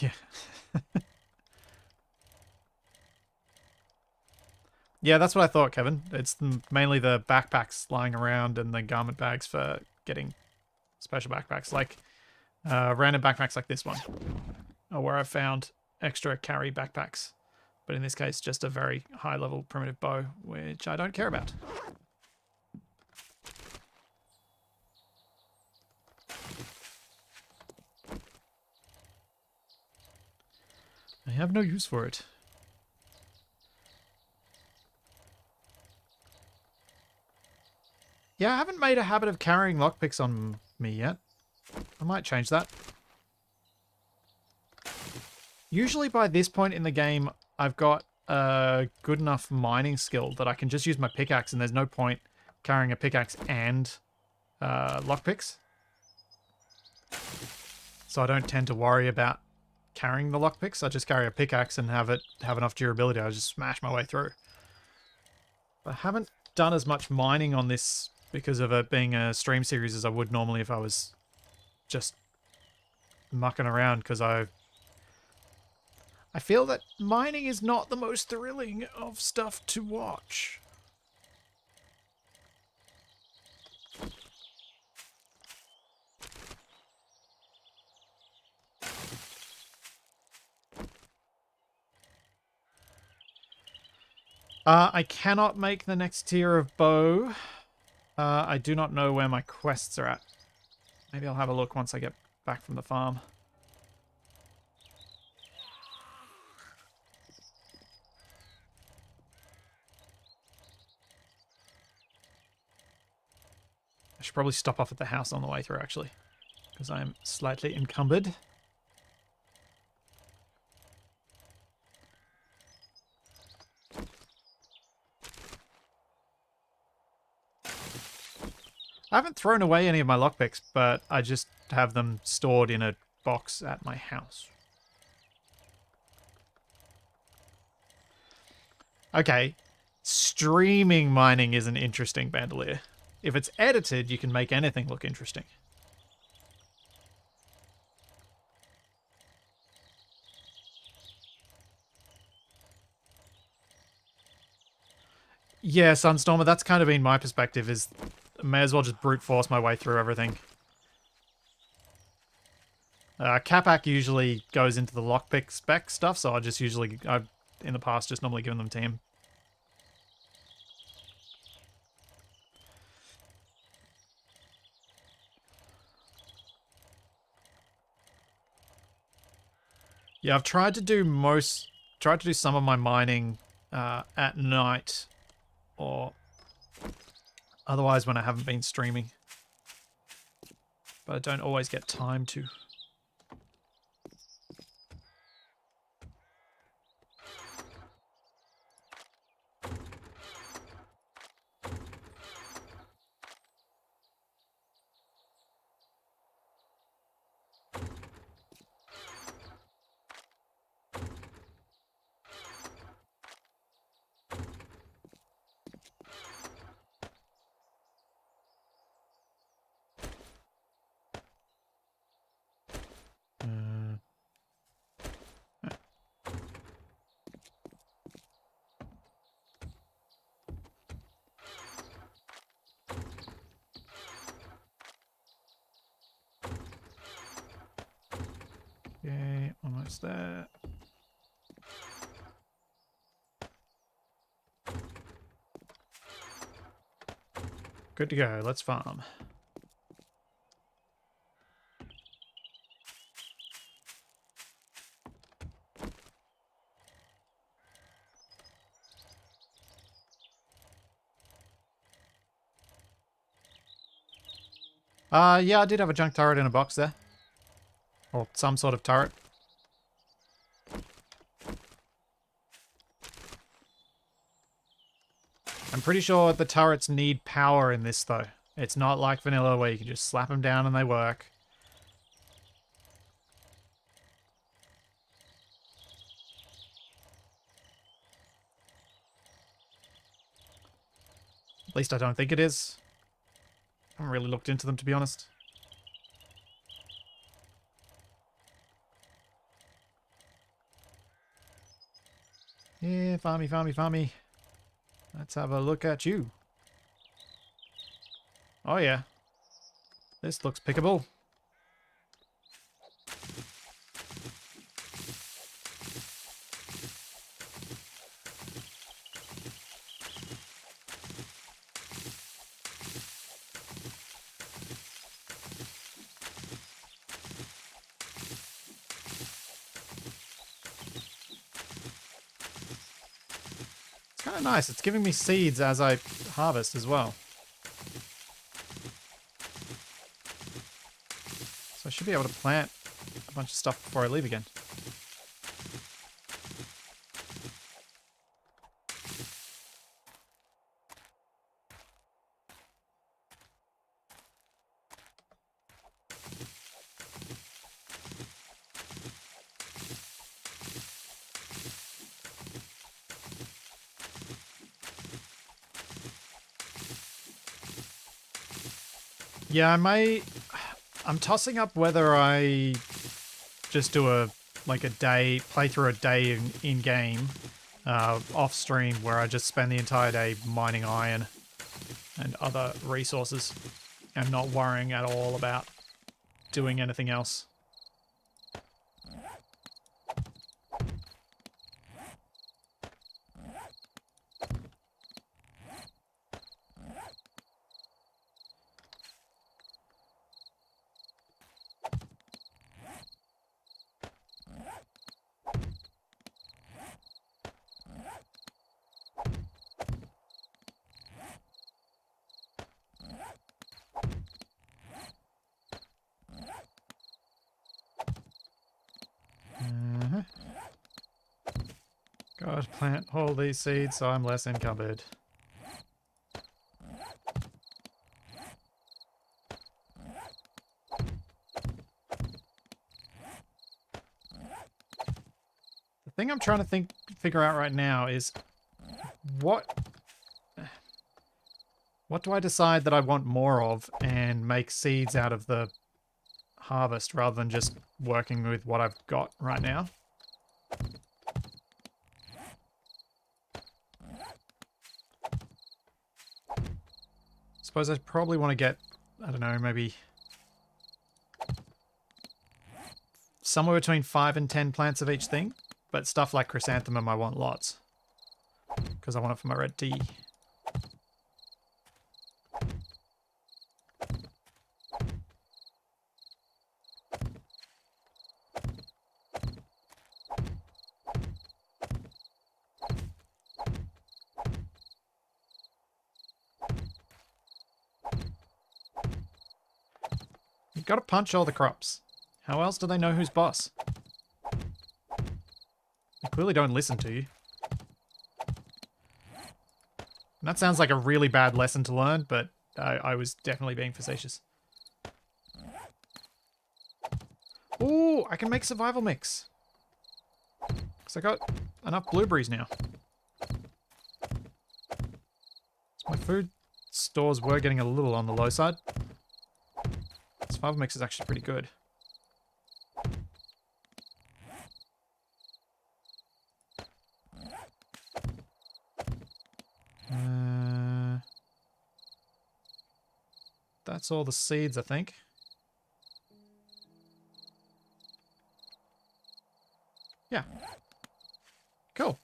Yeah. Yeah, that's what I thought, Kevin. It's mainly the backpacks lying around and the garment bags for getting special backpacks, like random backpacks like this one, where I've found extra carry backpacks. But in this case, just a very high-level primitive bow, which I don't care about. I have no use for it. Yeah, I haven't made a habit of carrying lockpicks on me yet. I might change that. Usually by this point in the game, I've got a good enough mining skill that I can just use my pickaxe, and there's no point carrying a pickaxe and lockpicks. So I don't tend to worry about carrying the lockpicks. I just carry a pickaxe and have enough durability. I just smash my way through. I haven't done as much mining on this because of it being a stream series as I would normally if I was just mucking around, because I feel that mining is not the most thrilling of stuff to watch. I cannot make the next tier of bow. I do not know where my quests are at. Maybe I'll have a look once I get back from the farm. I should probably stop off at the house on the way through, actually, because I am slightly encumbered. I haven't thrown away any of my lockpicks, but I just have them stored in a box at my house. Okay, streaming mining is an interesting bandolier. If it's edited, you can make anything look interesting. Yeah, Sunstormer, that's kind of been my perspective, is may as well just brute force my way through everything. Capac usually goes into the lockpick spec stuff, so I just usually, I've in the past just normally given them to him. Yeah, I've tried to do some of my mining at night, or otherwise when I haven't been streaming. But I don't always get time to. Okay, almost there. Good to go, let's farm. Yeah, I did have a junk turret in a box there. Or some sort of turret. I'm pretty sure the turrets need power in this, though. It's not like vanilla where you can just slap them down and they work. At least I don't think it is. I haven't really looked into them, to be honest. Yeah, farmy, farmy, farmy. Let's have a look at you. Oh yeah. This looks pickable. It's kind of nice. It's giving me seeds as I harvest as well. So I should be able to plant a bunch of stuff before I leave again. Yeah, I'm tossing up whether I just do play through a day in game, off stream, where I just spend the entire day mining iron and other resources and not worrying at all about doing anything else. Gotta plant all these seeds so I'm less encumbered. The thing I'm trying to figure out right now is what do I decide that I want more of and make seeds out of the harvest rather than just working with what I've got right now? Suppose I probably want to get, I don't know, maybe somewhere between 5 and 10 plants of each thing. But stuff like chrysanthemum I want lots. Because I want it for my red tea. You've got to punch all the crops. How else do they know who's boss? They clearly don't listen to you. And that sounds like a really bad lesson to learn, but I was definitely being facetious. Ooh, I can make survival mix. Because I got enough blueberries now. So my food stores were getting a little on the low side. Survival mix is actually pretty good. That's all the seeds, I think. Yeah. Cool.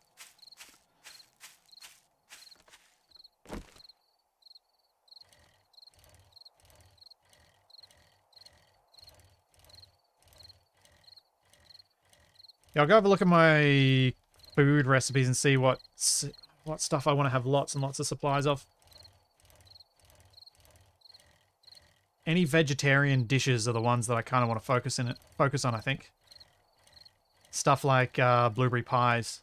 Yeah, I'll go have a look at my food recipes and see what stuff I want to have lots and lots of supplies of. Any vegetarian dishes are the ones that I kind of want to focus on, I think. Stuff like blueberry pies,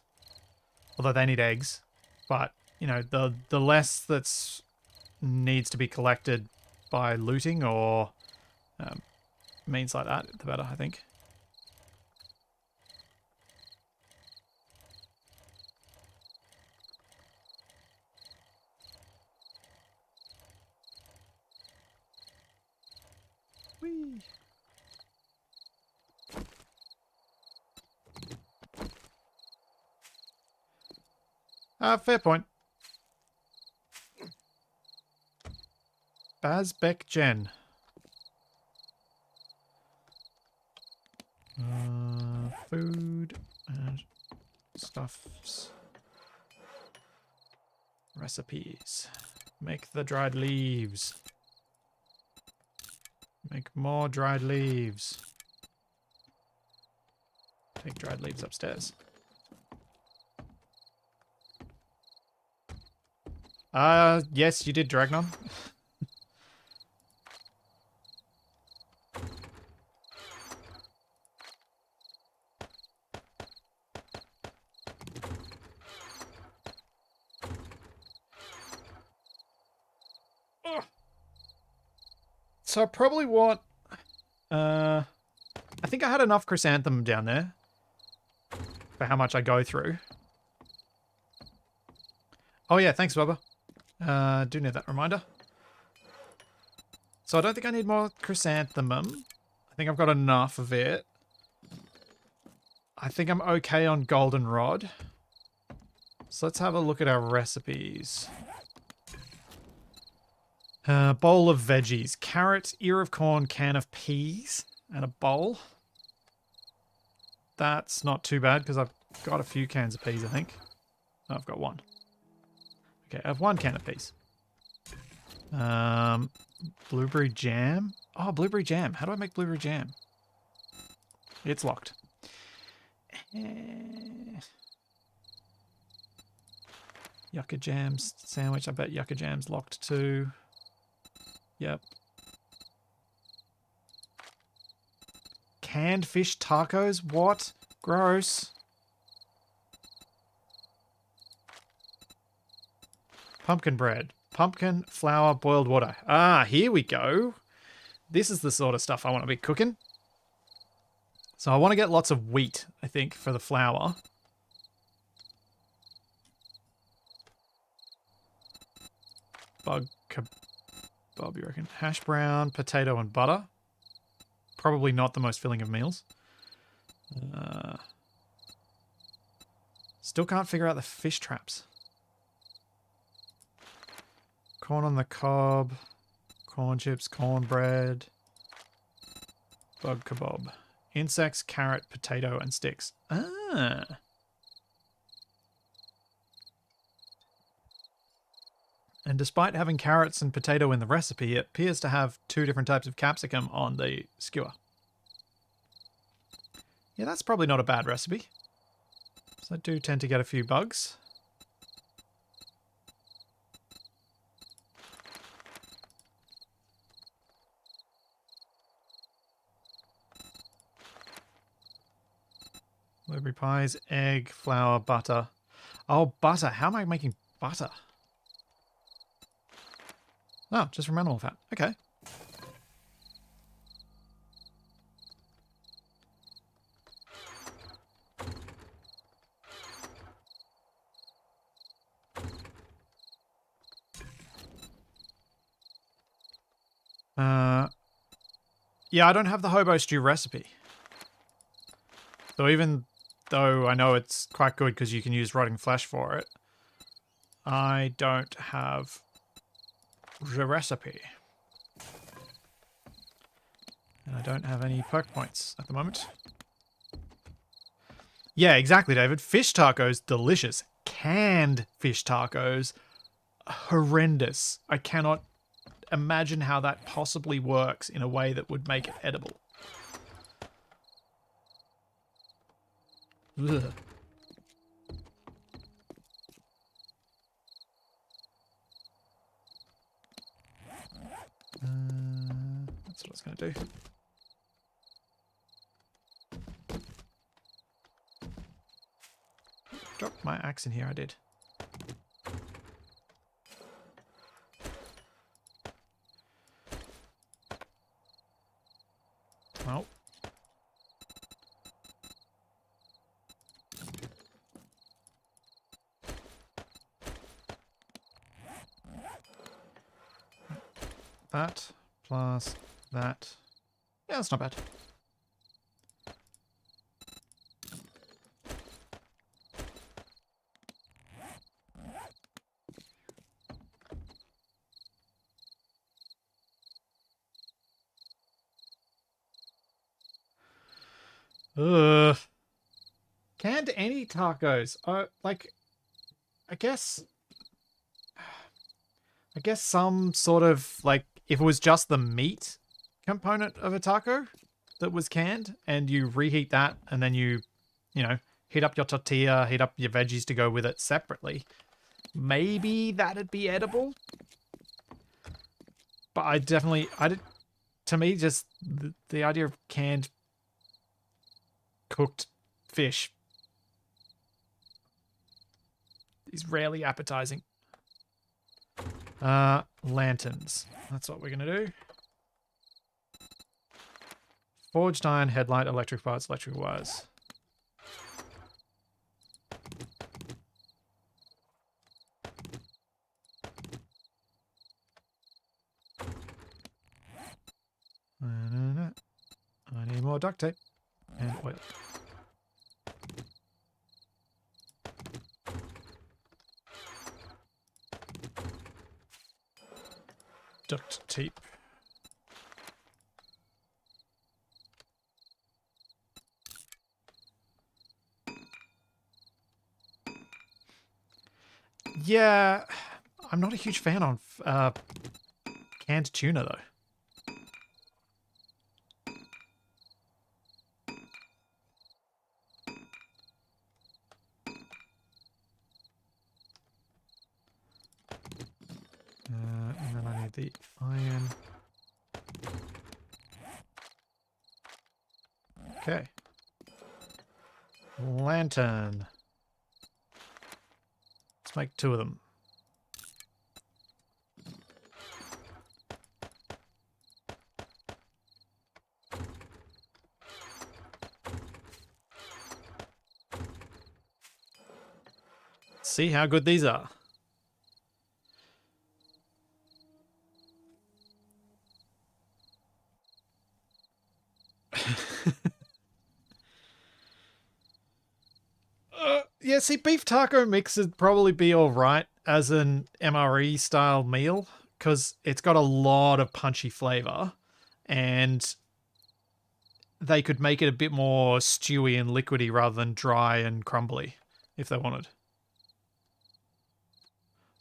although they need eggs. But, you know, the less that's needs to be collected by looting or means like that, the better, I think. Whee! Fair point. Bazbeck Jen. Food and stuffs. Recipes. Make the dried leaves. Make more dried leaves. Take dried leaves upstairs. Yes, you did, Dragnon. So I probably want... I think I had enough chrysanthemum down there for how much I go through. Oh yeah, thanks, Bubba. Do need that reminder. So I don't think I need more chrysanthemum. I think I've got enough of it. I think I'm okay on goldenrod. So let's have a look at our recipes. Bowl of veggies. Carrot, ear of corn, can of peas, and a bowl. That's not too bad because I've got a few cans of peas, I think. Oh, I've got one. Okay, I have one can of peas. Blueberry jam. Oh, blueberry jam. How do I make blueberry jam? It's locked. Yucca jams sandwich. I bet yucca jam's locked too. Yep. Canned fish tacos? What? Gross. Pumpkin bread. Pumpkin, flour, boiled water. Ah, here we go. This is the sort of stuff I want to be cooking. So I want to get lots of wheat, I think, for the flour. Bug kebab, you reckon? Hash brown, potato, and butter. Probably not the most filling of meals. Still can't figure out the fish traps. Corn on the cob. Corn chips, cornbread. Bug kebab. Insects, carrot, potato, and sticks. Ah. And despite having carrots and potato in the recipe, it appears to have 2 different types of capsicum on the skewer. Yeah, that's probably not a bad recipe. So I do tend to get a few bugs. Blueberry pies, egg, flour, butter. Oh, butter. How am I making butter? Oh, just from animal fat. Okay. Yeah, I don't have the hobo stew recipe. So even though I know it's quite good because you can use rotting flesh for it, I don't have the recipe. And I don't have any perk points at the moment. Yeah, exactly, David. Fish tacos, delicious. Canned fish tacos, horrendous. I cannot imagine how that possibly works in a way that would make it edible. Ugh. That's what I was going to do. Dropped my axe in here, I did. Well. That plus that. Yeah, that's not bad. Ugh. Canned any tacos? Like, I guess some sort of, like, if it was just the meat component of a taco that was canned, and you reheat that, and then you know, heat up your tortilla, heat up your veggies to go with it separately, maybe that'd be edible. But to me, just the idea of canned cooked fish is rarely appetizing. Lanterns. That's what we're going to do. Forged iron, headlight, electric parts, electrical wires. I need more duct tape and oil. Duct tape. Yeah, I'm not a huge fan of canned tuna, though. And then I need the iron. Okay. Lantern. Let's make 2 of them. See how good these are. Yeah, see, beef taco mix would probably be alright as an MRE style meal, because it's got a lot of punchy flavor, and they could make it a bit more stewy and liquidy rather than dry and crumbly if they wanted.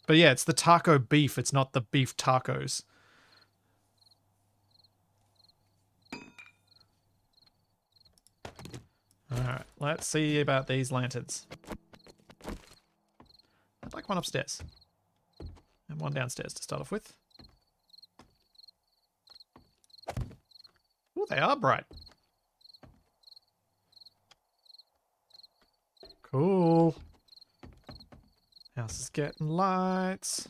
But yeah, it's the taco beef. It's not the beef tacos. Alright, let's see about these lanterns. I'd like one upstairs. And one downstairs to start off with. Oh, they are bright. Cool. House is getting lights.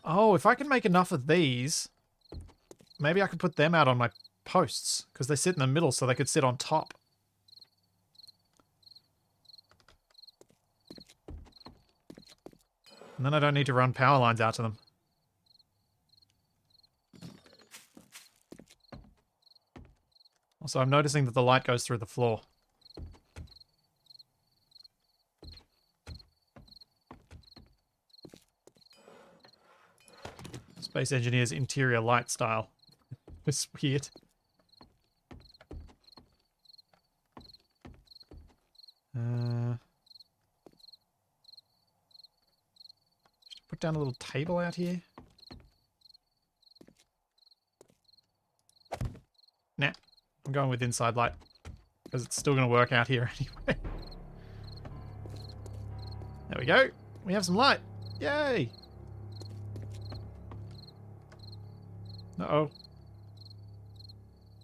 Oh, if I can make enough of these, maybe I could put them out on my posts, because they sit in the middle so they could sit on top. And then I don't need to run power lines out to them. Also, I'm noticing that the light goes through the floor. Space Engineer's interior light style. It's weird. Put down a little table out here. Nah, I'm going with inside light because it's still going to work out here anyway. There we go. We have some light. Yay! Uh-oh.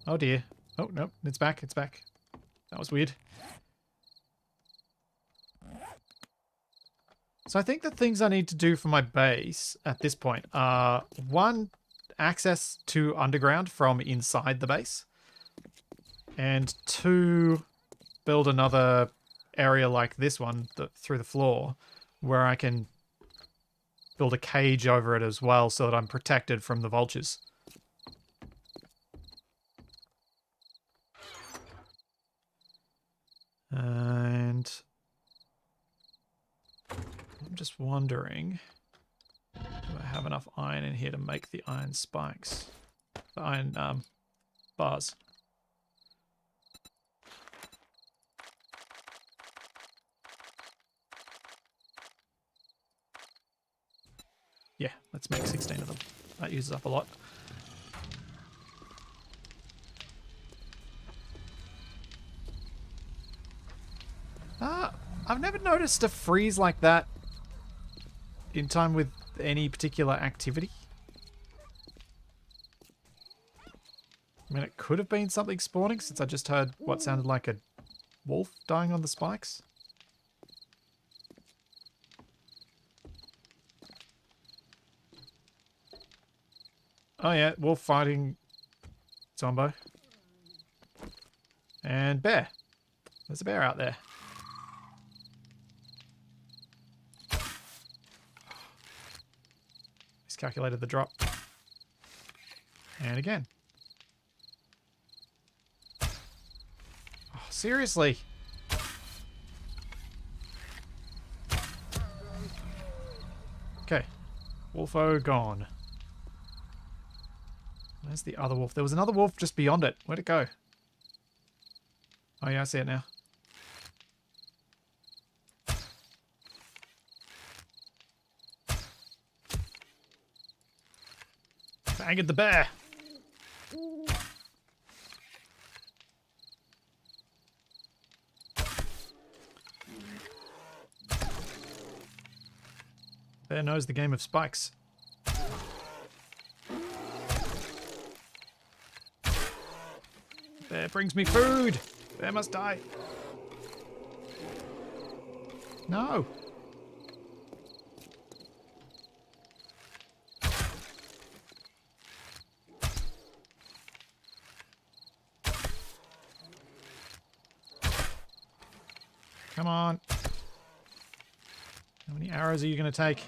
Oh dear. Oh, no, it's back, it's back. That was weird. So I think the things I need to do for my base at this point are, one, access to underground from inside the base, and two, build another area like this one through the floor where I can build a cage over it as well so that I'm protected from the vultures. And I'm just wondering, do I have enough iron in here to make the iron spikes? The iron bars. Yeah, let's make 16 of them. That uses up a lot. I've never noticed a freeze like that in time with any particular activity. I mean, it could have been something spawning since I just heard what sounded like a wolf dying on the spikes. Oh yeah, wolf fighting Zombo. And bear. There's a bear out there. He's calculated the drop. And again. Oh, seriously? Okay. Wolfo gone. Where's the other wolf? There was another wolf just beyond it. Where'd it go? Oh yeah, I see it now. Angered the bear. Bear knows the game of spikes. Bear brings me food. Bear must die. No. Come on. How many arrows are you going to take?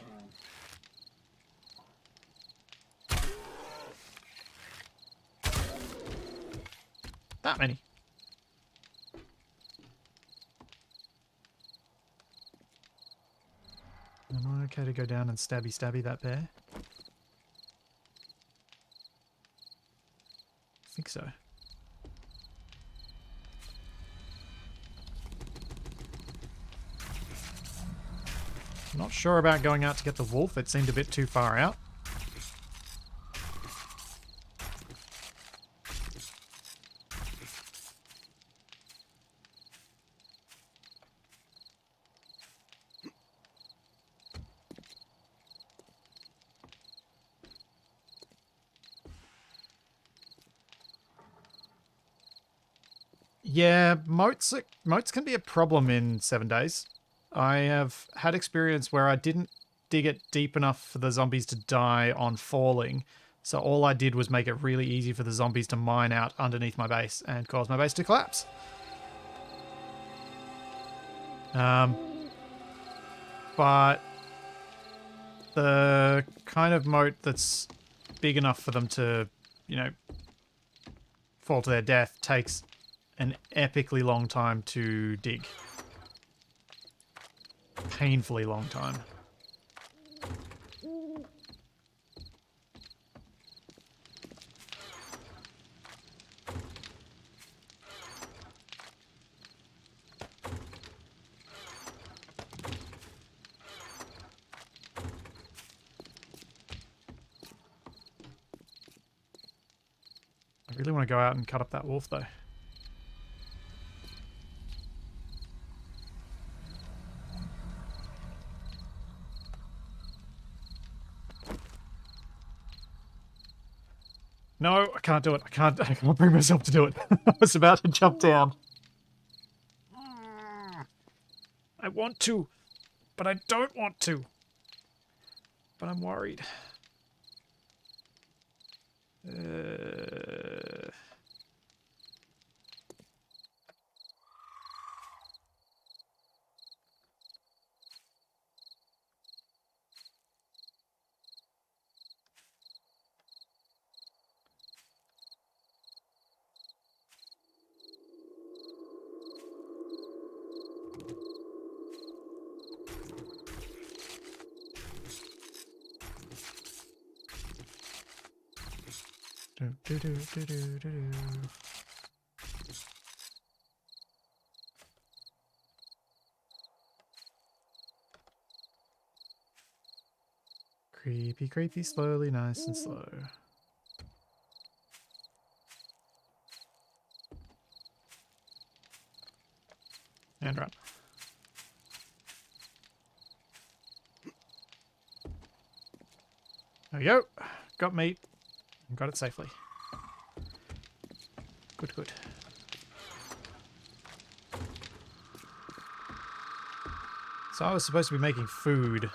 That many. Am I okay to go down and stabby that bear? I think so. Not sure about going out to get the wolf. It seemed a bit too far out. Yeah, moats can be a problem in 7 days. I have had experience where I didn't dig it deep enough for the zombies to die on falling, so all I did was make it really easy for the zombies to mine out underneath my base and cause my base to collapse. But the kind of moat that's big enough for them to, you know, fall to their death takes an epically long time to dig. Painfully long time. I really want to go out and cut up that wolf though. No, I can't do it. I can't bring myself to do it. I was about to jump down. I want to, but I don't want to. But I'm worried. Creepy, creepy, slowly, nice and slow. And run. There we go. Got meat. Got it safely. Good, good. So I was supposed to be making food.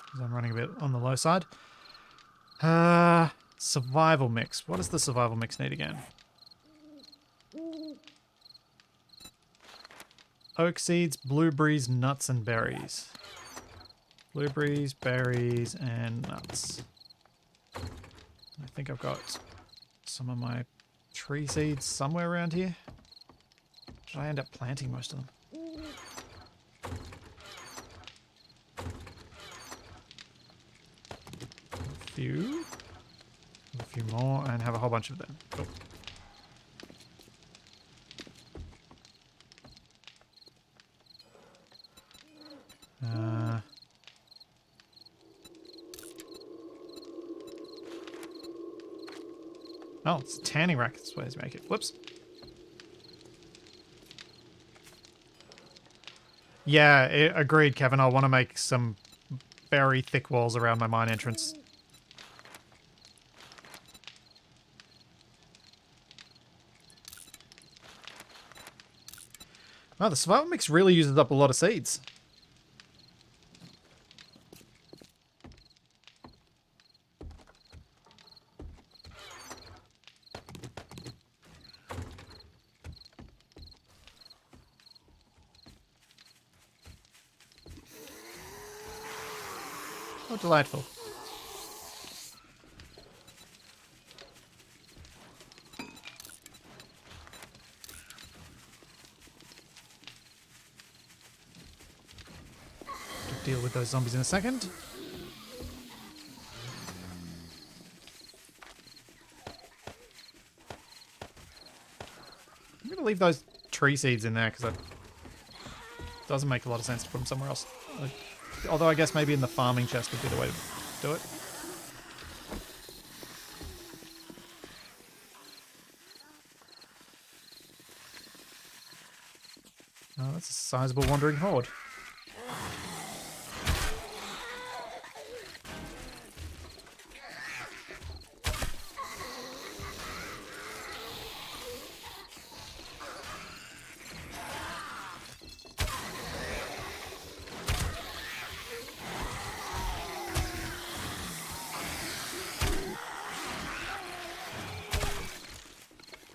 Because I'm running a bit on the low side. Survival mix. What does the survival mix need again? Oak seeds, blueberries, nuts, and berries. Blueberries, berries, and nuts. I think I've got some of my tree seeds somewhere around here. Should I end up planting most of them? A few more, and have a whole bunch of them. Cool. Oh, it's a tanning rack. That's the way to make it. Whoops. Yeah, agreed, Kevin. I want to make some very thick walls around my mine entrance. Oh, the survival mix really uses up a lot of seeds. Oh, delightful. deal with those zombies in a second. I'm going to leave those tree seeds in there because it doesn't make a lot of sense to put them somewhere else. Although I guess maybe in the farming chest would be the way to do it. Oh, that's a sizable wandering horde.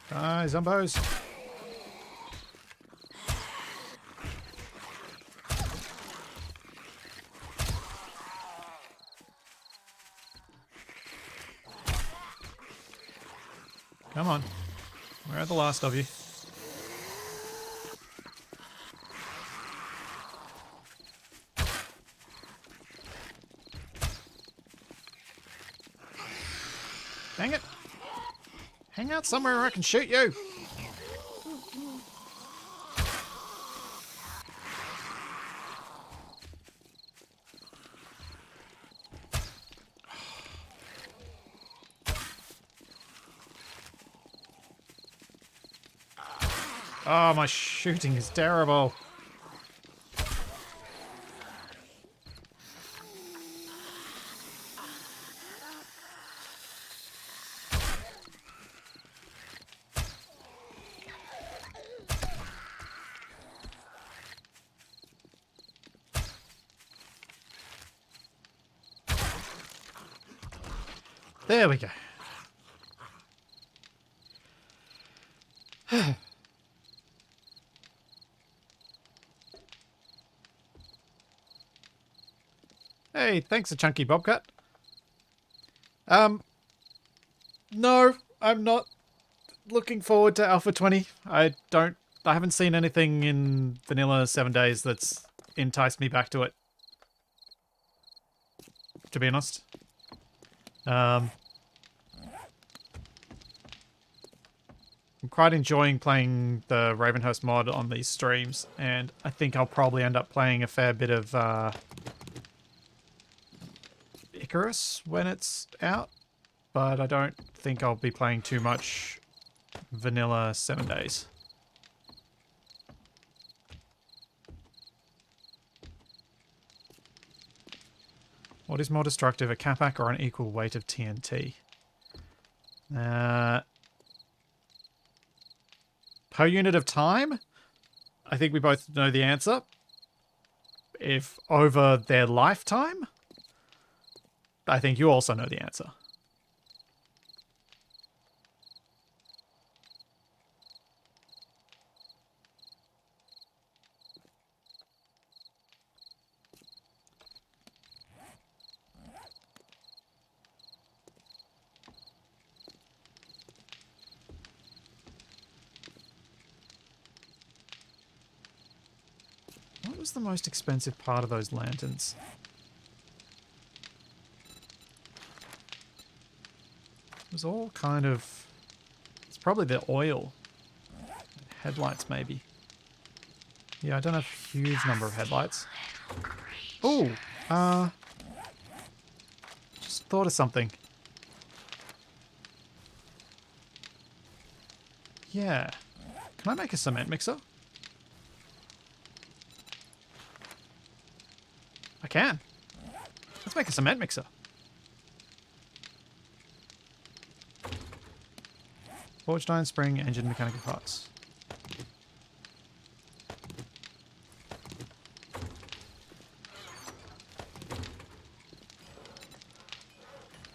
Die, zombos. Come on. Where are the last of you? Dang it. Hang out somewhere where I can shoot you. Oh, my shooting is terrible. There we go. Hey, thanks a chunky bobcat. No, I'm not looking forward to Alpha 20. I haven't seen anything in Vanilla 7 Days that's enticed me back to it. To be honest. I'm quite enjoying playing the Ravenhearst mod on these streams, and I think I'll probably end up playing a fair bit of Icarus when it's out, but I don't think I'll be playing too much Vanilla 7 Days. What is more destructive, a Capac or an equal weight of TNT? Per unit of time? I think we both know the answer. If over their lifetime? I think you also know the answer. What was the most expensive part of those lanterns? It was all kind of... It's probably the oil. Headlights, maybe. Yeah, I don't have a huge number of headlights. Oh! Just thought of something. Yeah. Can I make a cement mixer? I can. Let's make a cement mixer. Forged iron, spring, engine, mechanical parts.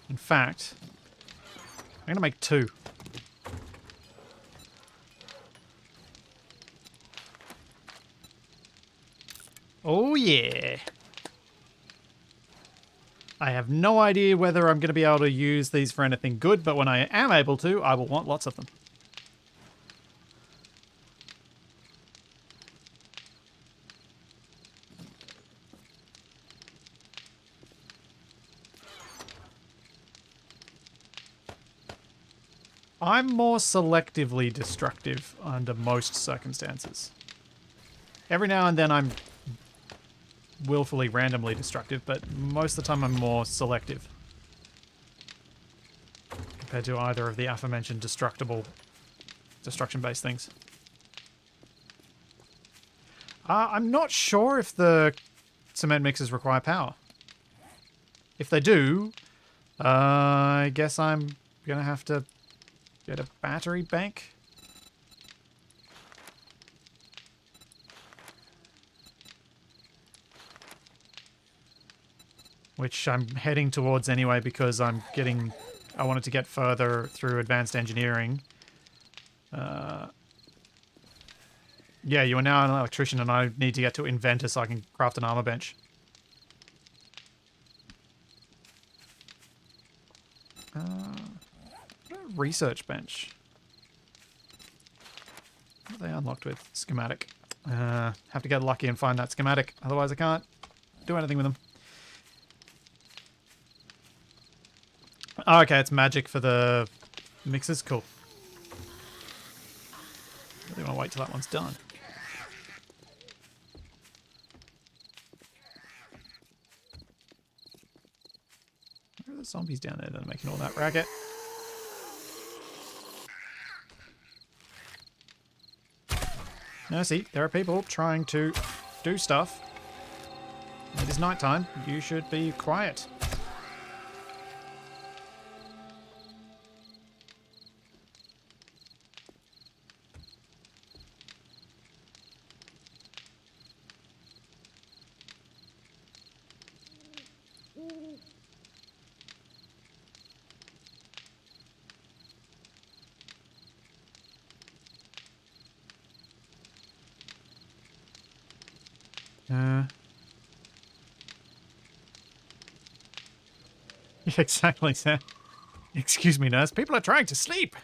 In fact, I'm going to make 2. Oh yeah. I have no idea whether I'm going to be able to use these for anything good, but when I am able to, I will want lots of them. I'm more selectively destructive under most circumstances. Every now and then I'm willfully randomly destructive, but most of the time I'm more selective. Compared to either of the aforementioned destruction-based things. I'm not sure if the cement mixers require power. If they do, I guess I'm gonna have to get a battery bank. Which I'm heading towards anyway because I wanted to get further through advanced engineering. Yeah, you are now an electrician and I need to get to inventor so I can craft an armor bench. Research bench. What are they unlocked with? Schematic. Have to get lucky and find that schematic, otherwise I can't do anything with them. Oh, okay, it's magic for the mixers. Cool. Really want to wait till that one's done. Where are the zombies down there that are making all that racket? Now see, there are people trying to do stuff. It is nighttime. You should be quiet. Exactly, sir. Excuse me, nurse. People are trying to sleep.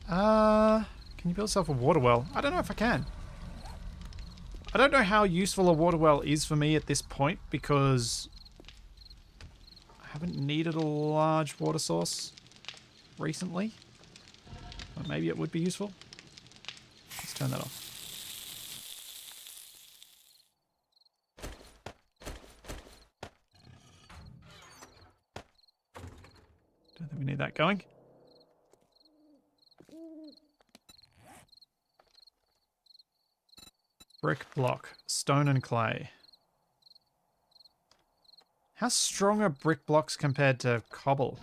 Can you build yourself a water well? I don't know if I can. I don't know how useful a water well is for me at this point because I haven't needed a large water source recently. But maybe it would be useful. Let's turn that off. Don't think we need that going. Brick block, stone and clay. How strong are brick blocks compared to cobble?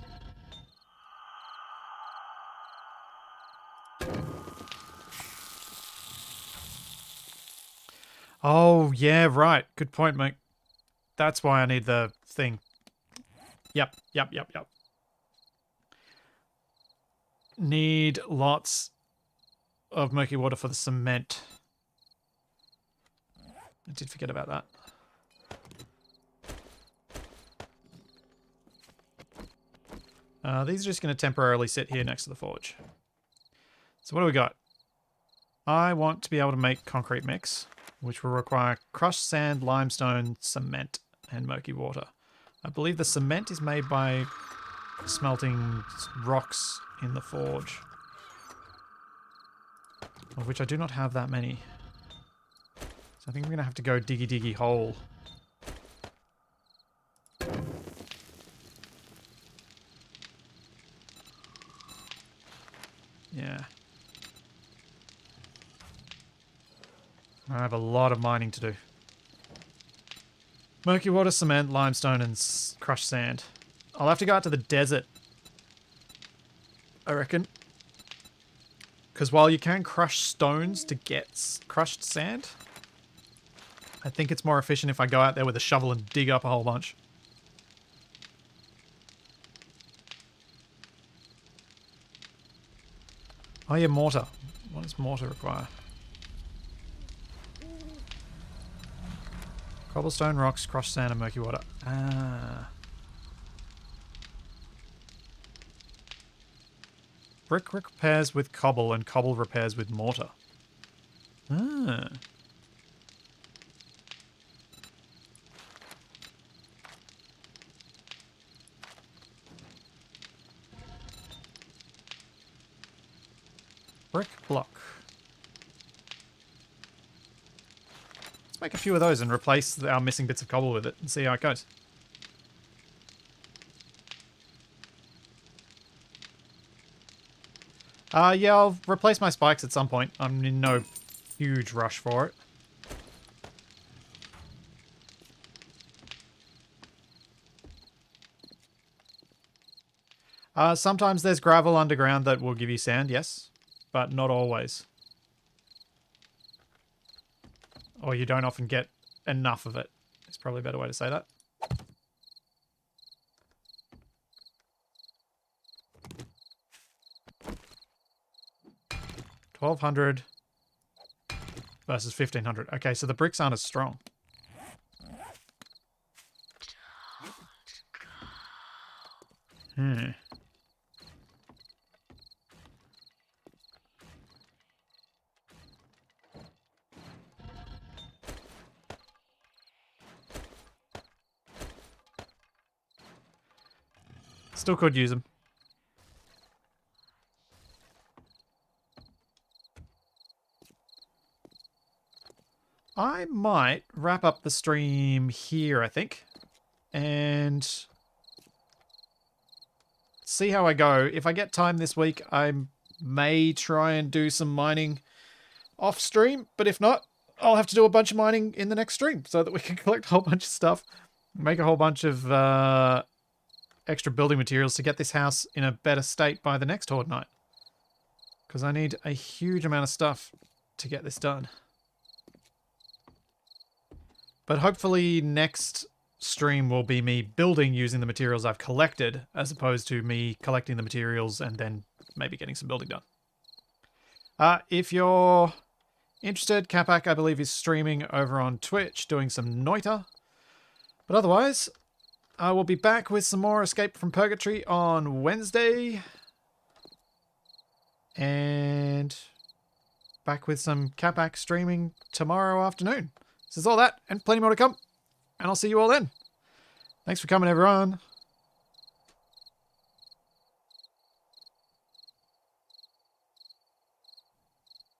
Oh, yeah, right. Good point, mate. That's why I need the thing. Yep. Need lots of murky water for the cement. I did forget about that. These are just going to temporarily sit here next to the forge. So what do we got? I want to be able to make concrete mix, which will require crushed sand, limestone, cement, and murky water. I believe the cement is made by smelting rocks in the forge, of which I do not have that many. So I think we're going to have to go diggy hole. Yeah. I have a lot of mining to do. Murky water, cement, limestone, and crushed sand. I'll have to go out to the desert, I reckon. Because while you can crush stones to get crushed sand, I think it's more efficient if I go out there with a shovel and dig up a whole bunch. Oh yeah, mortar. What does mortar require? Cobblestone, rocks, crushed sand, and murky water. Ah. Brick repairs with cobble and cobble repairs with mortar. Ah. Brick block. Let's make a few of those and replace our missing bits of cobble with it and see how it goes. Yeah, I'll replace my spikes at some point. I'm in no huge rush for it. Sometimes there's gravel underground that will give you sand, yes, but not always. Or you don't often get enough of it. It's probably a better way to say that. $1,200 versus 1,500. Okay, so the bricks aren't as strong. Still could use them. I might wrap up the stream here, I think. And see how I go. If I get time this week, I may try and do some mining off stream. But if not, I'll have to do a bunch of mining in the next stream so that we can collect a whole bunch of stuff. Make a whole bunch of extra building materials to get this house in a better state by the next Horde night. Because I need a huge amount of stuff to get this done. But hopefully next stream will be me building using the materials I've collected, as opposed to me collecting the materials and then maybe getting some building done. If you're interested, Capac, I believe, is streaming over on Twitch, doing some Noita. But otherwise, I will be back with some more Escape from Purgatory on Wednesday. And back with some Capac streaming tomorrow afternoon. This is all that, and plenty more to come. And I'll see you all then. Thanks for coming, everyone.